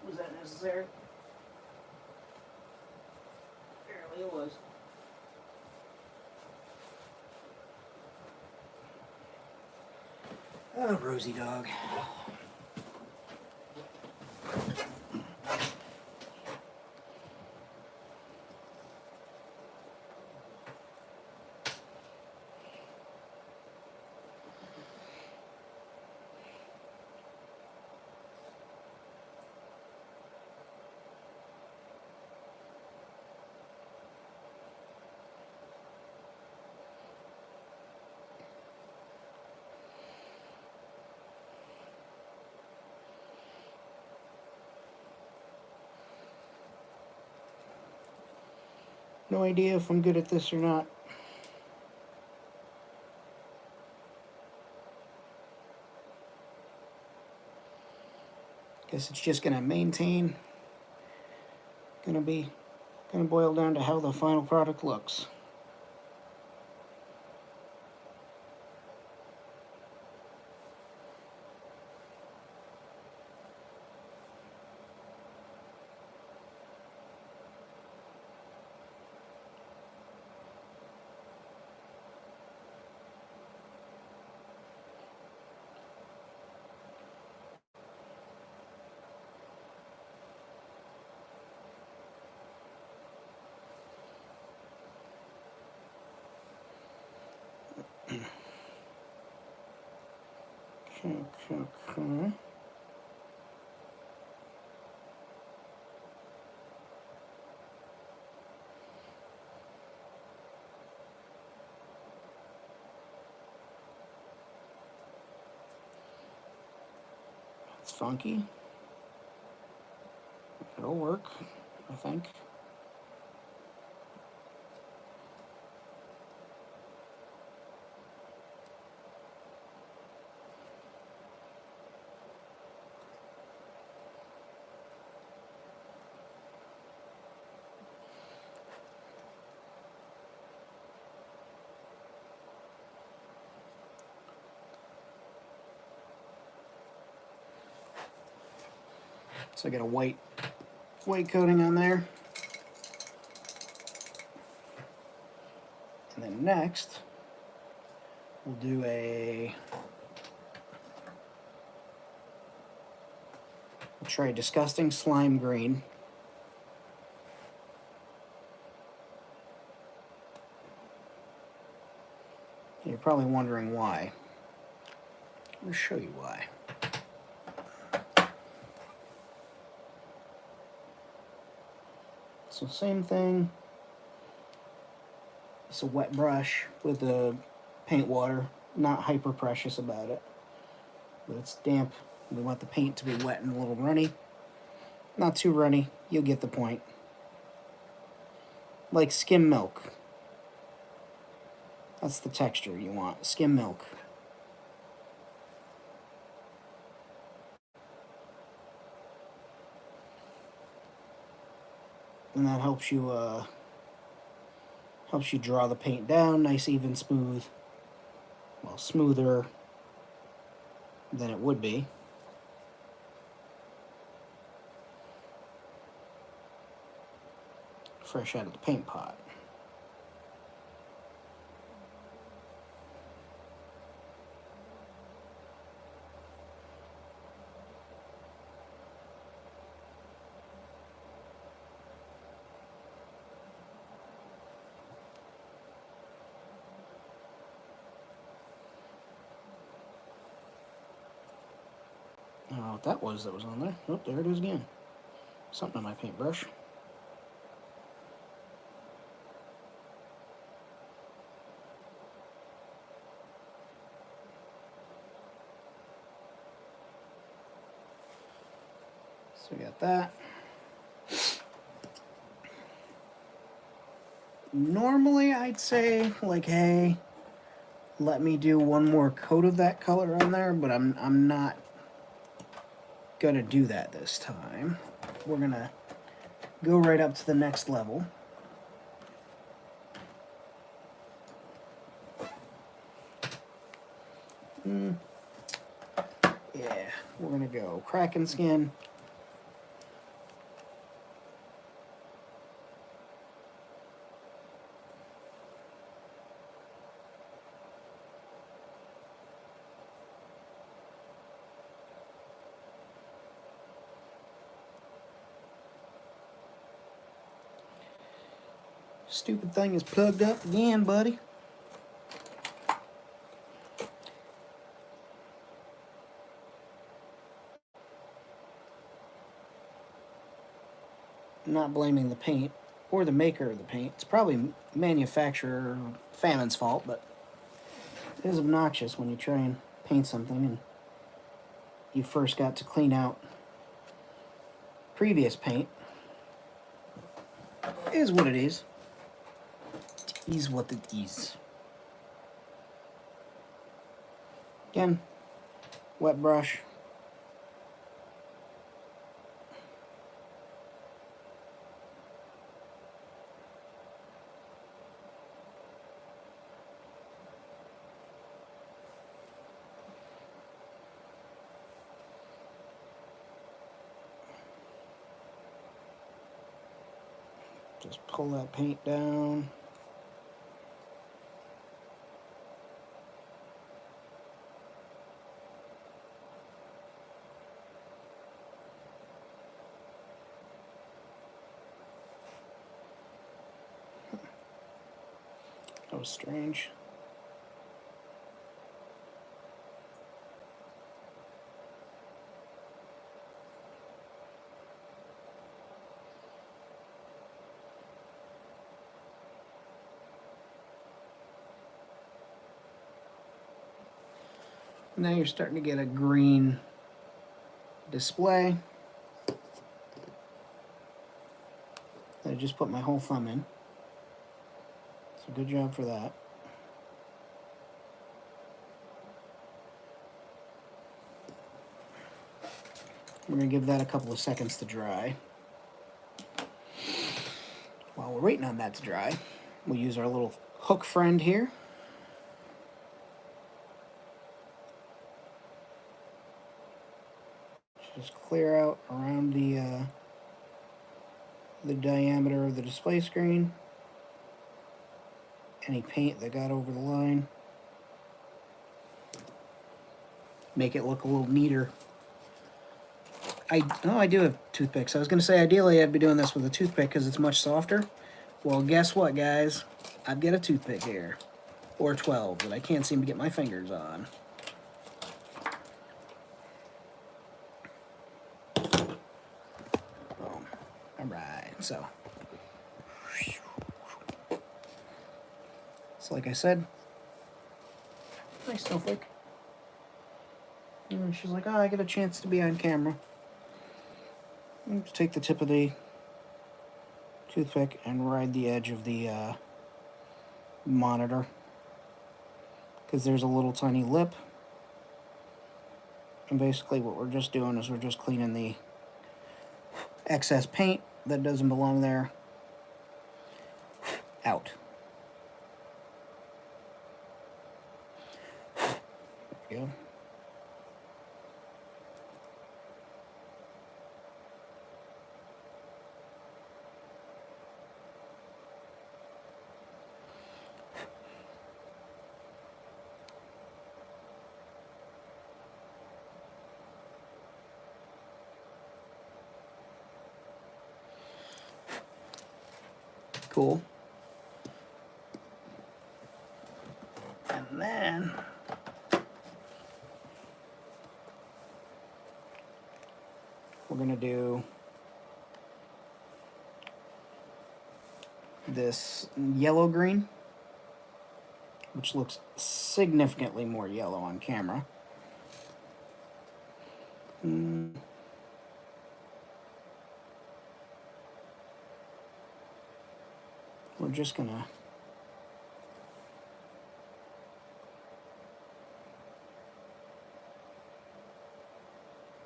Was that necessary? Apparently it was. Oh, Rosie dog. No idea if I'm good at this or not. Guess it's just gonna maintain. Gonna boil down to how the final product looks. Okay. It's funky. It'll work, I think. So I got a white coating on there. And then next, we'll do we'll try Disgusting Slime Green. You're probably wondering why. I'll show you why. So same thing. It's a wet brush with the paint water. Not hyper precious about it. But it's damp. We want the paint to be wet and a little runny. Not too runny. You'll get the point. Like skim milk. That's the texture you want. Skim milk. And that helps you draw the paint down nice, even, smooth. Well, smoother than it would be. Fresh out of the paint pot. I don't know what that was on there. Oh, there it is again. Something on my paintbrush. So we got that. Normally I'd say, like, hey, let me do one more coat of that color on there, but I'm not gonna do that this time. We're gonna go right up to the next level. Yeah, we're gonna go Kraken Skin. Stupid thing is plugged up again, buddy. I'm not blaming the paint or the maker of the paint. It's probably manufacturer Famine's fault, but it is obnoxious when you try and paint something and you first got to clean out previous paint. It is what it is. is what it is. Again, wet brush. Just pull that paint down. That was strange. Now you're starting to get a green display. I just put my whole thumb in. So good job for that. We're going to give that a couple of seconds to dry. While we're waiting on that to dry, we'll use our little hook friend here. Just clear out around the diameter of the display screen. Any paint that got over the line. Make it look a little neater. I do have toothpicks. I was going to say ideally I'd be doing this with a toothpick because it's much softer. Well, guess what, guys? I've got a toothpick here. Or 12 that I can't seem to get my fingers on. Boom. Alright, so like I said, nice snowflake. And she's like, oh, I get a chance to be on camera. Just take the tip of the toothpick and ride the edge of the monitor, because there's a little tiny lip, and basically what we're just doing is we're just cleaning the excess paint that doesn't belong there out. There we go. Cool. And then we're going to do this yellow-green, which looks significantly more yellow on camera. We're just going to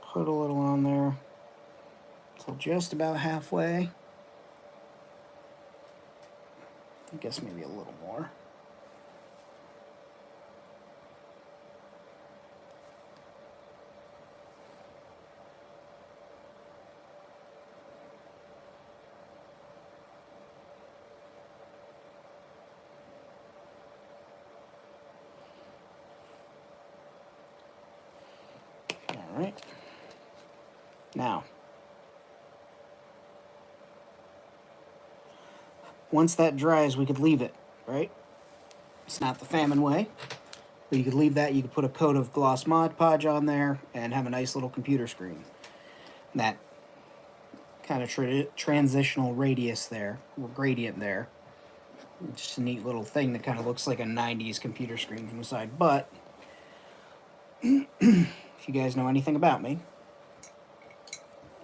put a little on there till just about halfway. I guess maybe a little more. All right. Now, once that dries, we could leave it, right? It's not the famine way, but you could leave that. You could put a coat of gloss Mod Podge on there and have a nice little computer screen. And that kind of transitional radius there, or gradient there, just a neat little thing that kind of looks like a 90s computer screen from the side. But if you guys know anything about me,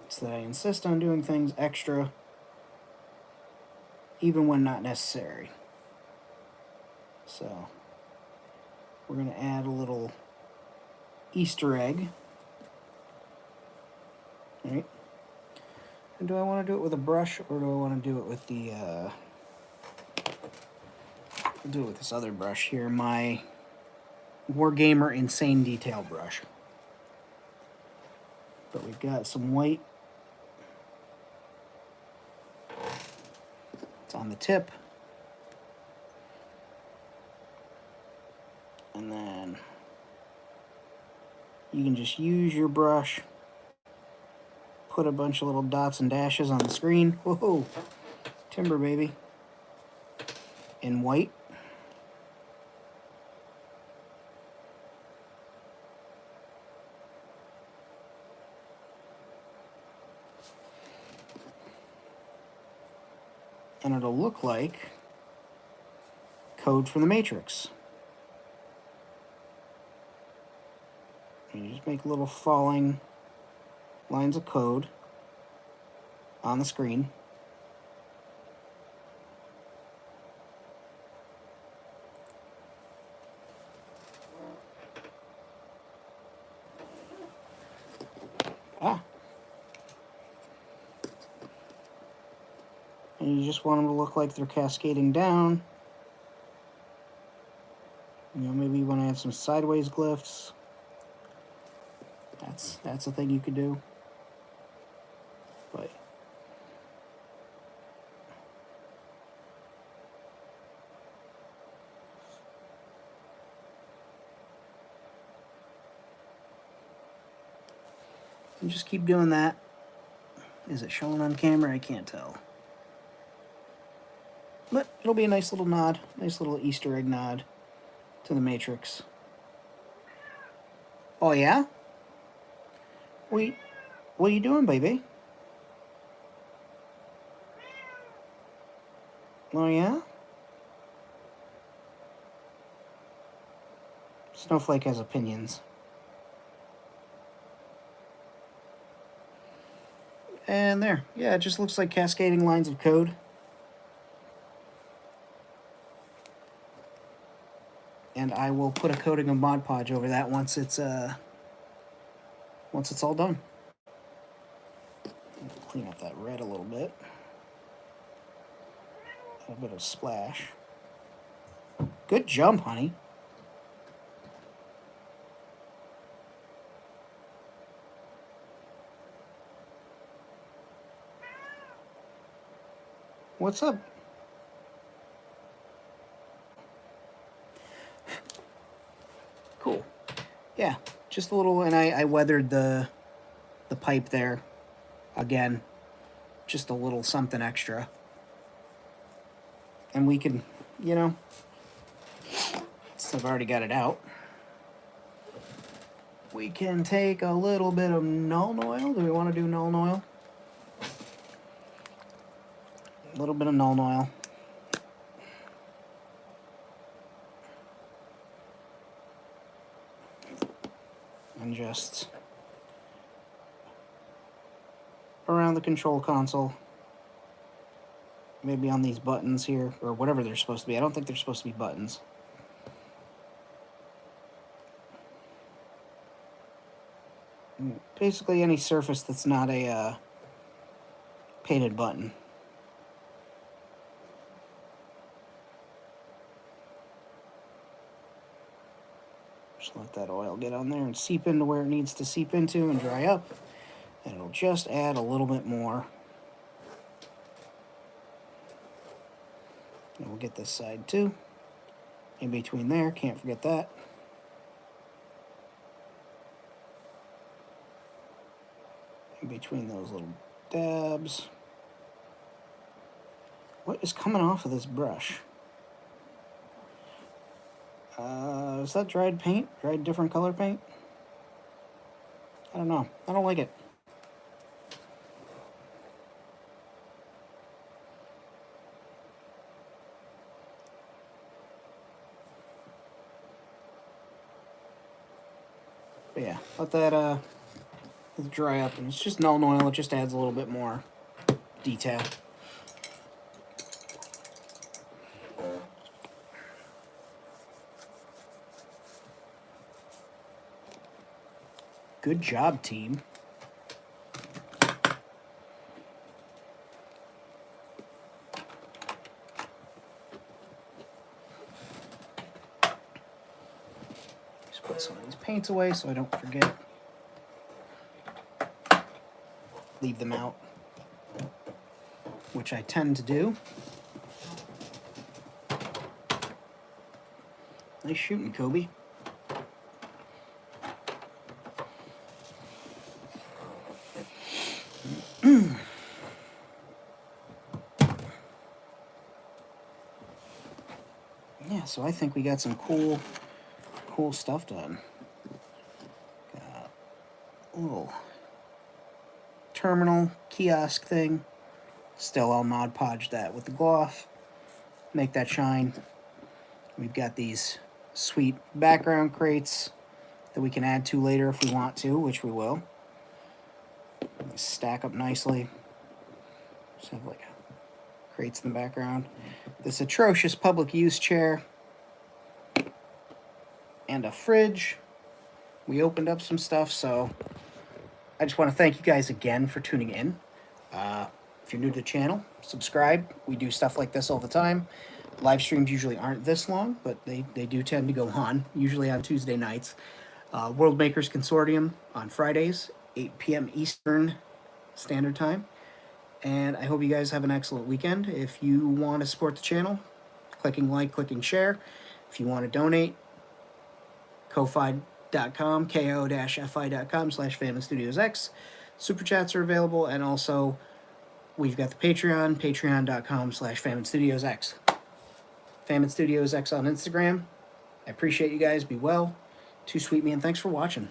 it's that I insist on doing things extra even when not necessary. So we're going to add a little Easter egg. All right. And do I want to do it with a brush, or do I want to do it with the, I'll do it with this other brush here, my Wargamer Insane Detail brush. But we've got some white. It's on the tip. And then you can just use your brush, put a bunch of little dots and dashes on the screen. Whoa, timber, baby. In white. And it'll look like code from the Matrix. You just make little falling lines of code on the screen. And you just want them to look like they're cascading down. You know, maybe you want to add some sideways glyphs. That's a thing you could do. But you just keep doing that. Is it showing on camera? I can't tell. But it'll be a nice little nod, nice little Easter egg nod to the Matrix. Oh yeah? What are you doing, baby? Oh yeah? Snowflake has opinions. And there, yeah, it just looks like cascading lines of code. And I will put a coating of Mod Podge over that once it's all done. Clean up that red a little bit. A bit of splash. Good jump, honey. What's up? Cool. Yeah, just a little, and I weathered the pipe there. Again, just a little something extra. And we can, you know, since I've already got it out, we can take a little bit of Nuln Oil. Do we want to do Nuln Oil? A little bit of Nuln Oil. And just around the control console. Maybe on these buttons here, or whatever they're supposed to be. I don't think they're supposed to be buttons. Basically any surface that's not a painted button. Just let that oil get on there and seep into where it needs to seep into and dry up. And it'll just add a little bit more. And we'll get this side too. In between there, can't forget that. In between those little dabs. What is coming off of this brush? Is that dried paint? Dried different color paint? I don't know. I don't like it. But yeah, let that dry up, and it's just Nuln Oil. It just adds a little bit more detail. Good job, team. Just put some of these paints away so I don't forget. Leave them out, which I tend to do. Nice shooting, Kobe. Yeah, so I think we got some cool stuff done. Got a little terminal kiosk thing. Still, I'll Mod Podge that with the gloss. Make that shine. We've got these sweet background crates that we can add to later if we want to, which we will. They stack up nicely. Just have like crates in the background. This atrocious public use chair. And a fridge. We opened up some stuff, so I just want to thank you guys again for tuning in. If you're new to the channel, subscribe. We do stuff like this all the time. Live streams usually aren't this long, but they do tend to go on, usually on Tuesday nights. World Makers Consortium on Fridays, 8 p.m. Eastern Standard Time. And I hope you guys have an excellent weekend. If you want to support the channel, clicking like, clicking share. If you want to donate, ko-fi.com, ko-fi.com/FamonStudiosX. Super chats are available, and also we've got the Patreon, patreon.com/FamonStudiosX. Famine Studios X on Instagram. I appreciate you guys. Be well. Too sweet me, and thanks for watching.